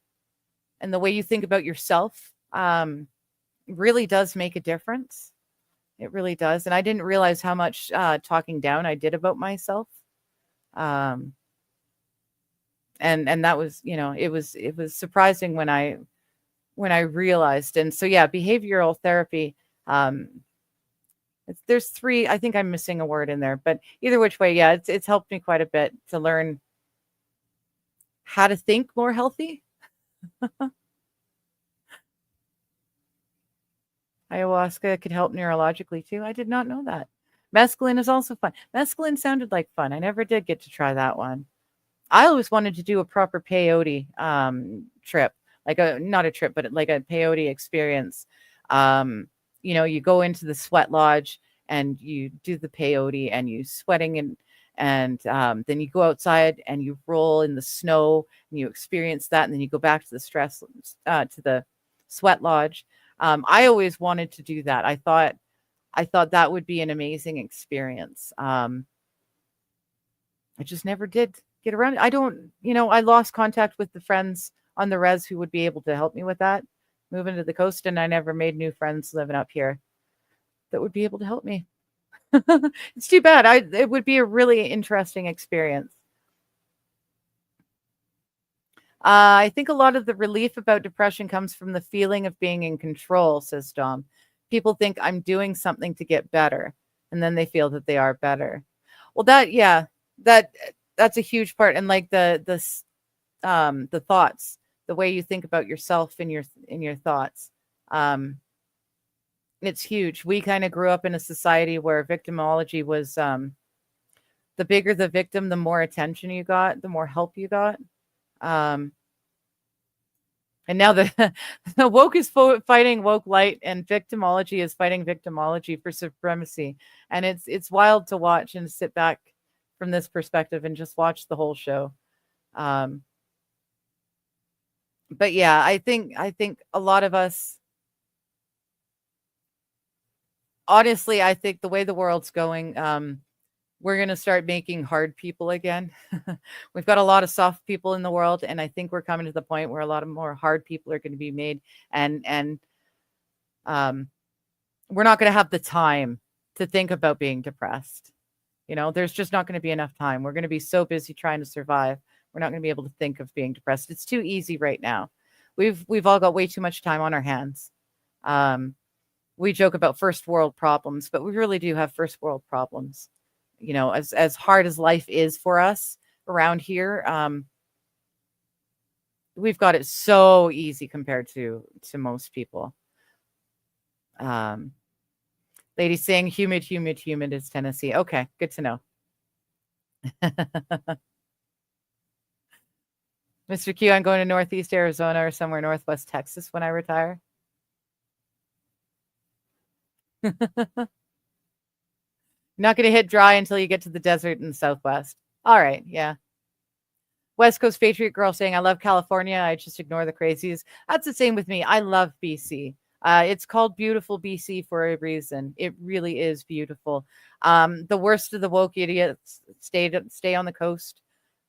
and the way you think about yourself really does make a difference. It really does. And I didn't realize how much talking down I did about myself. Um, and that was, it was surprising when I realized. And so yeah, behavioral therapy. Um, there's three. I think I'm missing a word in there, but either which way, yeah, it's helped me quite a bit to learn how to think more healthy. Ayahuasca could help neurologically too. I did not know that. Mescaline is also fun. Mescaline sounded like fun. I never did get to try that one. I always wanted to do a proper peyote trip, like a not a trip, but like a peyote experience. Um, you go into the sweat lodge and you do the peyote and you sweating and then you go outside and you roll in the snow and you experience that and then you go back to the sweat lodge. I always wanted to do that. I thought that would be an amazing experience. I just never did get around. I don't, I lost contact with the friends on the res who would be able to help me with that, moving to the coast, and I never made new friends living up here that would be able to help me. It's too bad. It would be a really interesting experience. I think a lot of the relief about depression comes from the feeling of being in control, says Dom. People think I'm doing something to get better, and then they feel that they are better. Well, yeah, that that's a huge part. And like the thoughts, the way you think about yourself in your thoughts. Um, it's huge. We kind of grew up in a society where victimology was the bigger the victim, the more attention you got, the more help you got. Um, and now the woke is fighting woke light, and victimology is fighting victimology for supremacy. And it's wild to watch and sit back from this perspective and just watch the whole show. Um, but yeah, I think a lot of us, honestly, I think the way the world's going, we're going to start making hard people again. We've got a lot of soft people in the world, and I think we're coming to the point where a lot of more hard people are going to be made, and um, we're not going to have the time to think about being depressed. There's just not going to be enough time. We're going to be so busy trying to survive. We're not going to be able to think of being depressed. It's too easy right now. We've all got way too much time on our hands. We joke about first world problems, but we really do have first world problems. As hard as life is for us around here, we've got it so easy compared to most people. Lady saying humid is Tennessee. Okay, good to know. Mr. Q, I'm going to Northeast Arizona or somewhere Northwest Texas when I retire. Not going to hit dry until you get to the desert in the Southwest. All right. Yeah. West Coast Patriot Girl saying, I love California. I just ignore the crazies. That's the same with me. I love BC. It's called beautiful BC for a reason. It really is beautiful. The worst of the woke idiots stay on the coast.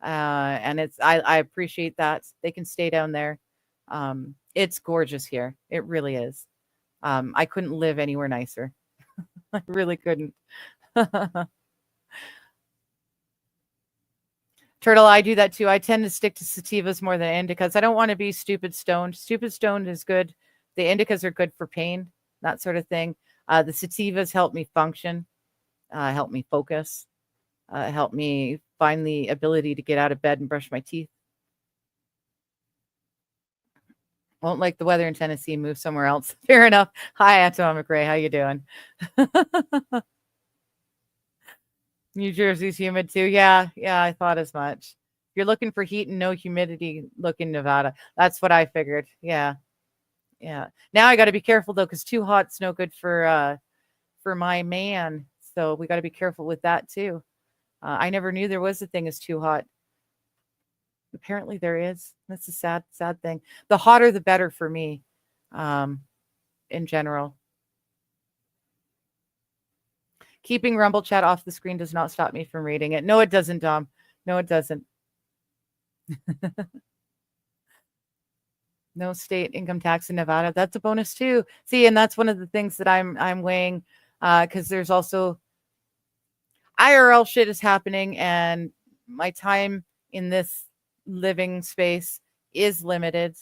And I appreciate that. They can stay down there. It's gorgeous here. It really is. I couldn't live anywhere nicer. I really couldn't. Turtle, I do that too. I tend to stick to sativas more than indicas. I don't want to be stupid stoned. Stupid stoned is good. The indicas are good for pain, that sort of thing. The sativas help me function, help me focus, help me find the ability to get out of bed and brush my teeth. Won't like the weather in Tennessee, move somewhere else. Fair enough. Hi, Anton McRae. How you doing? New Jersey's humid too. Yeah, I thought as much. If you're looking for heat and no humidity, look in Nevada. That's what I figured. Yeah. Now I got to be careful though, because too hot's no good for my man. So we got to be careful with that too. I never knew there was a thing as too hot. Apparently there is. That's a sad thing. The hotter, the better for me, in general. Keeping Rumble chat off the screen does not stop me from reading it. No, it doesn't, Dom. No, it doesn't. No state income tax in Nevada. That's a bonus too. See, and that's one of the things that I'm weighing, because there's also IRL shit is happening, and my time in this living space is limited.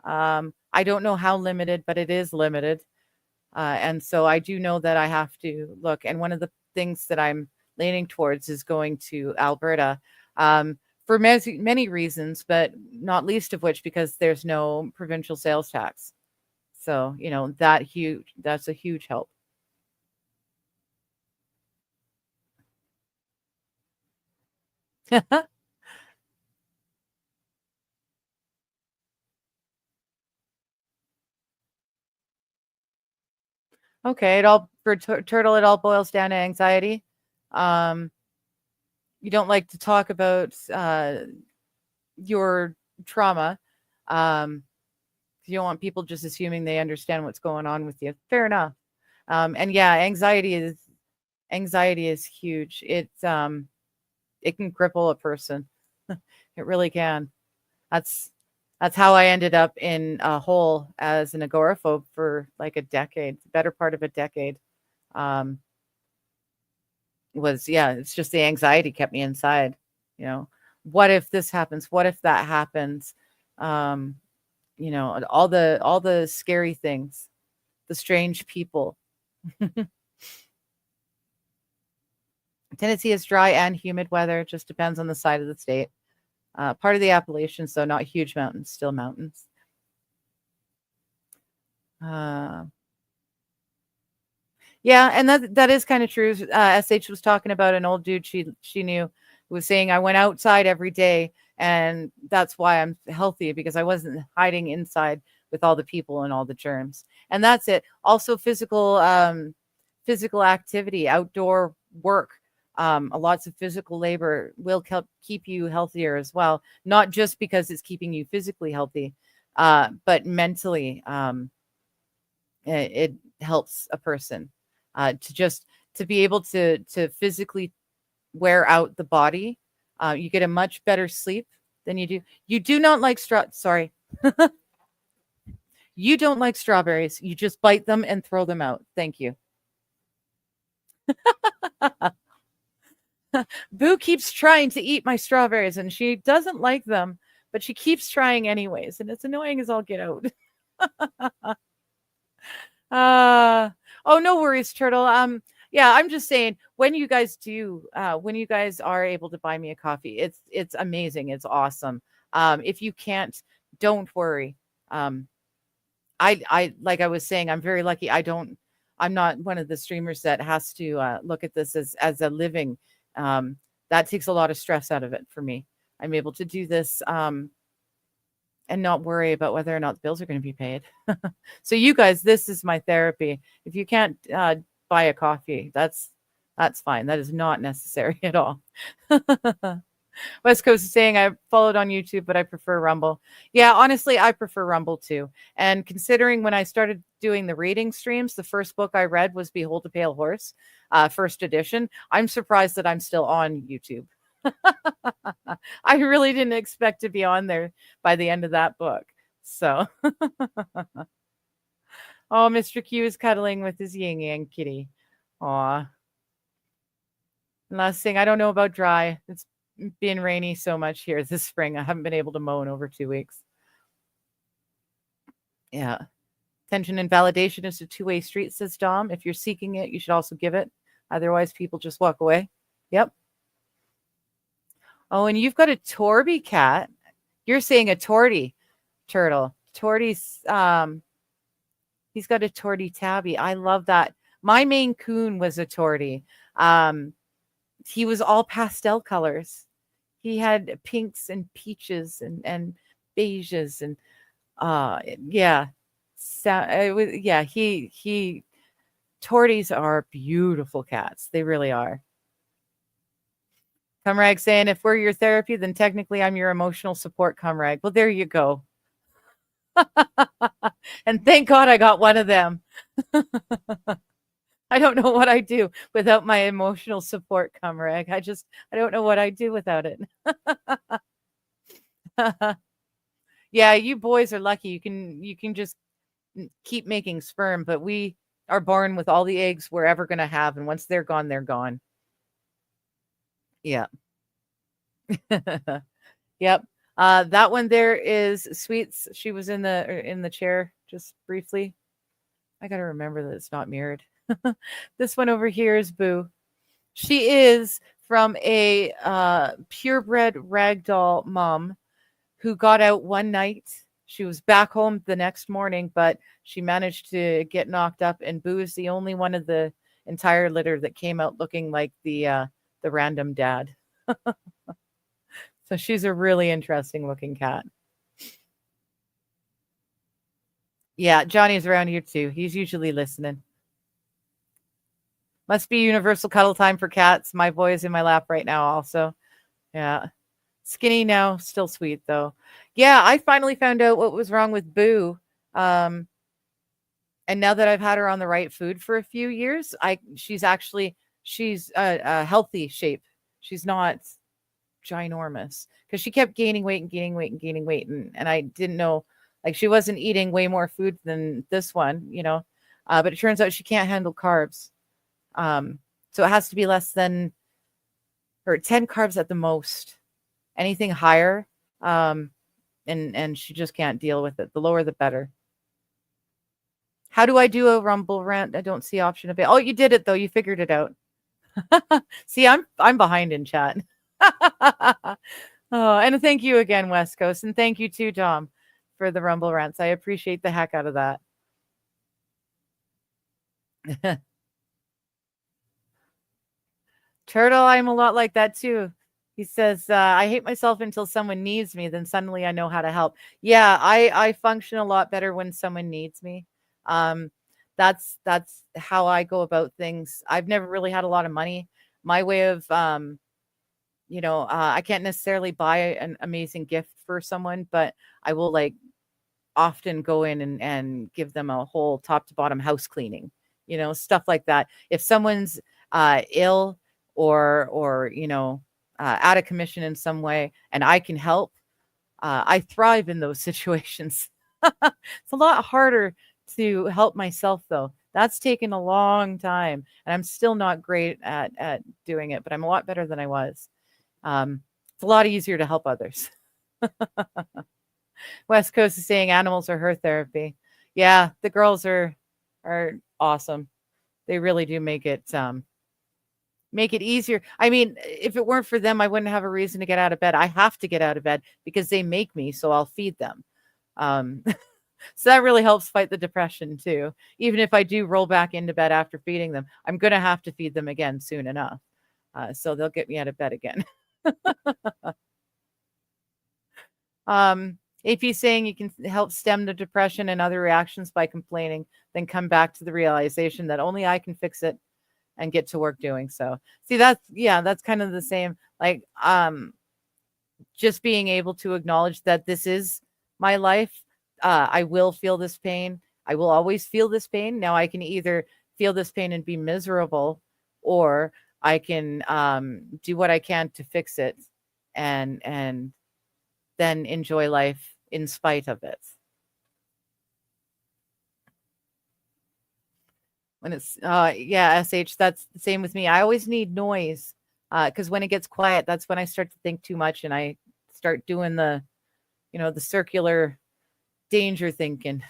I don't know how limited, but it is limited. And so I do know that I have to look. And one of the things that I'm leaning towards is going to Alberta, for many reasons, but not least of which because there's no provincial sales tax. So, that's a huge help. Okay, Turtle, it all boils down to anxiety. You don't like to talk about your trauma. You don't want people just assuming they understand what's going on with you. Fair enough. And yeah, anxiety is huge. It can cripple a person. It really can. That's how I ended up in a hole as an agoraphobe for like a decade, better part of a decade. It's just the anxiety kept me inside. What if this happens? What if that happens? All the scary things, the strange people. Tennessee is dry and humid weather. It just depends on the side of the state. Part of the Appalachians, so not huge mountains, still mountains. Yeah, and that is kind of true. SH was talking about an old dude she knew who was saying, I went outside every day, and that's why I'm healthy, because I wasn't hiding inside with all the people and all the germs. And that's it. Also physical activity, outdoor work, lots of physical labor will keep you healthier as well. Not just because it's keeping you physically healthy, but mentally, it helps a person to be able to physically wear out the body. You get a much better sleep than you do. You do not like sorry. You don't like strawberries. You just bite them and throw them out. Thank you. Boo keeps trying to eat my strawberries and she doesn't like them, but she keeps trying anyways. And it's annoying as all get out. Oh, no worries, Turtle. Yeah, I'm just saying when you guys are able to buy me a coffee, it's amazing. It's awesome. If you can't, don't worry. I like I was saying, I'm very lucky. I'm not one of the streamers that has to look at this as a living. That takes a lot of stress out of it for me. I'm able to do this and not worry about whether or not the bills are going to be paid. So you guys, this is my therapy. If you can't buy a coffee, that's fine. That is not necessary at all. West Coast is saying I followed on YouTube, but I prefer Rumble. Yeah, honestly, I prefer Rumble too. And considering when I started doing the reading streams, the first book I read was Behold a Pale Horse, first edition. I'm surprised that I'm still on YouTube. I really didn't expect to be on there by the end of that book. So, oh, Mr. Q is cuddling with his yin yang kitty. Aw. Last thing, I don't know about dry. It's been rainy so much here this spring. I haven't been able to mow in over 2 weeks. Yeah. Attention and validation is a two-way street, says Dom. If you're seeking it, you should also give it. Otherwise, people just walk away. Yep. Oh, and you've got a Torby cat. You're saying a Torty turtle. Torty's he's got a Torty tabby. I love that. My Maine Coon was a Torty. He was all pastel colors. He had pinks and peaches and beiges and yeah. So it was, yeah, he Torties are beautiful cats. They really are. Cumrag saying, if we're your therapy, then technically I'm your emotional support, Cumrag. Well, there you go. And thank God I got one of them. I don't know what I do without my emotional support, Cumrag. I don't know what I do without it. Yeah, you boys are lucky. You can just keep making sperm, but we are born with all the eggs we're ever going to have, and once they're gone, they're gone. Yeah. Yep. That one there is Sweets. She was in the chair just briefly. I got to remember that it's not mirrored. This one over here is Boo. She is from a purebred ragdoll mom who got out one night. She was back home the next morning, but she managed to get knocked up, and Boo is the only one of the entire litter that came out looking like the random dad. So she's a really interesting looking cat. Yeah, Johnny's around here too. He's usually listening. Must be universal cuddle time for cats. My boy is in my lap right now also. Yeah. Skinny now, still sweet though. Yeah, I finally found out what was wrong with Boo. And now that I've had her on the right food for a few years, she's a healthy shape. She's not ginormous because she kept gaining weight and gaining weight and gaining weight. And I didn't know, like, she wasn't eating way more food than this one, but it turns out she can't handle carbs. So it has to be less than, or 10 carbs at the most. Anything higher, and she just can't deal with it. The lower, the better. How do I do a Rumble rant? I don't see option of it. Oh, you did it though. You figured it out. See, I'm behind in chat. Oh, and thank you again, West Coast, and thank you too, Tom, for the Rumble rants. I appreciate the heck out of that. Turtle, I'm a lot like that too. He says, I hate myself until someone needs me, then suddenly I know how to help. Yeah, I function a lot better when someone needs me. That's how I go about things. I've never really had a lot of money. My way of, I can't necessarily buy an amazing gift for someone, but I will often go in and give them a whole top to bottom house cleaning, stuff like that. If someone's ill or out of commission in some way and I can help, I thrive in those situations. It's a lot harder to help myself though. That's taken a long time and I'm still not great at doing it, but I'm a lot better than I was. It's a lot easier to help others. West Coast is saying animals are her therapy. Yeah, the girls are awesome. They really do make it easier. I mean, if it weren't for them, I wouldn't have a reason to get out of bed. I have to get out of bed because they make me, so I'll feed them. So that really helps fight the depression too. Even if I do roll back into bed after feeding them, I'm going to have to feed them again soon enough. So they'll get me out of bed again. AP saying you can help stem the depression and other reactions by complaining, then come back to the realization that only I can fix it and get to work doing so. See, that's kind of the same. Like, just being able to acknowledge that this is my life. I will feel this pain. I will always feel this pain. Now I can either feel this pain and be miserable, or I can do what I can to fix it and then enjoy life in spite of it. When it's yeah, SH, that's the same with me. I always need noise. Because when it gets quiet, that's when I start to think too much and I start doing the, the circular danger thinking.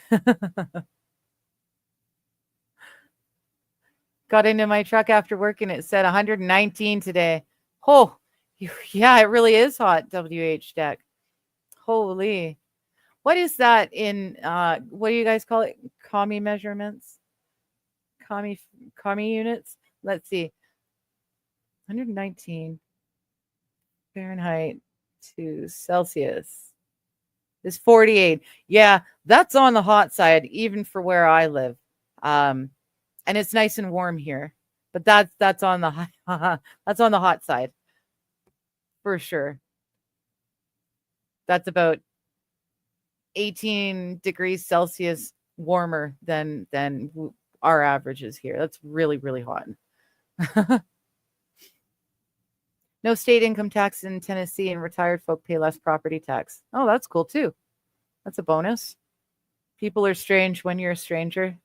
Got into my truck after work and it said 119 today. Oh, yeah, it really is hot, WH Deck. Holy. What is that in, what do you guys call it? Commie measurements? Commie units? Let's see. 119 Fahrenheit to Celsius is 48. Yeah, that's on the hot side, even for where I live. And it's nice and warm here, but that's on the that's on the hot side for sure. That's about 18 degrees Celsius warmer than our averages here. That's really, really hot. No state income tax in Tennessee, and retired folk pay less property tax. Oh, that's cool too. That's a bonus. People are strange when you're a stranger.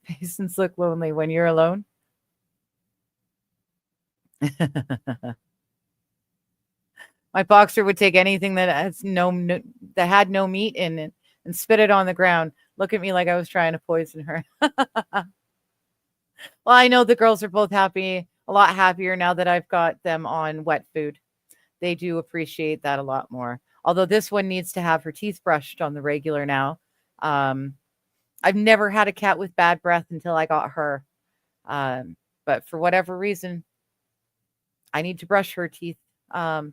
Patients look lonely when you're alone. My boxer would take anything that has that had no meat in it and spit it on the ground. Look at me like I was trying to poison her. Well, I know the girls are both happy. A lot happier now that I've got them on wet food. They do appreciate that a lot more. Although this one needs to have her teeth brushed on the regular now. I've never had a cat with bad breath until I got her. But for whatever reason, I need to brush her teeth. And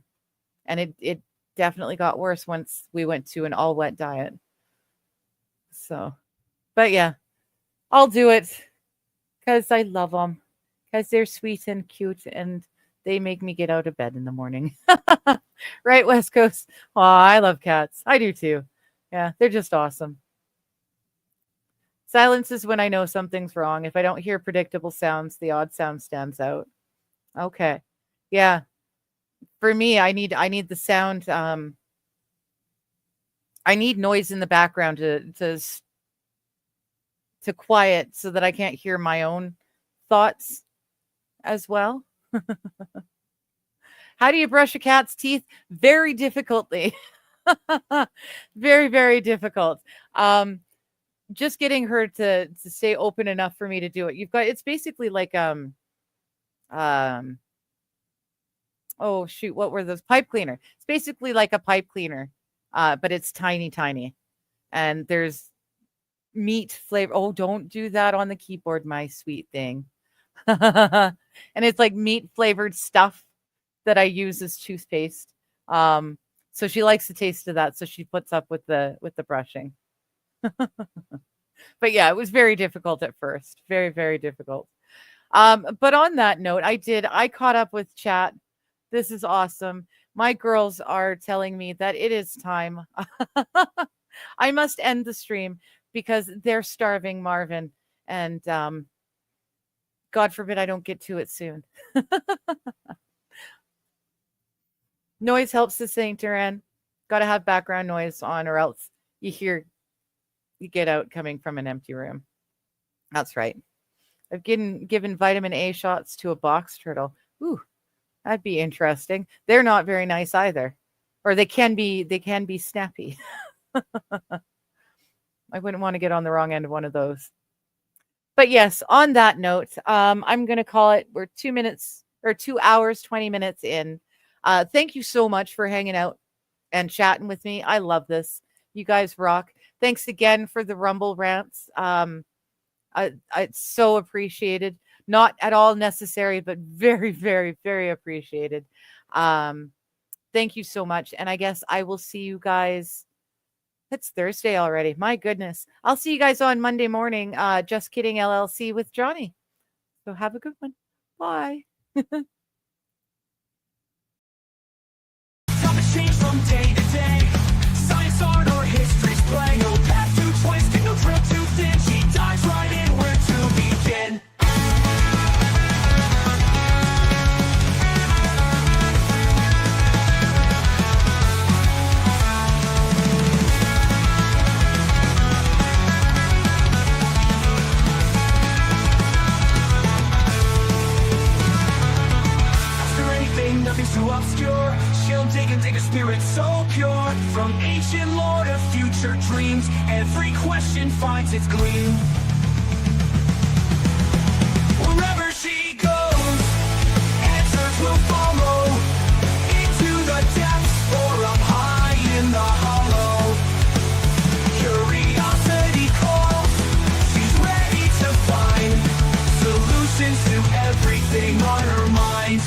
it definitely got worse once we went to an all wet diet. So, but yeah, I'll do it because I love them. Because they're sweet and cute and they make me get out of bed in the morning. Right, West Coast? Oh, I love cats. I do too. Yeah, they're just awesome. Silence is when I know something's wrong. If I don't hear predictable sounds, the odd sound stands out. Okay. Yeah. For me, I need the sound. I need noise in the background to quiet so that I can't hear my own thoughts as well. How do you brush a cat's teeth? Very difficultly. Very, very difficult. Just getting her to stay open enough for me to do it. It's basically like oh shoot, what were those? Pipe cleaner. It's basically like a pipe cleaner, but it's tiny, tiny. And there's meat flavor. Oh, don't do that on the keyboard, my sweet thing. And it's like meat flavored stuff that I use as toothpaste. So she likes the taste of that, so she puts up with the brushing. But yeah, it was very difficult at first. Very, very difficult. But on that note, I caught up with chat. This is awesome. My girls are telling me that it is time. I must end the stream because they're starving, Marvin. And God forbid I don't get to it soon. Noise helps the Saint Duran. Got to have background noise on or else you get out coming from an empty room. That's right. I've given vitamin A shots to a box turtle. Ooh, that'd be interesting. They're not very nice either. Or they can be snappy. I wouldn't want to get on the wrong end of one of those. But yes, on that note, I'm going to call it. We're 2 hours, 20 minutes in. Thank you so much for hanging out and chatting with me. I love this. You guys rock. Thanks again for the Rumble rants. It's so appreciated. Not at all necessary, but very, very, very appreciated. Thank you so much. And I guess I will see you guys It's Thursday already. My goodness. I'll see you guys on Monday morning. Just Kidding LLC with Johnny. So have a good one. Bye.
Topics change from day to day. Science, art, or history's play. No path too twisted, no trail too thin. She dives right in where to begin. Nothing's too obscure. She'll dig and take a spirit so pure. From ancient lore to future dreams, every question finds its gleam. Wherever she goes, answers will follow. Into the depths or up high in the hollow. Curiosity calls. She's ready to find solutions to everything on her mind.